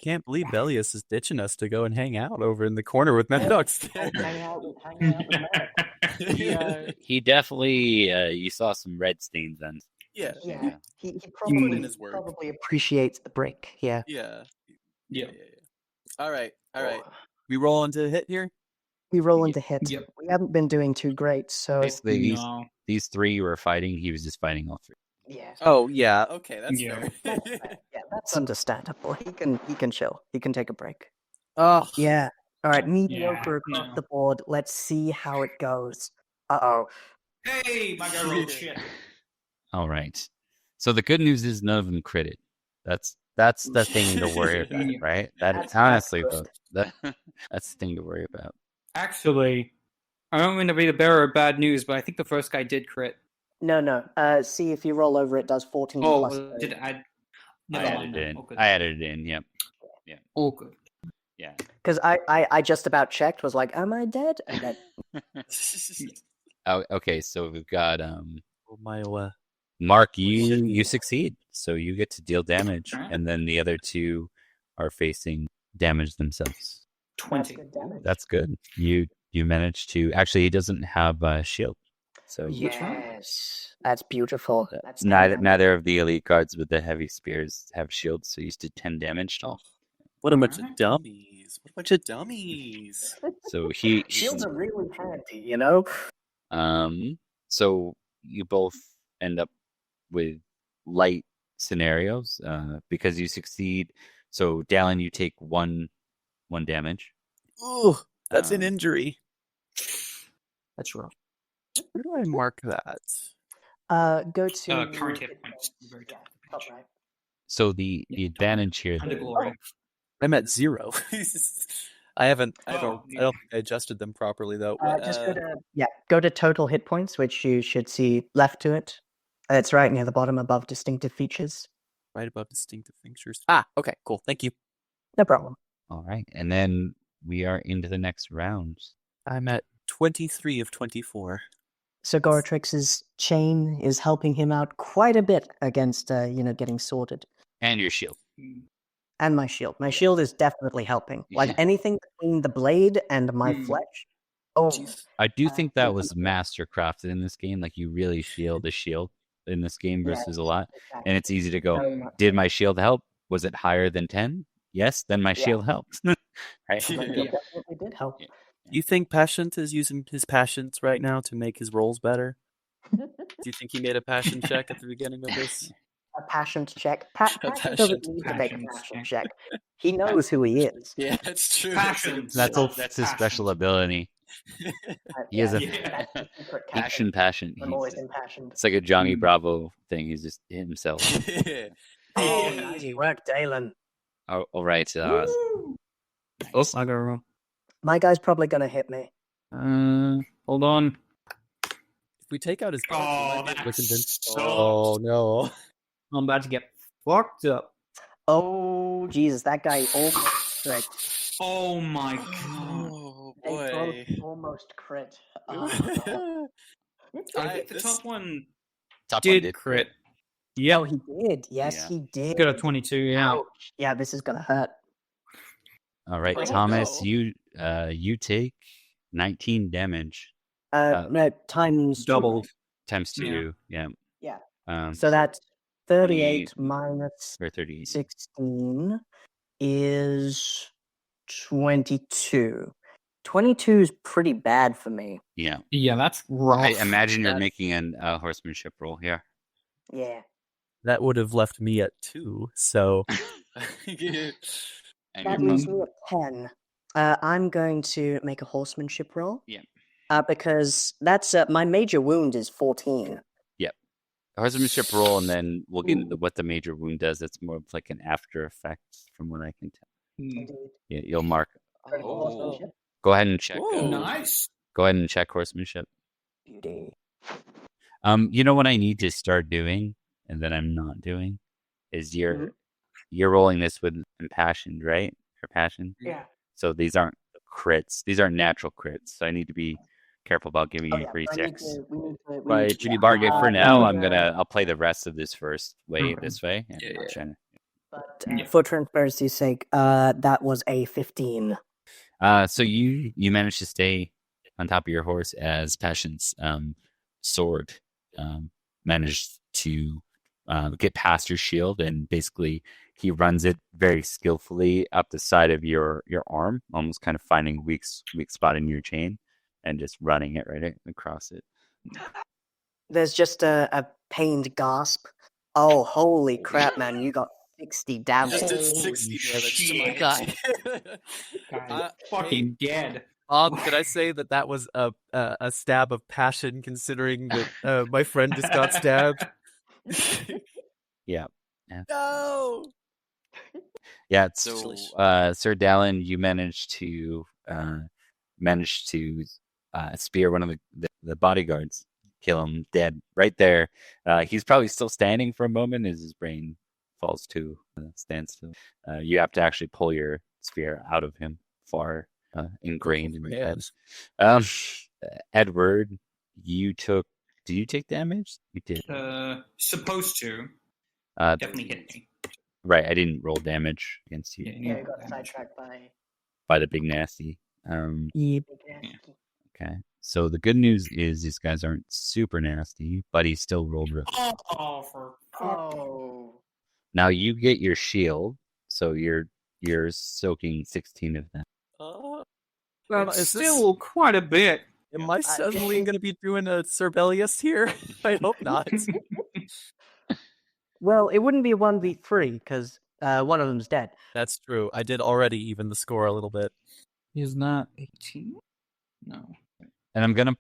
Can't believe Belius is ditching us to go and hang out over in the corner with Maddox. Hang out with He definitely. You saw some red stains on. Yeah. He put in his word. probably appreciates the break. Yeah. Yeah. All right. We roll into hit here. We roll into hit. Yep. We haven't been doing too great, so Basically, No. these three you were fighting. He was just fighting all three. yeah. Oh yeah. Okay, that's Yeah. fair. Yeah, that's understandable. He can chill. He can take a break. Oh Yeah. All right, mediocre Yeah, across no. the board. Let's see how it goes. Uh-oh. Hey, my guy rolled shit. All right. So the good news is none of them critted. That's the thing to worry about, right? That's Honestly, good. though, that's the thing to worry about. Actually, I don't mean to be the bearer of bad news, but I think the first guy did crit. No. See if you roll over, it does 14 plus. Did it add? I Never added mind. it in. All good. I added it in. Yep. All good. Yeah. Because I just about checked, was like, am I dead? And then, Oh, okay. So we've got my Mark. You succeed, so you get to deal damage, Alright. and then the other two are facing damage themselves. 20. good damage. That's good. You managed to. Actually, he doesn't have a shield, so Yes. That's beautiful. That's neither of the elite guards with the heavy spears have shields, so you just did 10 damage. What a bunch of dummies! What a bunch of dummies! So he Shields are really handy, you know? So you both end up with light scenarios because you succeed. So Dalan, you take one damage. Ooh, that's an injury. That's rough. Where do I mark that? Go to Current hit points. Very Yeah, top. top right. So the advantage here. Under glory. I'm at 0. I don't Oh, think I adjusted them properly though. Just go to total hit points, which you should see left to it. It's right near the bottom above distinctive features. right above distinctive features. Ah, okay, cool. Thank you. No problem. All right, and then we are into the next round. I'm at 23 of 24. So Goratrix's chain is helping him out quite a bit against, getting sorted. And your shield. And my shield. My shield is definitely helping. Like Yeah. anything between the blade and my flesh. Oh, I do think that was master crafted in this game. Like you really feel the shield in this game versus a lot. And it's easy to go, Very much. did my shield help? Was it higher than 10? Yes, then my shield helped. Right? My shield definitely did help. You think Paschent is using his passions right now to make his rolls better? Do you think he made a passion check at the beginning of this? A passion check. Passion doesn't need to make a passion passion check. He knows who he is. Yeah, that's true. Passion. That's his special ability. He has a Yeah. That's the secret passion. I'm always impassioned. It's like a Johnny Bravo thing. He's just himself. Oh, nice work, Dalan. All right. I go wrong. My guy's probably gonna hit me. Hold on. If we take out his Oh, we might be able to that convince- sucks. Oh no. I'm about to get fucked up. Oh, Jesus, that guy almost crit. Oh my god. Oh They both almost crit. I think the top one Top did one did crit. Oh, Yeah, he did. Yes, Yeah. he did. got a 22. Yeah. Ouch. Yeah, this is gonna hurt. All right, Oh, Thomas, no. you take 19 damage. No, times Doubled. Times 2, yeah. Yeah. So that's 38 minus or 38. 16 is 22. 22 is pretty bad for me. Yeah. Yeah, that's rough. I imagine you're making a horsemanship roll here. Yeah. That would have left me at 2, so... And That you're leaves me at 10. I'm going to make a horsemanship roll. Yeah. Because that's my major wound is 14. horsemanship roll, and then we'll get into what the major wound does. It's more of like an after effect, from what I can tell. Indeed. Yeah, you'll mark. Critical horsemanship. Go ahead and check. Nice. Go ahead and check horsemanship. Beauty. You know what I need to start doing, and that I'm not doing, is you're rolling this with impassioned, right? Or passion. Yeah. So these aren't crits. These aren't natural crits. So I need to be careful about giving you free ticks. Right, Judy Bargate. For now, I'll play the rest of this first wave this way. But for transparency's sake, that was a 15. So you managed to stay on top of your horse as Paschent's sword managed to get past your shield, and basically he runs it very skillfully up the side of your arm, almost kind of finding a weak spot in your chain and just running it right across it. There's just a pained gasp. Oh, holy crap, man! You got 60 damage. Just did 60 damage to my guy. Fucking dead. Could I say that was a stab of passion, considering that my friend just got stabbed? Yeah. No. Yeah. So, Sir Dalan, you managed to spear one of the bodyguards, kill him dead right there. He's probably still standing for a moment as his brain falls to standstill. You have to actually pull your spear out of him, far ingrained in your head. Edward, did you take damage? You did. Supposed to. Definitely hit me. Right, I didn't roll damage against you. Yeah, you got sidetracked by the big nasty. Big nasty. Okay. So the good news is these guys aren't super nasty, but he still rolled real. Now you get your shield, so you're soaking 16 of that. That's still quite a bit. Am I suddenly going to be doing a Cerbelius here? I hope not. Well, it wouldn't be a 1v3 because one of them's dead. That's true. I did already even the score a little bit. He's not 18? No. And I'm gonna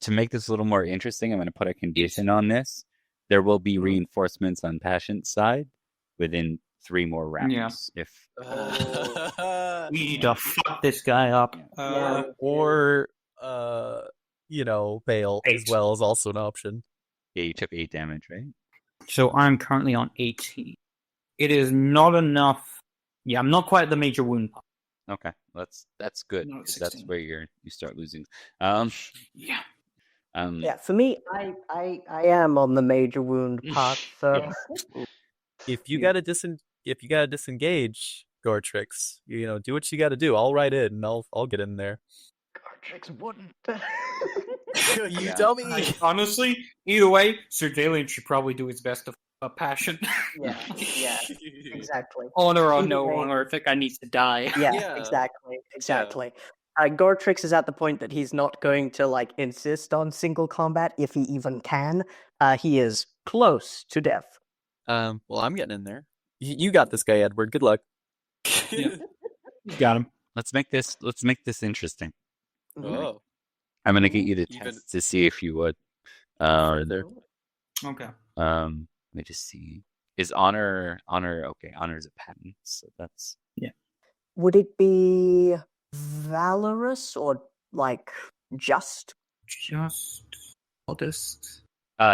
to make this a little more interesting, I'm gonna put a condition on this. There will be reinforcements on Paschent's side within 3 more rounds. Yeah. If We need to fuck this guy up. Or bail 8. as well is also an option. Yeah, you took 8 damage, right? So I'm currently on 18. It is not enough. Yeah, I'm not quite at the major wound part. Okay, that's good. No, 'Cause that's 16. where you start losing. Yeah. Yeah, for me, I am on the major wound part, so If you gotta disengage, Goratrix, do what you gotta do. I'll ride in and I'll get in there. Goratrix wouldn't. You dummy. Honestly, either way, Sir Dalan should probably do his best to Passion. Yeah, exactly. Honor or no honor, I think I need to die. Yeah, exactly. Goratrix is at the point that he's not going to insist on single combat if he even can. He is close to death. Well, I'm getting in there. You got this guy, Edward. Good luck. Yeah. Got him. Let's make this interesting. Oh. I'm gonna get you to test to see if you would. There. Okay. Let me just see. Is honor okay? Honor is a patent, so that's Would it be valorous or just? Just modest.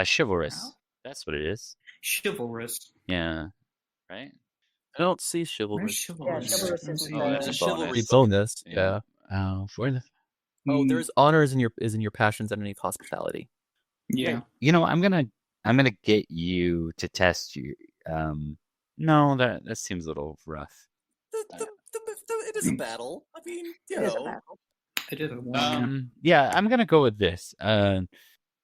Chivalrous. That's what it is. Chivalrous. Yeah. Right. I don't see chivalry. Where's chivalrous? Yeah, chivalrous isn't There's a bonus. chivalry bonus. Yeah. For the. Oh, there's honor is in your passions underneath hospitality. Yeah. I'm gonna get you to test you. No, that seems a little rough. It is a battle. I mean, It is a battle. I did a one. Yeah, I'm gonna go with this.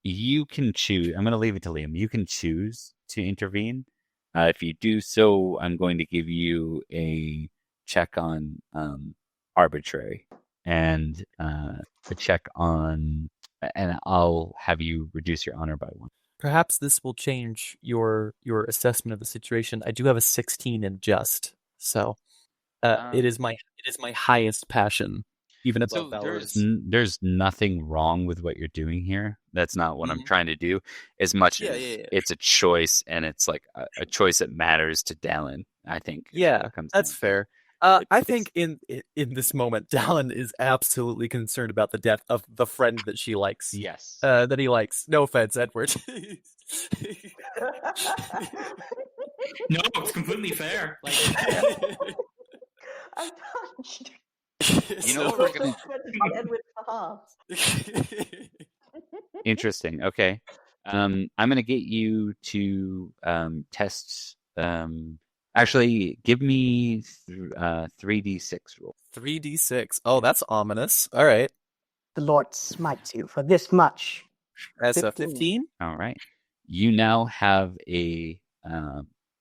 You can choose. I'm gonna leave it to Liam. You can choose to intervene. If you do so, I'm going to give you a check on arbitrary and a check on, and I'll have you reduce your honor by 1. Perhaps this will change your assessment of the situation. I do have a 16 in just, so it is my highest passion, even above So valorous. there's nothing wrong with what you're doing here. That's not what I'm trying to do. As much as it's a choice, and it's like a choice that matters to Dalan, I think. Yeah, that's fair. I think in this moment, Dalan is absolutely concerned about the death of the friend that she likes. Yes. That he likes. No offense, Edward. No, it's completely fair. Like, I'm touched. You know what we're gonna Edward for Interesting. Okay. I'm gonna get you to test. Actually, give me 3d6 roll. 3d6. Oh, that's ominous. All right. The Lord smites you for this much. That's a 15. 15. All right. You now have a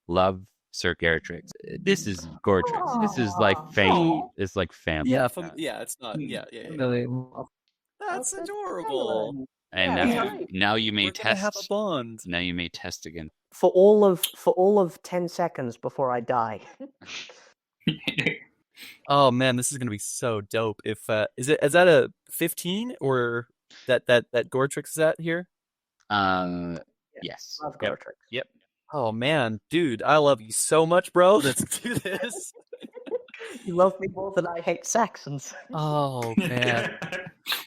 love Sir Goratrix. This is Goratrix. This is like fate. It's like family. Yeah, it's not. Yeah. That's adorable. And now you may We're gonna test. have a bond. Now you may test again. For all of 10 seconds before I die. Oh man, this is gonna be so dope. If is that a 15 or that Goratrix is at here? Yes. Love Goratrix. Yep. Oh man, dude, I love you so much, bro. Let's do this. You love me more than I hate Saxons. Oh man,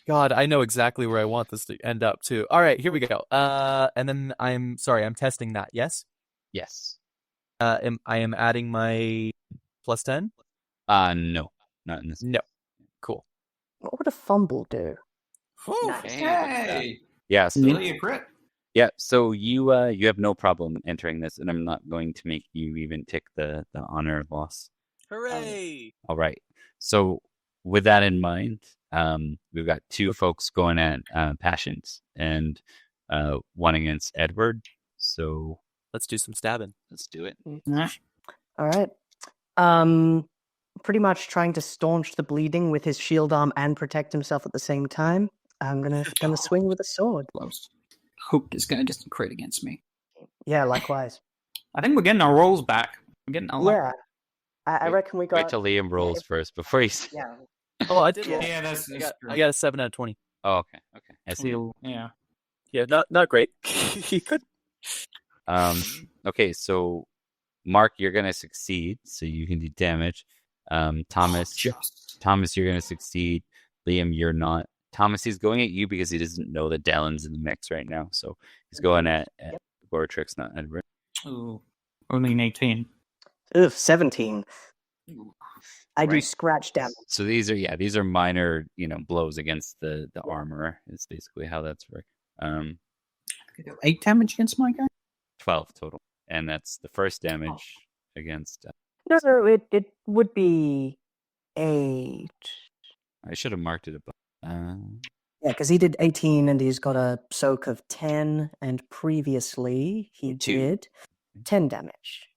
God, I know exactly where I want this to end up too. All right, here we go. And then I'm testing that. Yes. Yes. I am adding my plus 10. No, not in this. No. Cool. What would a fumble do? hey, Yeah. So, nearly a crit. yeah. So you have no problem entering this, and I'm not going to make you even tick the honor loss. Hooray! All right. So with that in mind, we've got 2 folks going at Paschent and one against Edward. So Let's do some stabbing. let's do it. All right. Pretty much trying to staunch the bleeding with his shield arm and protect himself at the same time. I'm gonna swing with a sword. Close. Hope is going to just crit against me. Yeah, likewise. I think we're getting our rolls back. We're getting our Yeah. I reckon we got. Wait till Liam rolls first before he. Yeah. Oh, I did. roll. Yeah, that's I got a 7 out of 20. Oh, okay. Okay. I see. Still, yeah. Yeah, not great. He could. Okay. So, Mark, you're gonna succeed, so you can do damage. Thomas, you're gonna succeed. Liam, you're not. Thomas, he's going at you because he doesn't know that Dalan's in the mix right now, so he's going at Goratrix, not Edward. Ooh, only an 18. Ugh, 17. I do scratch damage. So these are minor, blows against the armor. Is basically how that's work. 8 damage against my guy? 12 total, and that's the first damage against. No, it would be 8. I should have marked it above. Yeah, because he did 18 and he's got a soak of 10, and previously he 2. did 10 damage.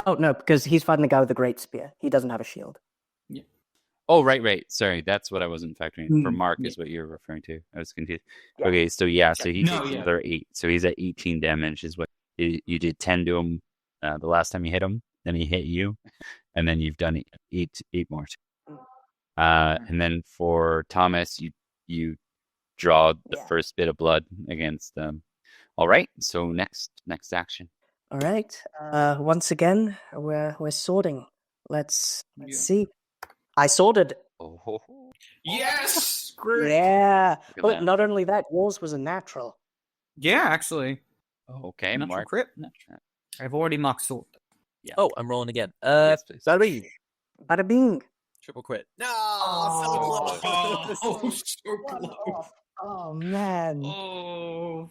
Oh, no, because he's fighting the guy with the great spear. He doesn't have a shield. Yeah. Oh, right. Sorry, that's what I wasn't factoring. For Mark is what you're referring to. I was confused. Yeah. Okay, so he takes another 8. So he's at 18 damage is what you did 10 to him the last time you hit him. Then he hit you, and then you've done 8 more. And then for Thomas, you draw the first bit of blood against them. All right, so next action. All right. Once again, we're sorting. Let's see. I sorted. Oh. Yes! Great! Yeah. But not only that, yours was a natural. Yeah, actually. Okay, Natural Mark. crit. I've already marked sword. Yeah. Oh, I'm rolling again. Yes, please. Bada bing. Bada bing. Triple crit. No, Oh, so close. so close. Oh, man. Oh.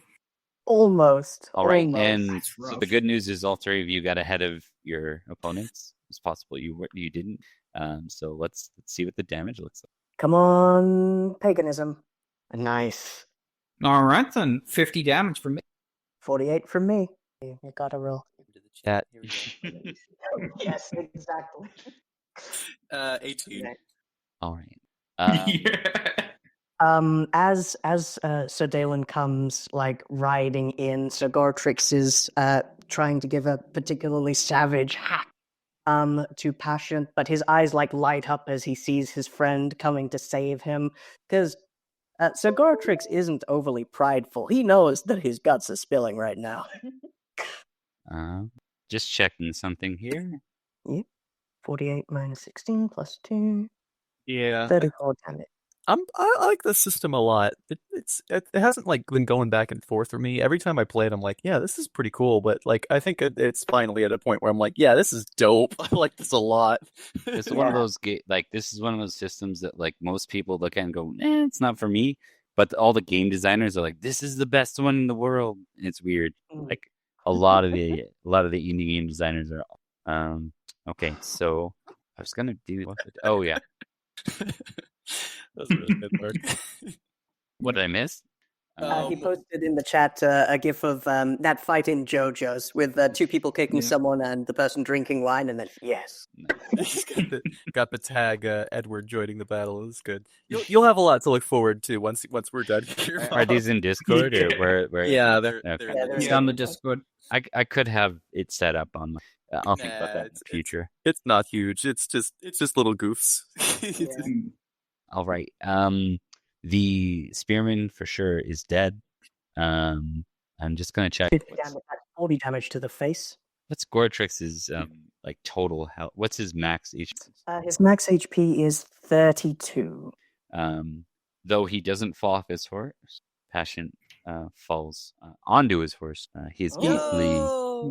Almost. All right, Almost. and That's so rough. the good news is all 3 of you got ahead of your opponents. It's possible you didn't. So let's see what the damage looks like. Come on, paganism. Nice. All right, then. 50 damage from me. 48 from me. You gotta roll. Chat. Yes, exactly. 18. All right. As Sir Dalan comes riding in, Sir Goratrix is trying to give a particularly savage hack to Paschent, but his eyes light up as he sees his friend coming to save him, because Sir Goratrix isn't overly prideful. He knows that his guts are spilling right now. Just checking something here. Yep. 48 minus 16 plus 2. Yeah. 34 damage. I like this system a lot. It hasn't been going back and forth for me. Every time I play it, I'm like, yeah, this is pretty cool. But I think it's finally at a point where I'm like, yeah, this is dope. I like this a lot. It's one of those this is one of those systems that most people look at and go, it's not for me. But all the game designers are like, this is the best one in the world. And it's weird. A lot of the indie game designers are. Okay, so I was gonna do. Oh yeah. That's really good work. What did I miss? He posted in the chat a gif of that fight in JoJo's with two people kicking someone and the person drinking wine, and then yes. He's got the tag Edward joining the battle. It's good. You'll have a lot to look forward to once we're done here. Are these in Discord or where? Yeah, they're on the Discord. I could have it set up on. I'll think about that in the future. It's not huge. It's just little goofs. All right. The spearman for sure is dead. I'm just gonna check. 40 damage to the face. What's Goratrix's total health? What's his max HP? His max HP is 32. Though he doesn't fall off his horse, Paschent falls onto his horse. He's easily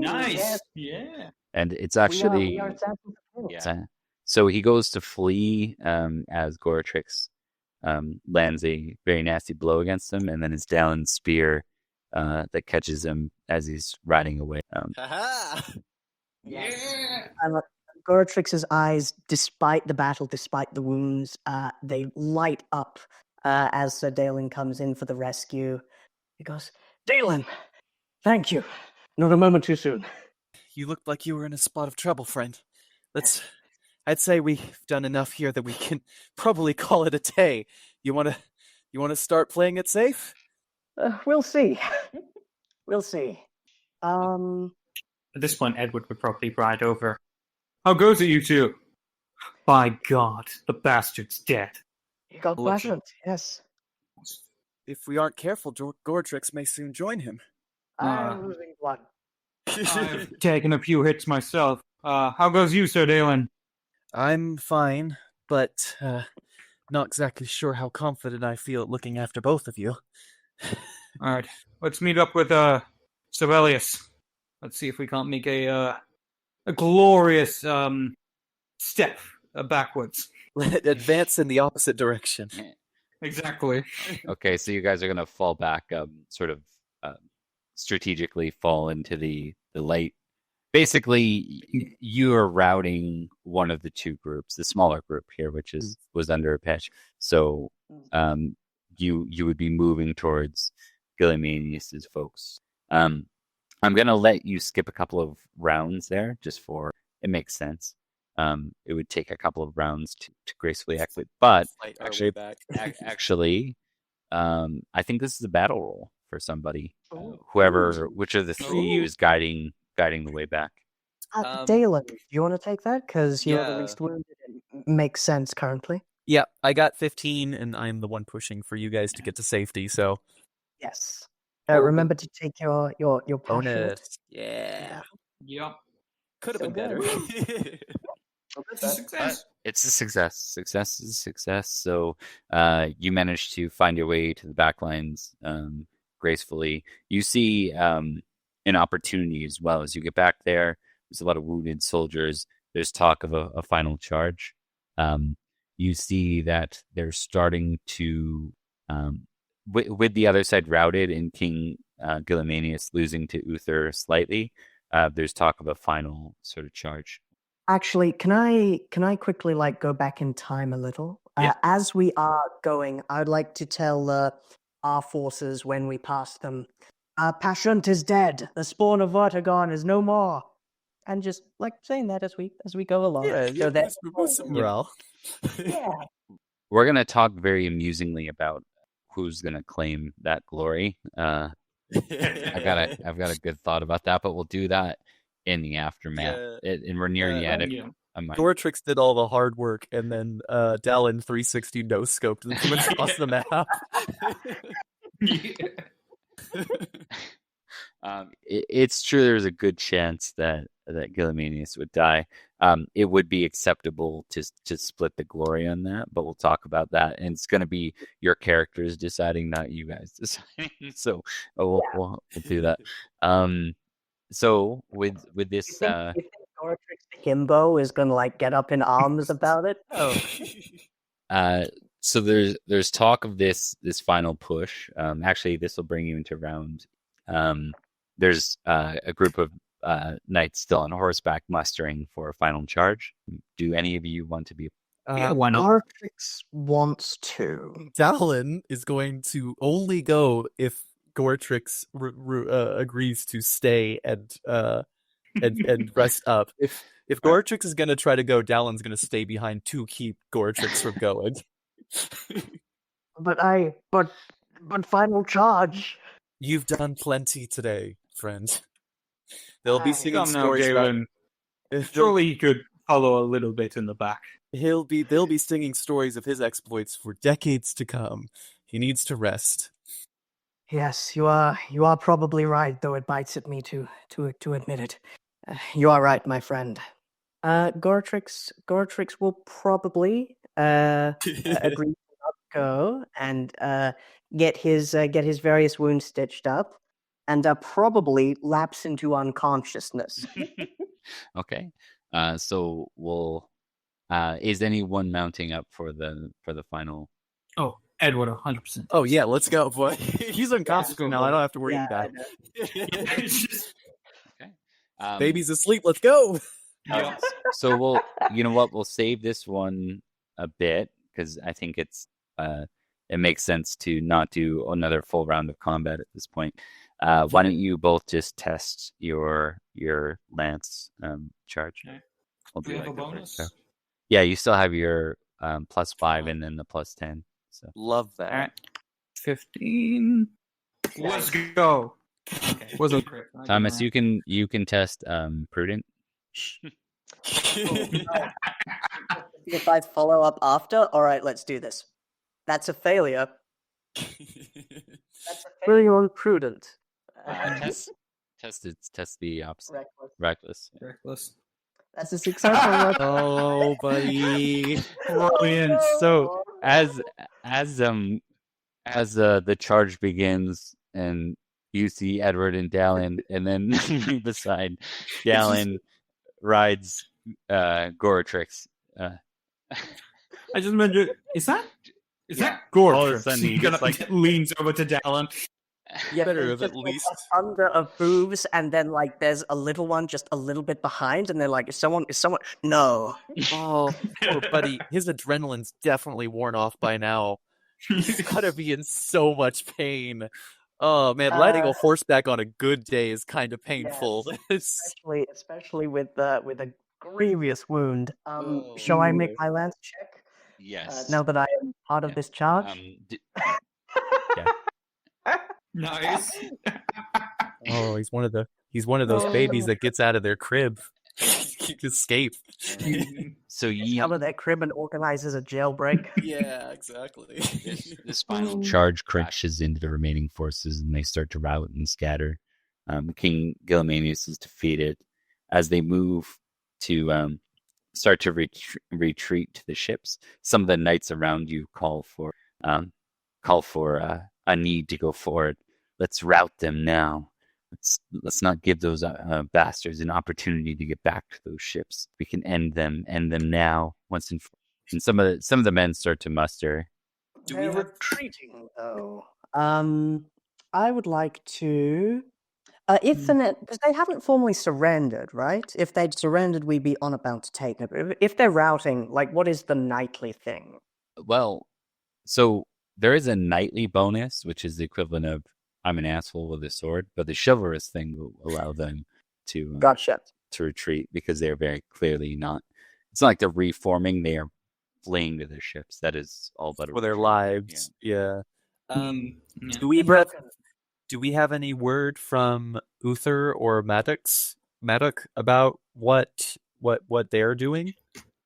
nice. Yeah. And it's actually so he goes to flee as Goratrix lands a very nasty blow against him, and then his Dalan spear that catches him as he's riding away. Goratrix's eyes, despite the battle, despite the wounds, they light up as Sir Dalan comes in for the rescue. He goes, "Dalan, thank you. Not a moment too soon." You looked like you were in a spot of trouble, friend. I'd say we've done enough here that we can probably call it a day. You wanna start playing it safe? We'll see. We'll see. At this point, Edward would probably ride over. How goes it, you two? By God, the bastard's dead. You got Paschent, yes. If we aren't careful, Goratrix may soon join him. I'm losing blood. I've taken a few hits myself. How goes you, Sir Dalan? I'm fine, but not exactly sure how confident I feel at looking after both of you. All right, let's meet up with Sibelius. Let's see if we can't make a glorious step backwards. Let it advance in the opposite direction. Exactly. Okay, so you guys are gonna fall back, strategically fall into the light. Basically, you are routing one of the two groups, the smaller group here, which was under a patch. So, you would be moving towards Gilliamanius's folks. I'm gonna let you skip a couple of rounds there, just for it makes sense. It would take a couple of rounds to gracefully exit, but actually, I think this is a battle roll for somebody. Which of the three is guiding the way back? Dalan, do you want to take that? Because you're the least wounded. It makes sense currently. Yeah, I got 15, and I'm the one pushing for you guys to get to safety. So yes, remember to take your bonus. Yeah. Could have been better. It's a success. It's a success. Success is a success. So you managed to find your way to the back lines gracefully. You see an opportunity as well. As you get back there, there's a lot of wounded soldiers. There's talk of a final charge. You see that they're starting to, with the other side routed and King Gilliamanius losing to Uther slightly, there's talk of a final sort of charge. Actually, can I quickly go back in time a little? As we are going, I'd like to tell our forces when we pass them, Paschent is dead. The spawn of Vertigon is no more. And just like saying that as we go along. Yeah, boost some morale. Yeah. We're gonna talk very amusingly about who's gonna claim that glory. I've got a good thought about that, but we'll do that in the aftermath. And we're near the end. Goratrix did all the hard work, and then Dalan 360 no scoped them from across the map. It's true. There's a good chance that Gilomanius would die. It would be acceptable to split the glory on that, but we'll talk about that. And it's going to be your characters deciding, not you guys deciding. So we'll do that. So with this, you think Goratrix Himbo is going to like get up in arms about it? So there's talk of this final push. Actually, this will bring you into round. There's a group of knights still on horseback mustering for a final charge. Do any of you want to be? Why not? Goratrix wants to. Dalan is going to only go if Goratrix agrees to stay and rest up. If Goratrix is going to try to go, Dalan's going to stay behind to keep Goratrix from going. But final charge. You've done plenty today, friend. They'll be singing Come now, stories about. Galen. Surely he could follow a little bit in the back. They'll be singing stories of his exploits for decades to come. He needs to rest. Yes, you are probably right, though it bites at me to admit it. You are right, my friend. Goratrix will probably agree to not go and get his various wounds stitched up, and probably lapse into unconsciousness. Okay. So we'll. Is anyone mounting up for the final? Oh, Edward, 100%. Oh yeah, let's go, boy. He's unconscious now. I don't have to worry about it. Okay. Baby's asleep. Let's go. So we'll. You know what? We'll save this one a bit because I think it makes sense to not do another full round of combat at this point. Why don't you both just test your lance charge? Okay. We'll Do you have a bonus? Yeah, you still have your +5 and then the +10. So Love that. All right. 15. Let's go. Okay. Wasn't crit. Thomas, you can test prudent. If I follow up after, all right, let's do this. That's a failure. That's a failure on prudent. Test the opposite. Reckless. Reckless. That's a successful. Oh, buddy. Brilliant. So as the charge begins, and you see Edward and Dalan, and then beside Dalan rides Goratrix. I just mentioned, is that Goratrix? All of a sudden he just like leans over to Dalan. Yeah, Better there's have at just, like, least. a thunder of hooves, and then like there's a little one just a little bit behind, and they're like, is someone? No. Oh, poor buddy. His adrenaline's definitely worn off by now. He's gotta be in so much pain. Oh man, riding a horseback on a good day is kind of painful. Yes, especially with a grievous wound. Shall I make my lance check? yes. Now that I am part of this charge. Yeah. Nice. Oh, he's one of those babies that gets out of their crib. Escape. So Out of their crib and organizes a jailbreak. Yeah, exactly. This final charge crashes into the remaining forces, and they start to rout and scatter. King Gilomanius is defeated. As they move to start to retreat to the ships, some of the knights around you call for a need to go forward. Let's rout them now. Let's not give those bastards an opportunity to get back to those ships. We can end them now. And some of the men start to muster. They're retreating though. I would like to. Because they haven't formally surrendered, right? If they'd surrendered, we'd be on about to take them. If they're routing, like, what is the nightly thing? Well, so there is a knightly bonus, which is the equivalent of I'm an asshole with a sword, but the chivalrous thing will allow them to Gotcha. to retreat because they're very clearly not. It's not like they're reforming; they are fleeing to their ships. That is all but a For their retreat. lives. Yeah. Yeah. Do we have any word from Uther or Maddox about what they're doing?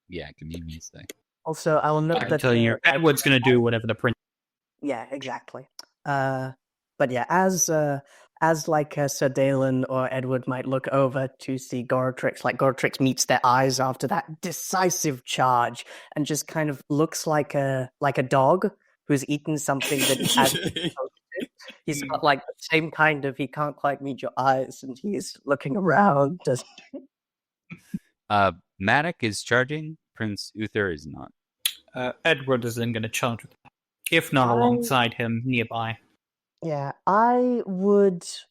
Yeah, give me a sec. Also, I will note I'm that telling you, Edward's going to do whatever the prince. Yeah, exactly. But yeah, as Sir Dalan or Edward might look over to see Goratrix, like Goratrix meets their eyes after that decisive charge, and just kind of looks like a dog who's eaten something that he hasn't. He's got like the same kind of he can't quite meet your eyes, and he's looking around. Maddox is charging. Prince Uther is not. Edward is then going to charge with that. If not alongside him, nearby. Yeah, I want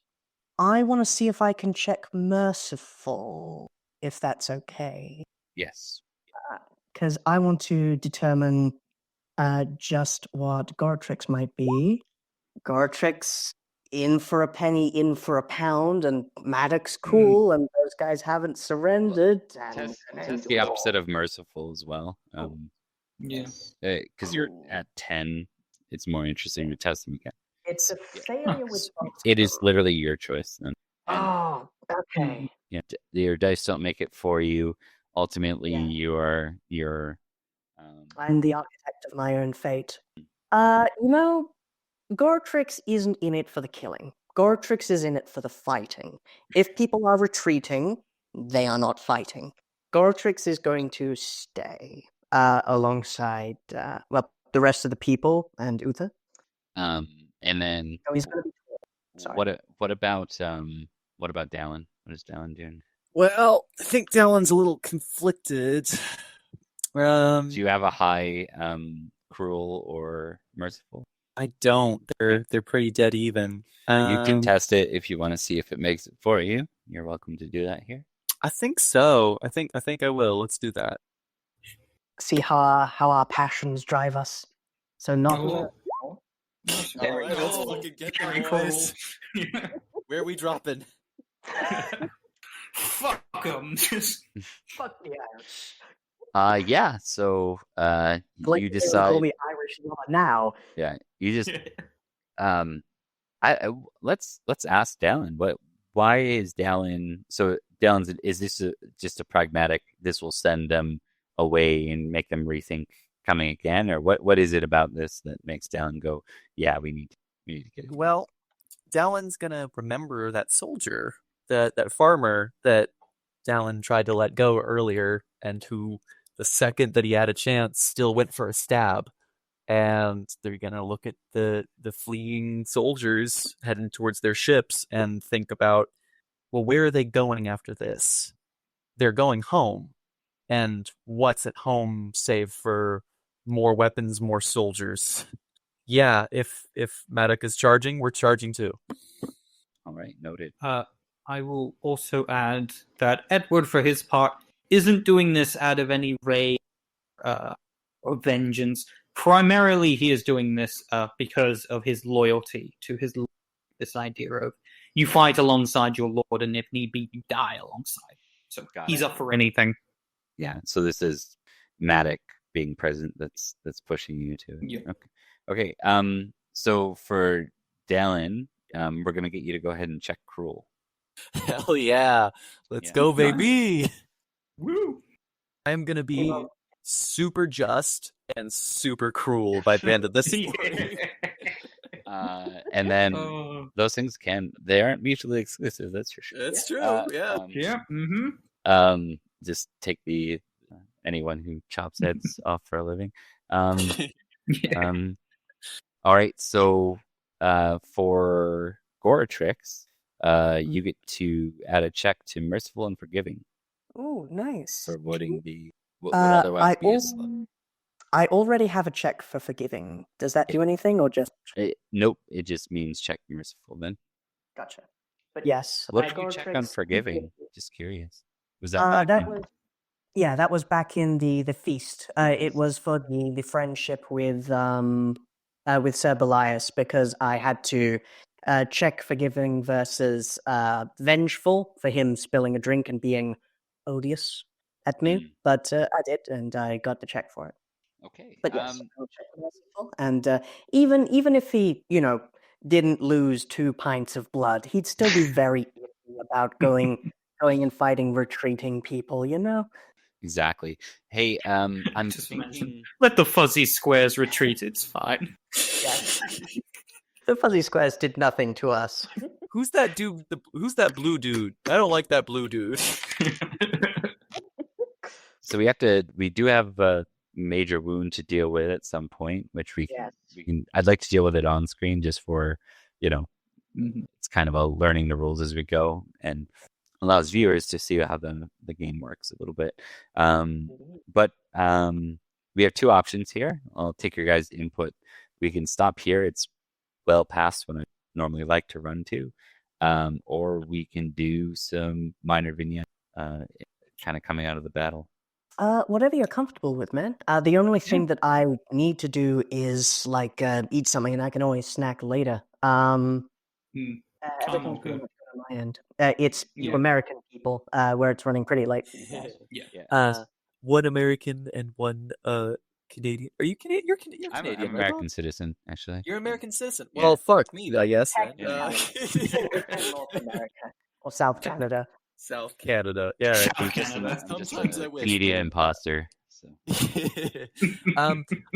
to see if I can check Merciful, if that's okay. Yes. Because I want to determine just what Goratrix might be. Goratrix in for a penny, in for a pound, and Maddox cool, and those guys haven't surrendered. Test the opposite of merciful as well. Yeah. Because you're at 10, it's more interesting to test them again. It's a failure with. It is literally your choice. And Oh, okay. yeah, your dice don't make it for you. Ultimately, you're. I'm the architect of my own fate. Goratrix isn't in it for the killing. Goratrix is in it for the fighting. If people are retreating, they are not fighting. Goratrix is going to stay alongside the rest of the people and Uther. And then he's going to be. Sorry. What about Dalan? What is Dalan doing? Well, I think Dalan's a little conflicted. Do you have a high cruel or merciful? I don't. They're pretty dead even. You can test it if you want to see if it makes it for you. You're welcome to do that here. I think so. I think I will. Let's do that. See how our passions drive us. So not. All right, let's fucking get them, boys. Where are we dropping? Fuck them. Fuck the Irish. Yeah. So you decide. Call me Irish now. Yeah. You just. Let's ask Dalan. Why is Dalan? So Dalan's, is this just a pragmatic? This will send them away and make them rethink coming again, or what is it about this that makes Dalan go, yeah, we need to get it? Well, Dalan's gonna remember that soldier, that farmer that Dalan tried to let go earlier, and who, the second that he had a chance, still went for a stab. And they're gonna look at the fleeing soldiers heading towards their ships and think about, well, where are they going after this? They're going home. And what's at home save for more weapons, more soldiers? Yeah, if Maddox is charging, we're charging too. All right, noted. I will also add that Edward, for his part, isn't doing this out of any rage or vengeance. Primarily, he is doing this because of his loyalty to this idea of you fight alongside your lord, and if need be, you die alongside. So he's up for anything. Yeah. So this is Maddox being present. That's pushing you to. Yeah. Okay. So for Dalan, we're gonna get you to go ahead and check cruel. Hell yeah! Let's go, baby! Woo! I am gonna be super just and super cruel by the end of this. And then those things they aren't mutually exclusive. That's for sure. That's true. Yeah. Just take anyone who chops heads off for a living. All right. So for Goratrix, you get to add a check to merciful and forgiving. Oh, nice. For avoiding the what would otherwise be a slug. I already have a check for forgiving. Does that do anything, or just? Nope. It just means check merciful then. Gotcha. But yes. What did you check on forgiving? Just curious. Was that that was Yeah, that was back in the feast. It was for the friendship with Sir Belias, because I had to check forgiving versus vengeful for him spilling a drink and being odious at me. But I did, and I got the check for it. Okay. But yes, I'll check merciful. And even if he, didn't lose 2 pints of blood, he'd still be very iffy about going and fighting retreating people. Exactly. Hey, I'm Just imagine. thinking. Let the fuzzy squares retreat. It's fine. Yes. The fuzzy squares did nothing to us. Who's that dude? Who's that blue dude? I don't like that blue dude. So we do have a major wound to deal with at some point, which we can. I'd like to deal with it on screen just for, it's kind of a learning the rules as we go and allows viewers to see how the game works a little bit. But we have 2 options here. I'll take your guys' input. We can stop here. It's well past when I normally like to run to, or we can do some minor vignette, kind of coming out of the battle. Whatever you're comfortable with, man. The only thing that I need to do is eat something, and I can always snack later. Everything's pretty much good on my end. It's you American people, where it's running pretty late. One American and one Canadian. Are you Canadian? You're Canadian. I'm an American citizen, actually. You're an American citizen. Well, fuck me, I guess. North America or South Canada. South Canada. Yeah. I'm just a Canadian imposter. So.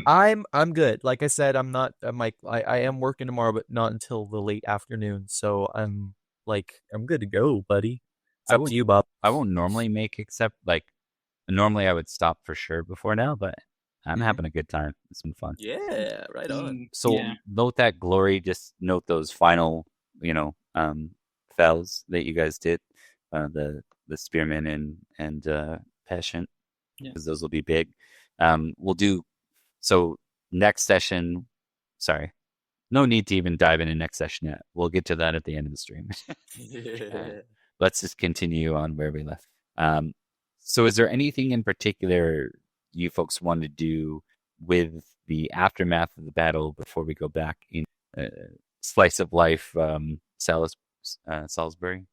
I'm good. Like I said, I am working tomorrow, but not until the late afternoon. So I'm good to go, buddy. It's up to you, Bob. I won't normally normally I would stop for sure before now, but I'm having a good time. It's been fun. Yeah, right on. So note that glory. Just note those final, fells that you guys did. The spearmen and Paschent, because those will be big. We'll do so next session. Sorry, no need to even dive into next session yet. We'll get to that at the end of the stream. Let's just continue on where we left. So is there anything in particular you folks want to do with the aftermath of the battle before we go back in slice of life, Salisbury?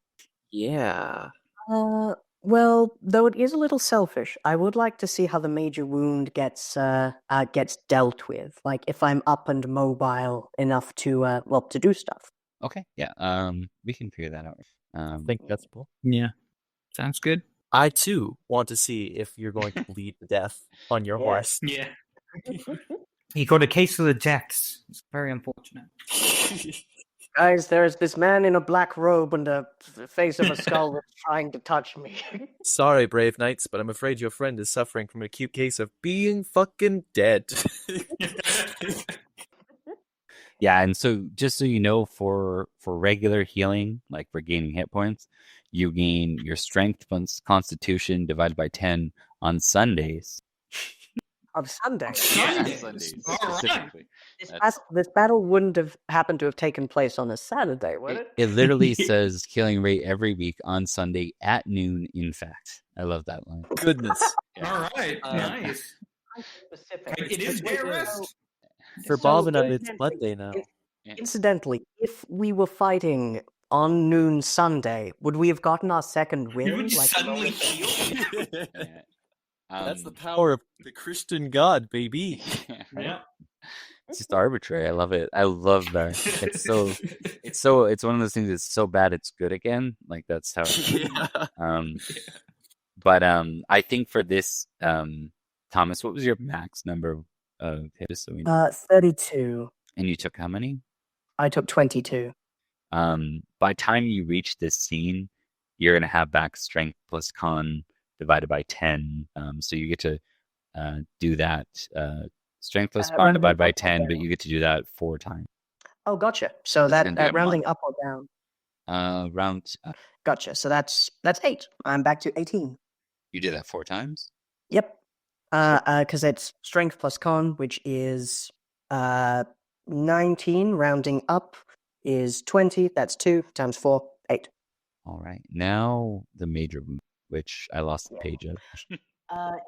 Yeah. Well, though it is a little selfish, I would like to see how the major wound gets dealt with. Like if I'm up and mobile enough to do stuff. Okay, yeah. We can figure that out. I think that's cool. Yeah, sounds good. I too want to see if you're going to bleed to death on your horse. Yeah. He got a case of the deaths. It's very unfortunate. Guys, there's this man in a black robe and a face of a skull that's trying to touch me. Sorry, brave knights, but I'm afraid your friend is suffering from an acute case of being fucking dead. Yeah, and so just so you know, for regular healing, like for gaining hit points, you gain your strength plus constitution divided by 10 on Sundays. On Sunday? Sundays specifically. This battle wouldn't have happened to have taken place on a Saturday, would it? It literally says healing rate every week on Sunday at noon, in fact. I love that line. Goodness. All right, nice. Specific. It is way rest. For Bob and I, it's blood day now. Incidentally, if we were fighting on noon Sunday, would we have gotten our second win? You would suddenly heal. That's the power of the Christian God, baby. Yeah. It's just arbitrary. I love it. I love that. It's one of those things that's so bad it's good again. Like that's how But I think for this, Thomas, what was your max number of hits? 32. And you took how many? I took 22. By time you reach this scene, you're gonna have back strength plus con divided by 10. So you get to do that. Strength plus con divided by 10, but you get to do that 4 times. Oh, gotcha. So that rounding up or down? Round up. Gotcha. So that's 8. I'm back to 18. You did that 4 times? Yep. Because it's strength plus con, which is 19. Rounding up is 20. That's 2 times 4, 8. All right. Now the major wound, which I lost the page of.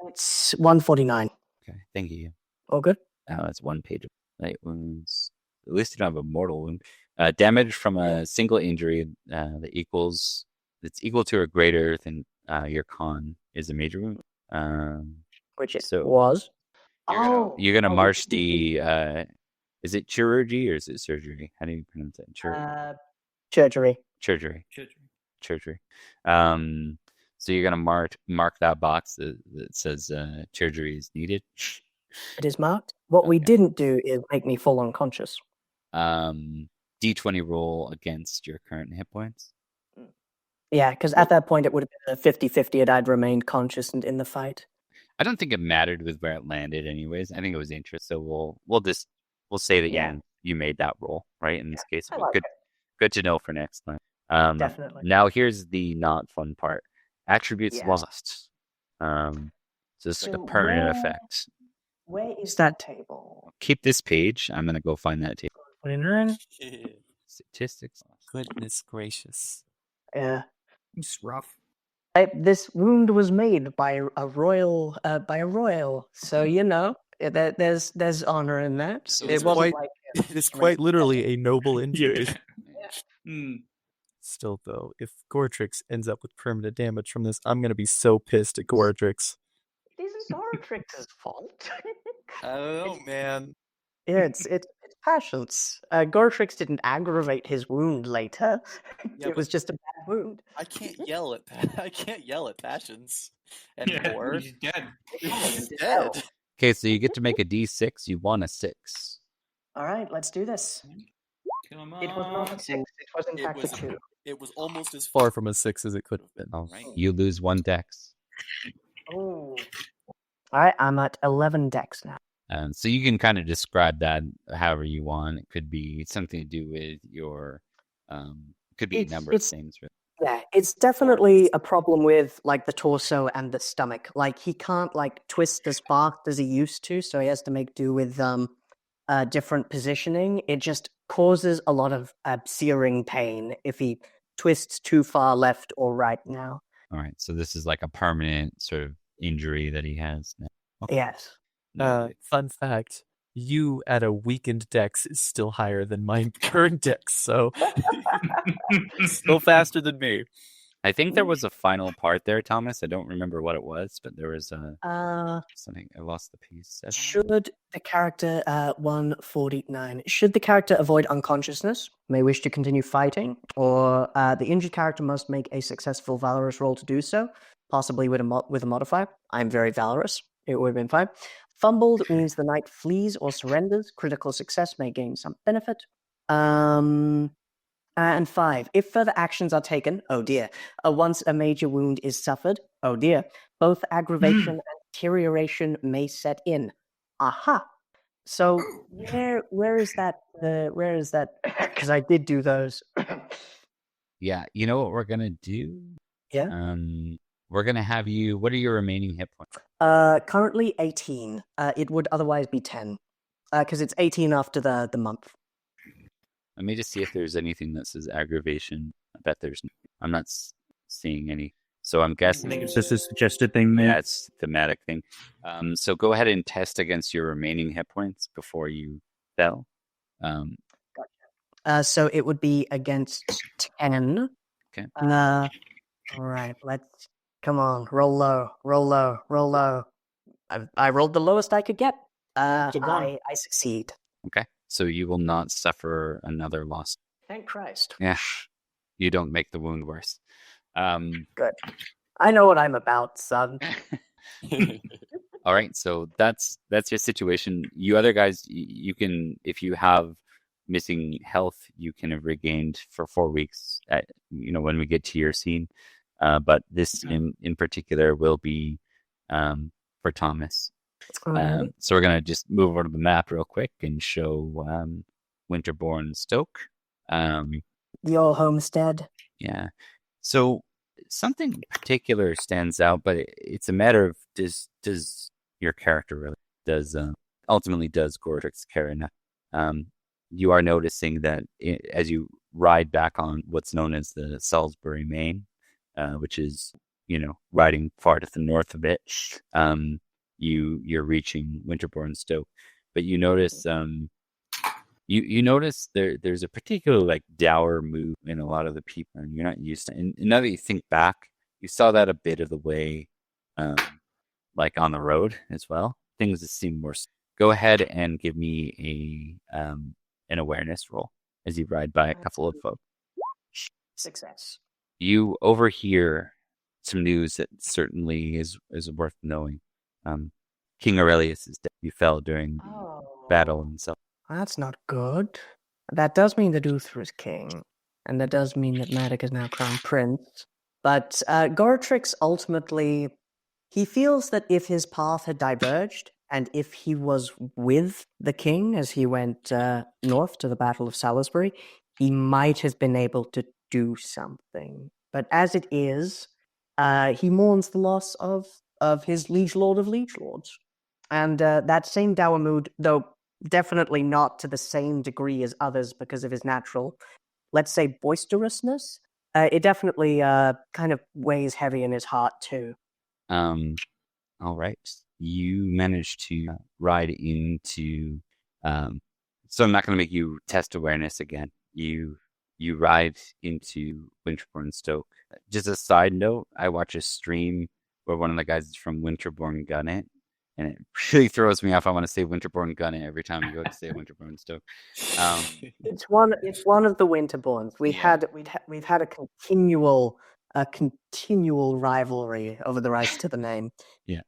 It's 149. Okay, thank you. All good? Oh, that's one page of light wounds. At least you don't have a mortal wound. Damage from a single injury that's equal to or greater than your con is a major wound. Which it So was. You're gonna march the. Is it chirurgy or is it surgery? How do you pronounce it? Surgery. Chirurgy. So you're gonna mark that box that says surgery is needed. It is marked. What we Okay. didn't do is make me full unconscious. D20 roll against your current hit points. Yeah, because at that point it would have been a 50-50 had I'd remained conscious and in the fight. I don't think it mattered with where it landed, anyways. I think it was interest, so we'll say that you made that roll, right? In this case, I but like good to know for next time. Definitely. Now here's the not fun part: attributes Yes. lost. So it's like So a permanent where- effect. Where is that table? Keep this page. I'm gonna go find that table. Put it in. Statistics. Goodness gracious. Yeah. It's rough. This wound was made by a royal. So there's honor in that. So it it's wasn't quite- like It is quite literally a noble injury. Hmm. Still, though, if Goratrix ends up with permanent damage from this, I'm going to be so pissed at Goratrix. It isn't Goratrix's fault. I don't know, man. Yeah, it's Paschent's. Goratrix didn't aggravate his wound later. Yeah, it was just a bad wound. I can't yell at Passions anymore. He's dead. He's dead. Okay, so you get to make a D6. You won a 6. All right, let's do this. Come It was not a 6. It was in It fact was- a 2. It was almost as Far from a 6 as it could have been. All right, you lose 1 dex. Oh. All right, I'm at 11 dex now. So you can kind of describe that however you want. It could be something to do with your, could be a number of things. Right? Yeah, it's definitely a problem with like the torso and the stomach. Like he can't like twist as fast as he used to, so he has to make do with different positioning. It just causes a lot of searing pain if he twists too far left or right now. All right, so this is like a permanent sort of injury that he has now. Okay. Yes. Fun fact, you at a weakened dex is still higher than my current dex, so still faster than me. I think there was a final part there, Thomas. I don't remember what it was, but there was something. I lost the piece. Should the character 149 should the character avoid unconsciousness, may wish to continue fighting, or the injured character must make a successful valorous roll to do so, possibly with a modifier. I'm very valorous. It would have been fine. Fumbled means the knight flees or surrenders. Critical success may gain some benefit. And 5. If further actions are taken, oh dear. Once a major wound is suffered, oh dear. Both aggravation and deterioration may set in. Aha. So where is that? Where is that? Because I did do those. Yeah, you know what we're gonna do? Yeah. We're gonna have you. What are your remaining hit points? Currently 18. It would otherwise be 10. Because it's 18 after the month. Let me just see if there's anything that says aggravation. I bet there's. I'm not seeing any. So I'm I guessing. think it's just a suggested thing there. Yeah, it's a thematic thing. So go ahead and test against your remaining hit points before you fell. So it would be against 10. Okay. All right, let's come on, roll low. I rolled the lowest I could get. I succeed. Okay. So you will not suffer another loss. Thank Christ. Yeah. You don't make the wound worse. Good. I know what I'm about, son. All right. So that's your situation. You other guys, you can, if you have missing health, you can have regained for 4 weeks when we get to your scene. But this in particular will be for Thomas. So we're going to just move over to the map real quick and show Winterbourne Stoke. Your homestead. Yeah. So something particular stands out, but it's a matter of does your character really ultimately does Goratrix care enough? You are noticing that as you ride back on what's known as the Salisbury Main, which is riding far to the north of it, you're reaching Winterbourne Stoke. But you notice you notice there's a particular like dour mood in a lot of the people, and you're not used to. And now that you think back, you saw that a bit of the way, like on the road as well. Things that seem more. Go ahead and give me an awareness roll as you ride by a couple of folk. Success. You overhear some news that certainly is worth knowing. King Aurelius is dead. He fell during battle and so. That's not good. That does mean that Uther is king, and that does mean that Matic is now crowned prince. But Goratrix ultimately, he feels that if his path had diverged, and if he was with the king as he went north to the Battle of Salisbury, he might have been able to do something. But as it is, he mourns the loss of his liege lord of liege lords. And that same dour mood, though definitely not to the same degree as others because of his natural, let's say, boisterousness, it definitely kind of weighs heavy in his heart too. All right. You managed to ride into. So I'm not going to make you test awareness again. You ride into Winterbourne Stoke. Just a side note, I watch a stream where one of the guys is from Winterbourne gun it, and it really throws me off. I want to say Winterbourne gun it every time you go to say Winterbourne Stoke. It's one of the Winterbournes. We've had a continual rivalry over the rights to the name. Yeah.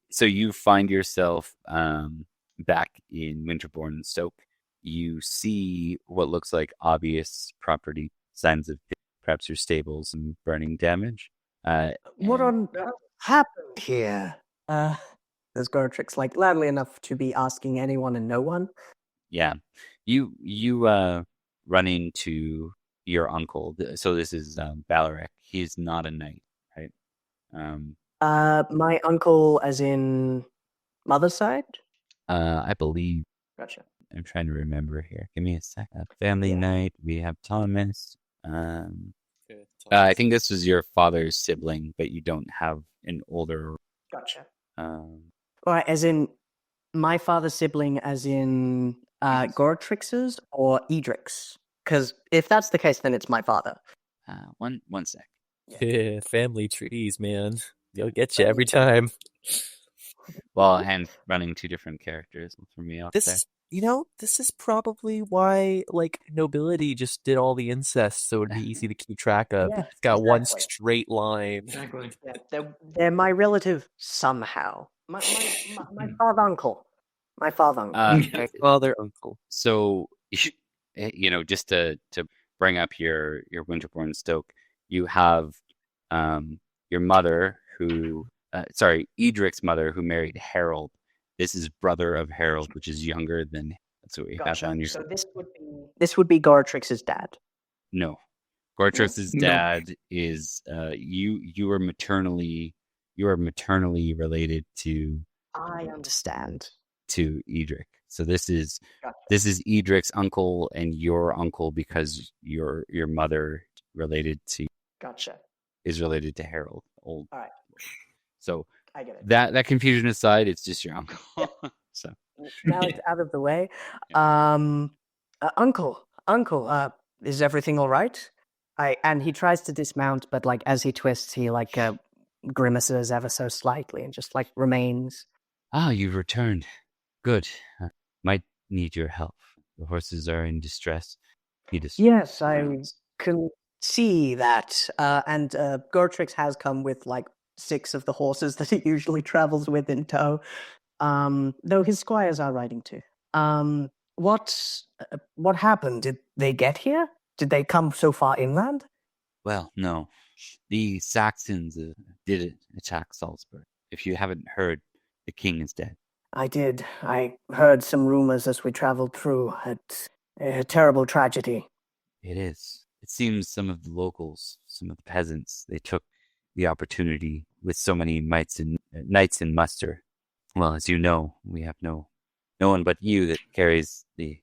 So you find yourself back in Winterbourne Stoke. You see what looks like obvious property signs of perhaps your stables and burning damage. What on earth happened here? There's Goratrix loudly enough to be asking anyone and no one. Yeah, you run into your uncle. So this is Balaric. He's not a knight, right? My uncle, as in mother's side. I believe. Gotcha. I'm trying to remember here. Give me a sec. Family night. We have Thomas. I think this was your father's sibling, but you don't have an older. Gotcha. All right, as in my father's sibling, as in Goratrix's or Idrix? Because if that's the case, then it's my father. One sec. Yeah, family trees, man. They'll get you every time. Well, and running two different characters for me off there. This is probably why, nobility just did all the incest, so it'd be easy to keep track of. Yeah, it's got one straight line. Exactly. Yeah, they're my relative somehow. My father uncle. My father uncle. My father uncle. So, just to bring up your Winterbourne Stoke, you have your mother Edric's mother who married Harold. This is brother of Harold, which is younger than. That's what we have on your. So this would be Goratrix's dad. No, Goratrix's dad is you are maternally related to. I understand. To Edric. So this is Edric's uncle and your uncle because your mother related to. Gotcha. Is related to Harold. All right. So I get it. That confusion aside, it's just your uncle. So now it's out of the way. Uncle, is everything all right? And he tries to dismount, but as he twists, he grimaces ever so slightly and just remains. Ah, you've returned. Good. Might need your help. The horses are in distress. Yes, I can see that. And Goratrix has come with 6 of the horses that he usually travels with in tow. Though his squires are riding too. What happened? Did they get here? Did they come so far inland? Well, no. The Saxons did attack Salzburg. If you haven't heard, the king is dead. I did. I heard some rumors as we traveled through. It's a terrible tragedy. It is. It seems some of the locals, some of the peasants, they took the opportunity with so many knights in muster. Well, as you know, we have no one but you that carries the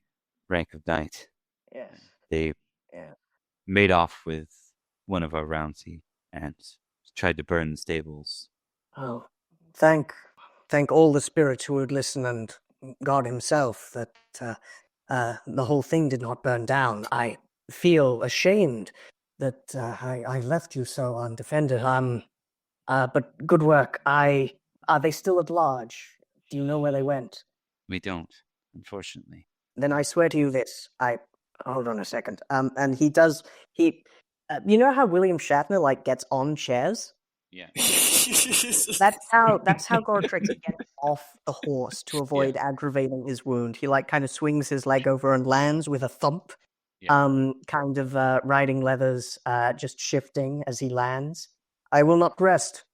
rank of knight. Yes. They made off with one of our roundseat. and tried to burn the stables. Oh, thank all the spirits who would listen and God himself that the whole thing did not burn down. I feel ashamed that I left you so undefended. But good work. Are they still at large? Do you know where they went? We don't, unfortunately. Then I swear to you this. Hold on a second. And he, you know how William Shatner gets on chairs? Yeah. That's how Goratrix gets off the horse to avoid aggravating his wound. He kind of swings his leg over and lands with a thump. Yeah. Kind of riding leathers, just shifting as he lands. I will not rest.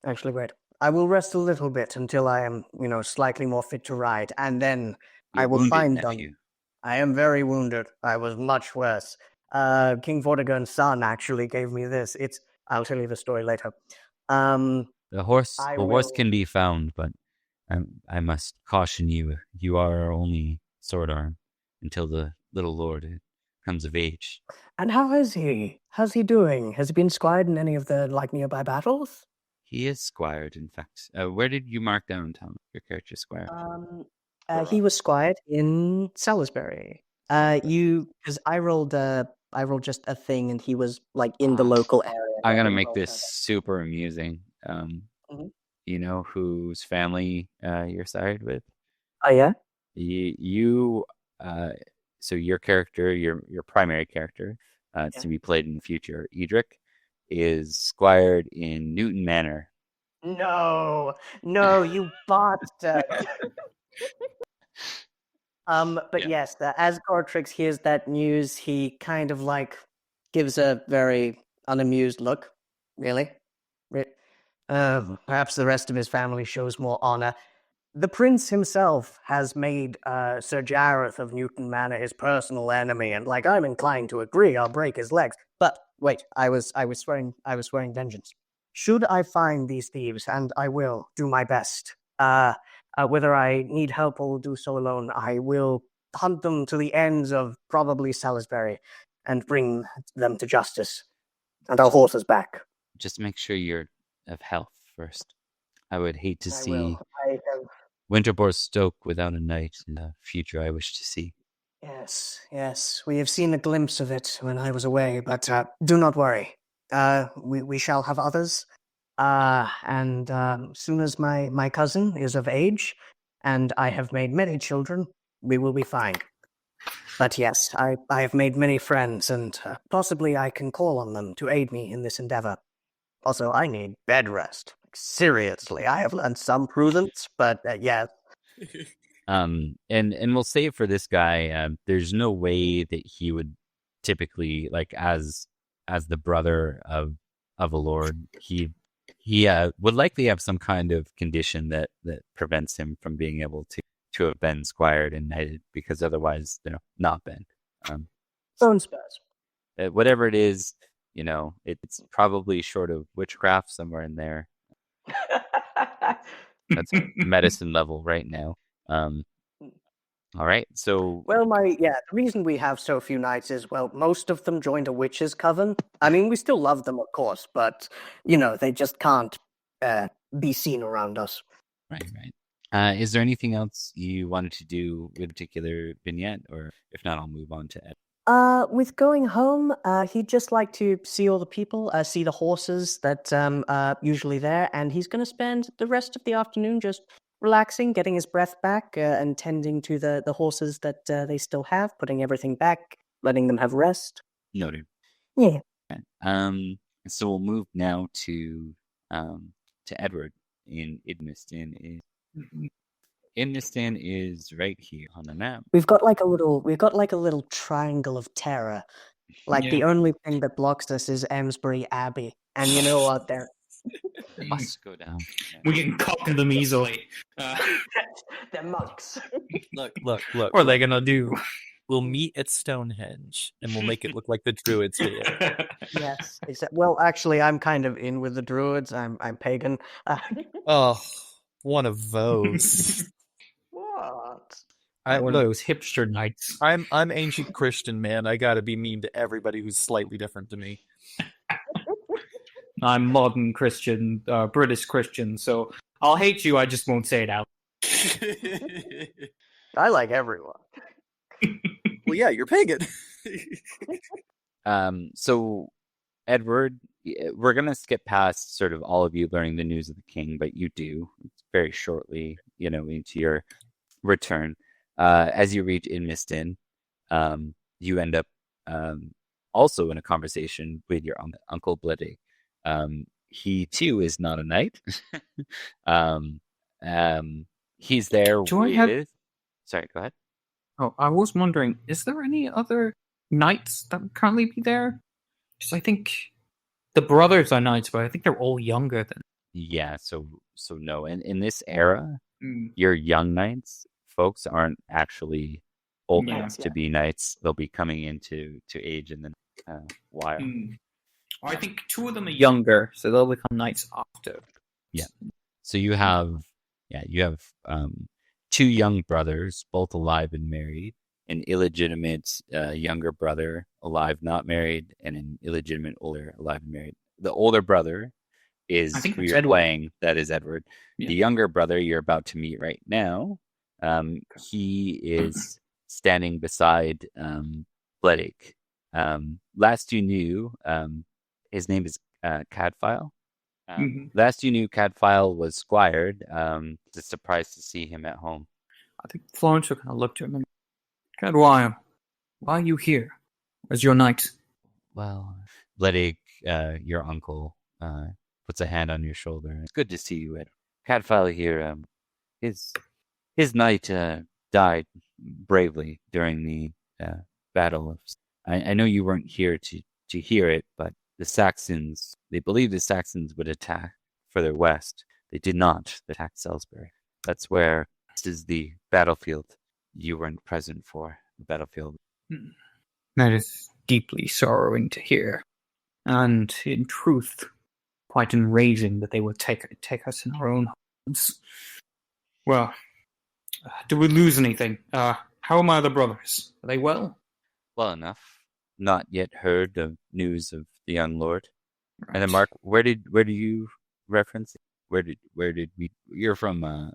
Actually, wait. I will rest a little bit until I am, slightly more fit to ride, and then I will wounded, find nephew. them. I am very wounded. I was much worse. King Vortigern's son actually gave me this. I'll tell you the story later. The horse can be found, but I must caution you. You are our only sword arm until the little lord comes of age. And how is he? How's he doing? Has he been squired in any of the nearby battles? He is squired, in fact. Where did you mark down, Tom, your character squired? He was squired in Salisbury. Because I rolled just a thing, and he was in the local area. I'm gonna make this super amusing. Mhm. You know whose family you're sided with? Oh yeah. You so your character, your primary character, to be played in the future, Edric, is squired in Newton Manor. No, you bastard. But yes, as Goratrix hears that news, he kind of gives a very unamused look. Really? Perhaps the rest of his family shows more honor. The prince himself has made Sir Jareth of Newton Manor his personal enemy, and I'm inclined to agree. I'll break his legs. But wait, I was swearing vengeance. Should I find these thieves, and I will do my best. Whether I need help or will do so alone, I will hunt them to the ends of probably Salisbury and bring them to justice. And our horses back. Just make sure you're of health first. I would hate to see Winterbourne Stoke without a knight in the future I wish to see. Yes. We have seen a glimpse of it when I was away, but do not worry. We shall have others. And soon as my cousin is of age, and I have made many children, we will be fine. But yes, I have made many friends, and possibly I can call on them to aid me in this endeavor. Also, I need bed rest. Seriously, I have learned some prudence, but yes. And we'll say for this guy, there's no way that he would typically, as the brother of a lord, he would likely have some kind of condition that prevents him from being able to have been squired and knighted, because otherwise, not been. Bone spurs. Whatever it is, it's probably short of witchcraft somewhere in there. That's medicine level right now. All right, so... Well, the reason we have so few knights is, most of them joined a witch's coven. I mean, we still love them, of course, but, they just can't be seen around us. Right. Is there anything else you wanted to do with a particular vignette, or if not, I'll move on to Ed. With going home, he'd just like to see all the people, see the horses that are usually there, and he's going to spend the rest of the afternoon just relaxing, getting his breath back, and tending to the horses that they still have, putting everything back, letting them have rest. Noted. Yeah. Okay. So we'll move now to Edward in Idmiston. Idmiston is right here on the map. We've got a little triangle of terror. The only thing that blocks us is Amesbury Abbey, and you know what? There must go down. We can copy them easily. They're monks. Look. What are they gonna do? We'll meet at Stonehenge, and we'll make it look like the Druids did. Yes. Well, actually, I'm kind of in with the Druids. I'm pagan. Oh, one of those. What? One of those hipster knights. I'm ancient Christian, man. I gotta be mean to everybody who's slightly different to me. I'm modern Christian, British Christian, so I'll hate you, I just won't say it out. I like everyone. Well, yeah, you're pagan. So, Edward, we're going to skip past sort of all of you learning the news of the king, but you do very shortly, into your return. As you reach Idmiston, you end up also in a conversation with your uncle Bleddig. He too is not a knight. He's there with... Sorry, go ahead. Oh, I was wondering, is there any other knights that would currently be there? Because I think the brothers are knights, but I think they're all younger than... Yeah, so no. And in this era, your young knights, folks aren't actually old enough to be knights. They'll be coming into age in the while. I think 2 of them are younger, so they'll become knights after. Yeah. So you have 2 young brothers, both alive and married, an illegitimate younger brother, alive not married, and an illegitimate older, alive and married. The older brother is who you're playing. That is Edward. Yeah. The younger brother you're about to meet right now, he is standing beside Bleddig. Last you knew, his name is Cadfile. Last you knew, Cadfile was Squired. Just surprised to see him at home. I think Florence will kind of look to him and... Cadfile, why are you here? Where's your knight? Well, Bleddig, your uncle, puts a hand on your shoulder. It's good to see you, Ed. Cadfile here, his knight died bravely during the Battle of... I know you weren't here to hear it, but the Saxons, they believed the Saxons would attack further west. They did not. They attacked Salisbury. That's where... This is the battlefield you weren't present for. The battlefield. That is deeply sorrowing to hear. And in truth, quite enraging that they would take us in our own hands. Well, do we lose anything? How are my other brothers? Are they well? Well enough. Not yet heard of news of the young lord. Right. And then Mark, where do you reference it? Where did we... You're from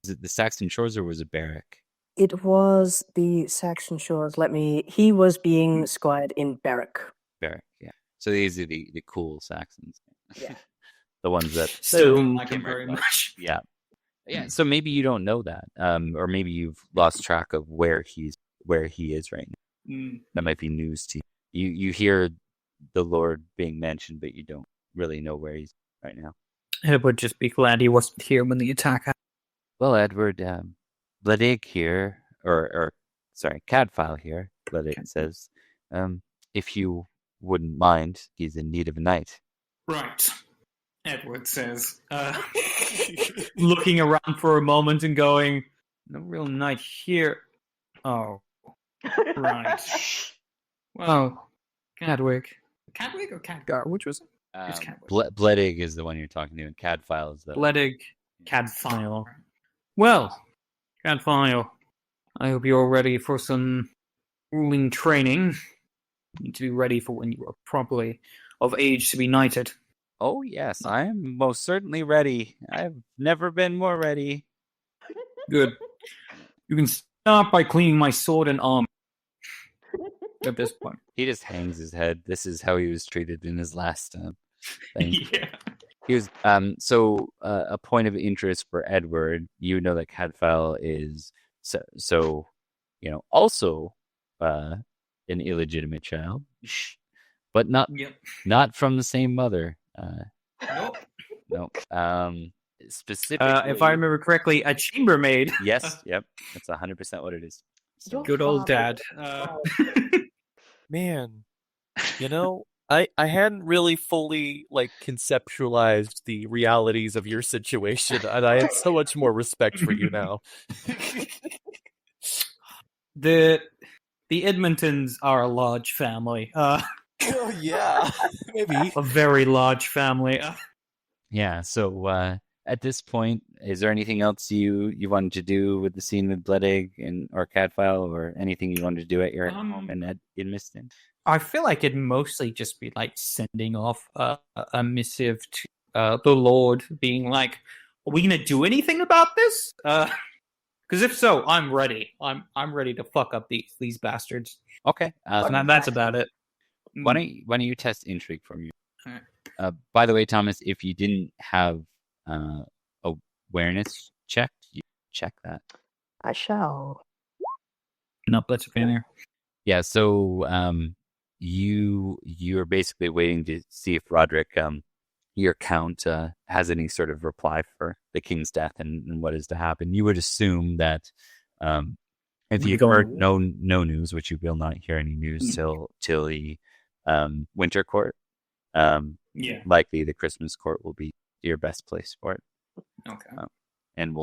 is it the Saxon Shores or was it Berwick? It was the Saxon Shores. He was being squired in Berwick. Berwick, yeah. So these are the cool Saxons. Yeah. The ones that still like him very much. Yeah. Yeah. So maybe you don't know that. Or maybe you've lost track of where he is right now. That might be news to you. You hear the Lord being mentioned, but you don't really know where he's right now. I would just be glad he wasn't here when the attack happened. Well, Edward, Bleddig here, Cadfile here, Bleddig says, if you wouldn't mind, he's in need of a knight. Right, Edward says, looking around for a moment and going, no real knight here. Oh, right. Well, Cadwig or Cadgar, which was it? Bleddig is the one you're talking to, and Cadfile is the... Bleddig, Cadfile. Well, Cadfile, I hope you're ready for some ruling training. You need to be ready for when you are properly of age to be knighted. Oh, yes, I am most certainly ready. I've never been more ready. Good. You can start by cleaning my sword and armor. At this point. He just hangs his head. This is how he was treated in his last thing. Yeah. He was a point of interest for Edward. You know that Cadfile is so also an illegitimate child, but not from the same mother. Nope. Specifically, if I remember correctly, a chambermaid. Yes, yep, that's 100% what it is. So. Good old dad. Man, I hadn't really fully conceptualized the realities of your situation, and I have so much more respect for you now. The Idmintons are a large family. Oh, yeah, maybe a very large family. Yeah. So at this point, is there anything else you wanted to do with the scene with Bleddig and or Cadfile, or anything you wanted to do at your home and at Idmiston? I feel like it'd mostly just be like sending off a missive to the Lord, being like, "Are we gonna do anything about this?" Because if so, I'm ready. I'm ready to fuck up these bastards. Okay, And that's about it. why don't you test intrigue for me? Alright. By the way, Thomas, if you didn't have awareness checked, you check that. I shall. Nope, that's okay there. Yeah, so you are basically waiting to see if Roderick, your count, has any sort of reply for the king's death and what is to happen. You would assume that if you heard no news, which you will not hear any news till the winter court, likely the Christmas court will be your best place for it. Okay. And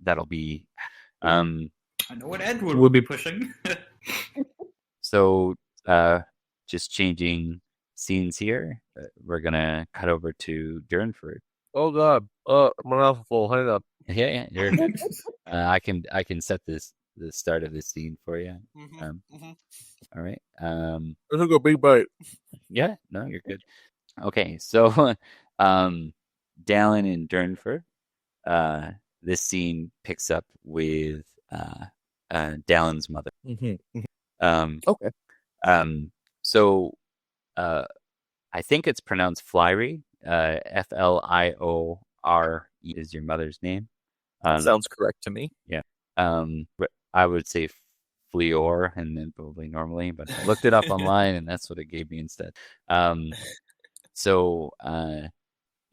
that'll be. I know what Edward will be pushing. So, just changing scenes here. We're gonna cut over to Durnford. Oh God! My mouth is full. Hang up. Yeah, you're good. I can set the start of this scene for you. All right. I took a big bite. Yeah, no, you're good. Okay, so Dalan and Durnford. This scene picks up with Dalan's mother. Okay. So I think it's pronounced Fliore. Fliore is your mother's name. Sounds correct to me. Yeah. I would say Fliore and then probably normally, but I looked it up online and that's what it gave me instead. So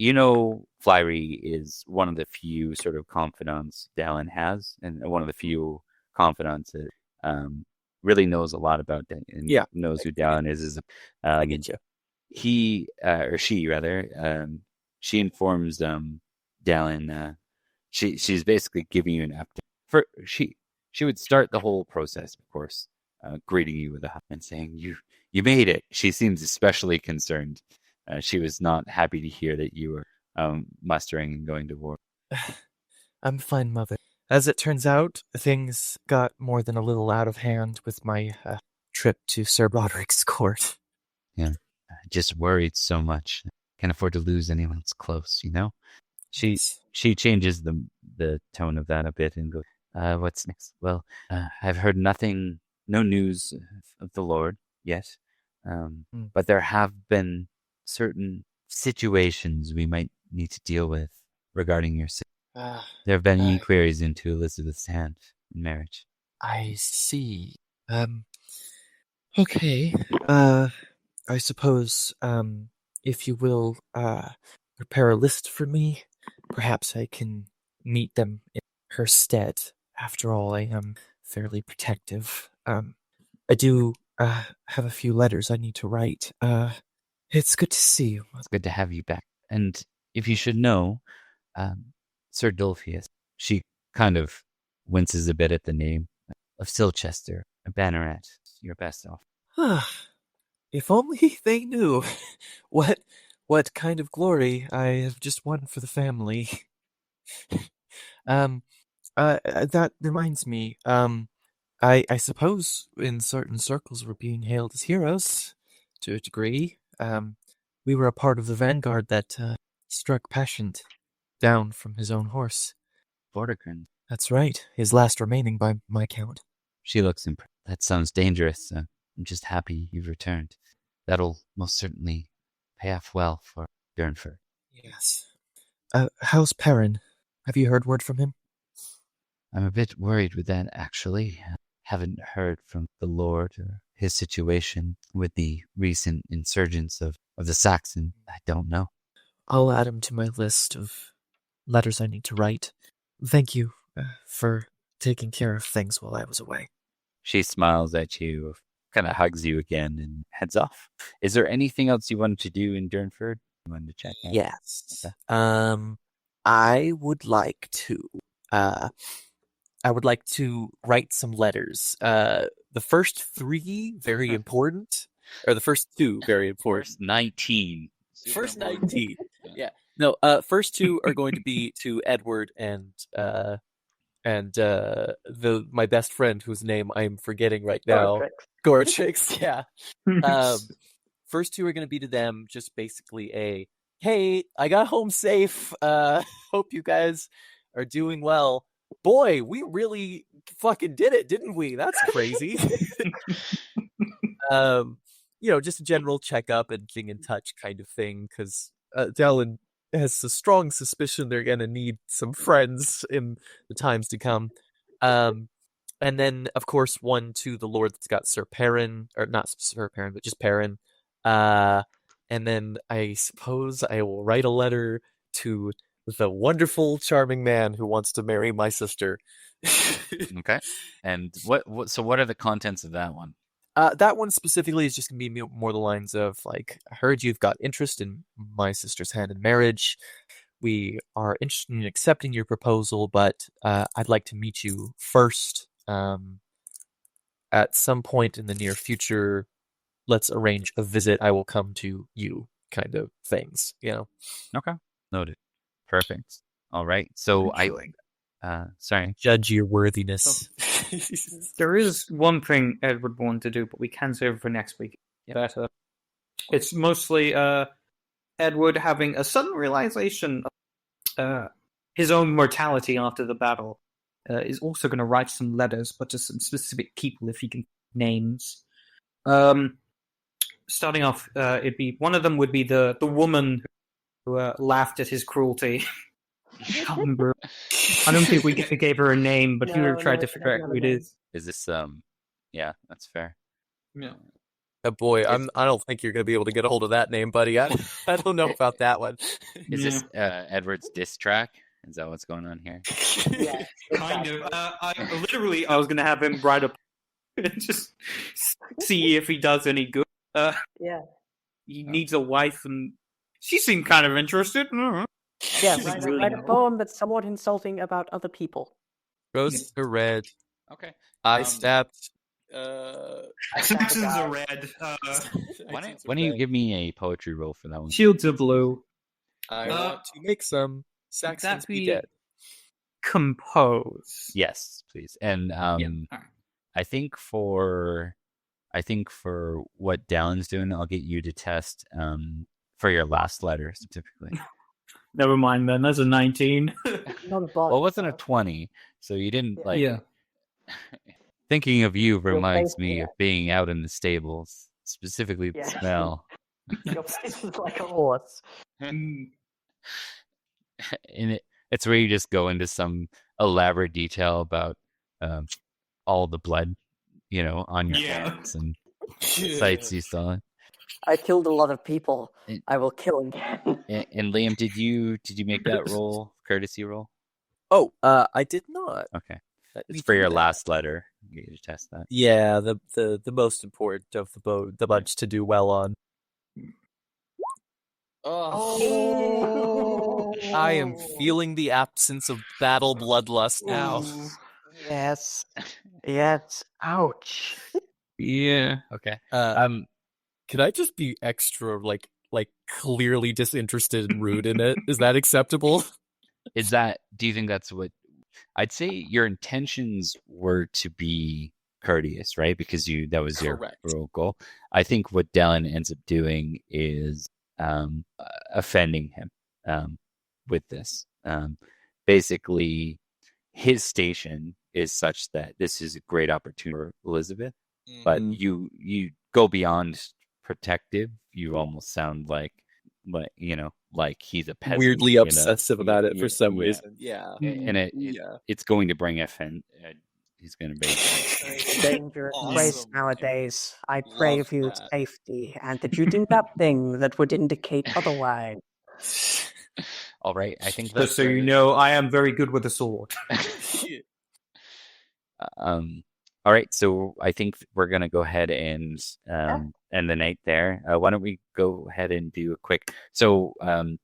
Fliore is one of the few sort of confidants Dalan has, and one of the few confidants that really knows a lot about and knows who Dalan is. I get you. He or she rather, she informs Dalan. She's basically giving you an update. She would start the whole process, of course, greeting you with a hug and saying you made it. She seems especially concerned. She was not happy to hear that you were mustering and going to war. I'm fine, Mother. As it turns out, things got more than a little out of hand with my trip to Sir Roderick's court. Yeah, I just worried so much. Can't afford to lose anyone that's close, you know? She changes the tone of that a bit and goes, what's next? Well, I've heard nothing, no news of the Lord yet, but there have been certain situations we might need to deal with regarding your sister. There have been inquiries into Elizabeth's hand in marriage. I see. Okay. I suppose, if you will, prepare a list for me, perhaps I can meet them in her stead. After all, I am fairly protective. I do have a few letters I need to write. It's good to see you. It's good to have you back. And if you should know, Sir Dulphius, she kind of winces a bit at the name of Silchester, a banneret, your best off. If only they knew what kind of glory I have just won for the family. That reminds me, I suppose in certain circles we're being hailed as heroes, to a degree. We were a part of the vanguard that struck Paschent down from his own horse. Vortigern. That's right, his last remaining by my count. She looks impressed. That sounds dangerous. I'm just happy you've returned. That'll most certainly pay off well for Durnford. Yes. How's Perrin? Have you heard word from him? I'm a bit worried with that, actually. Haven't heard from the Lord or his situation with the recent insurgence of the Saxon. I don't know. I'll add him to my list of letters I need to write. Thank you for taking care of things while I was away. She smiles at you, kind of hugs you again, and heads off. Is there anything else you wanted to do in Durnford? You wanted to check out? Yes. Okay. I would like to write some letters. The first three, very important. Or the first two, very important. First 19. First 19. Yeah. No, first two are going to be to Edward and my best friend whose name I'm forgetting right now. Goratrix, yeah. First two are going to be to them, just basically hey, I got home safe. Hope you guys are doing well. Boy, we really fucking did it, didn't we? That's crazy. Just a general checkup and being in touch kind of thing, because Dalan has a strong suspicion they're going to need some friends in the times to come. And then, of course, one to the Lord that's got Sir Perrin, or not Sir Perrin, but just Perrin. And then I suppose I will write a letter to the wonderful, charming man who wants to marry my sister. Okay. And what are the contents of that one? That one specifically is just going to be more the lines of, like, I heard you've got interest in my sister's hand in marriage. We are interested in accepting your proposal, but I'd like to meet you first. At some point in the near future, let's arrange a visit. I will come to you, kind of things, Okay. Noted. Perfect. All right. So sorry. Judge your worthiness. There is one thing Edward wanted to do, but we can save it for next week. Better. It's mostly Edward having a sudden realization of his own mortality after the battle. Is also going to write some letters, but to some specific people if he can names. Starting off, one of them would be the woman who laughed at his cruelty. I can't remember. I don't think we gave her a name, but he tried to figure out who it is. Is this yeah, that's fair. Yeah. Boy, I don't think you're going to be able to get a hold of that name, buddy. I don't know about that one. Is this Edward's diss track? Is that what's going on here? Yeah, kind of. I was going to have him write up and just see if he does any good. He needs a wife, and she seemed kind of interested. Yeah, write a poem that's somewhat insulting about other people. Roses are red. Okay. I stabbed. Saxons are red. Why don't you give me a poetry roll for that one? Shields are blue. I want to make some. Saxons be dead. Compose. Yes, please. And I think for what Dalan's doing, I'll get you to test for your last letter specifically. Never mind then. That's a 19. Not a bot. Well, it wasn't a 20, so you didn't Yeah. Thinking of you reminds me of being out in the stables, specifically the smell. Your face is like a horse. And it's where you just go into some elaborate detail about all the blood, on your hands and sights you saw. I killed a lot of people. I will kill again. And Liam, did you make that roll, courtesy roll? Oh, I did not. Okay, it's for your last letter. You get to test that. Yeah, the most important of the bunch to do well on. Oh. I am feeling the absence of battle bloodlust now. Yes. Ouch. Yeah. Okay. Can I just be extra like clearly disinterested and rude in it? Is that acceptable? Do you think that's what I'd say your intentions were to be courteous, right? Because that was your real goal. I think what Dalan ends up doing is offending him with this. Basically, his station is such that this is a great opportunity for Elizabeth, but you go beyond protective. You almost sound like he's a peasant. Weirdly obsessive about it for some reason. Yeah, and it's going to bring he's going to be dangerous place nowadays. I pray for your safety and that you do that thing that would indicate otherwise. All right, I think just so you know, I am very good with a sword. All right, so I think we're gonna go ahead and end the night there. Why don't we go ahead and do a quick? So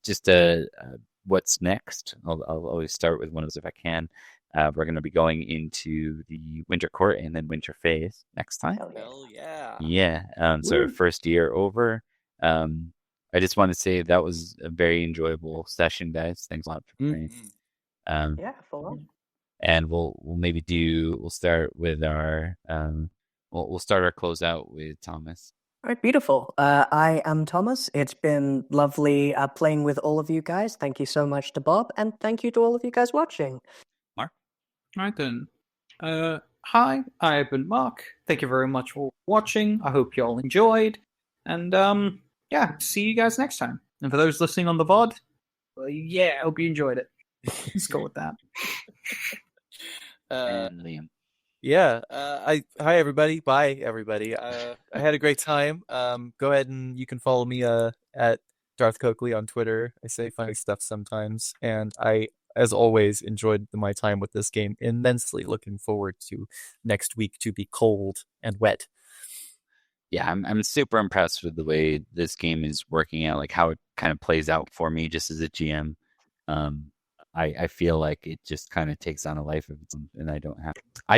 just what's next? I'll always start with one of those if I can. We're going to be going into the winter court and then winter phase next time. Hell yeah! Yeah. So first year over. I just want to say that was a very enjoyable session, guys. Thanks a lot for playing. Yeah, full on. And we'll start with our we'll start our closeout with Thomas. All right, beautiful. I am Thomas. It's been lovely playing with all of you guys. Thank you so much to Bob, and thank you to all of you guys watching. Mark? All right then. Hi, I've been Mark. Thank you very much for watching. I hope you all enjoyed. And yeah, see you guys next time. And for those listening on the VOD, well, yeah, I hope you enjoyed it. Let's go with that. And Liam. Yeah. Hi everybody. Bye everybody. I had a great time. Go ahead and you can follow me at Darth Coakley on Twitter. I say funny stuff sometimes, and I, as always, enjoyed my time with this game immensely. Looking forward to next week to be cold and wet. Yeah, I'm super impressed with the way this game is working out, like how it kind of plays out for me just as a GM. I feel like it just kind of takes on a life of its own, and I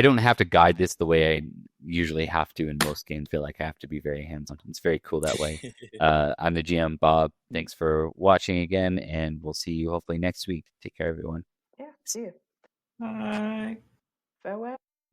don't have to guide this the way I usually have to in most games. I feel like I have to be very hands-on. It's very cool that way. I'm the GM, Bob. Thanks for watching again, and we'll see you hopefully next week. Take care, everyone. Yeah, see you. Bye. Farewell.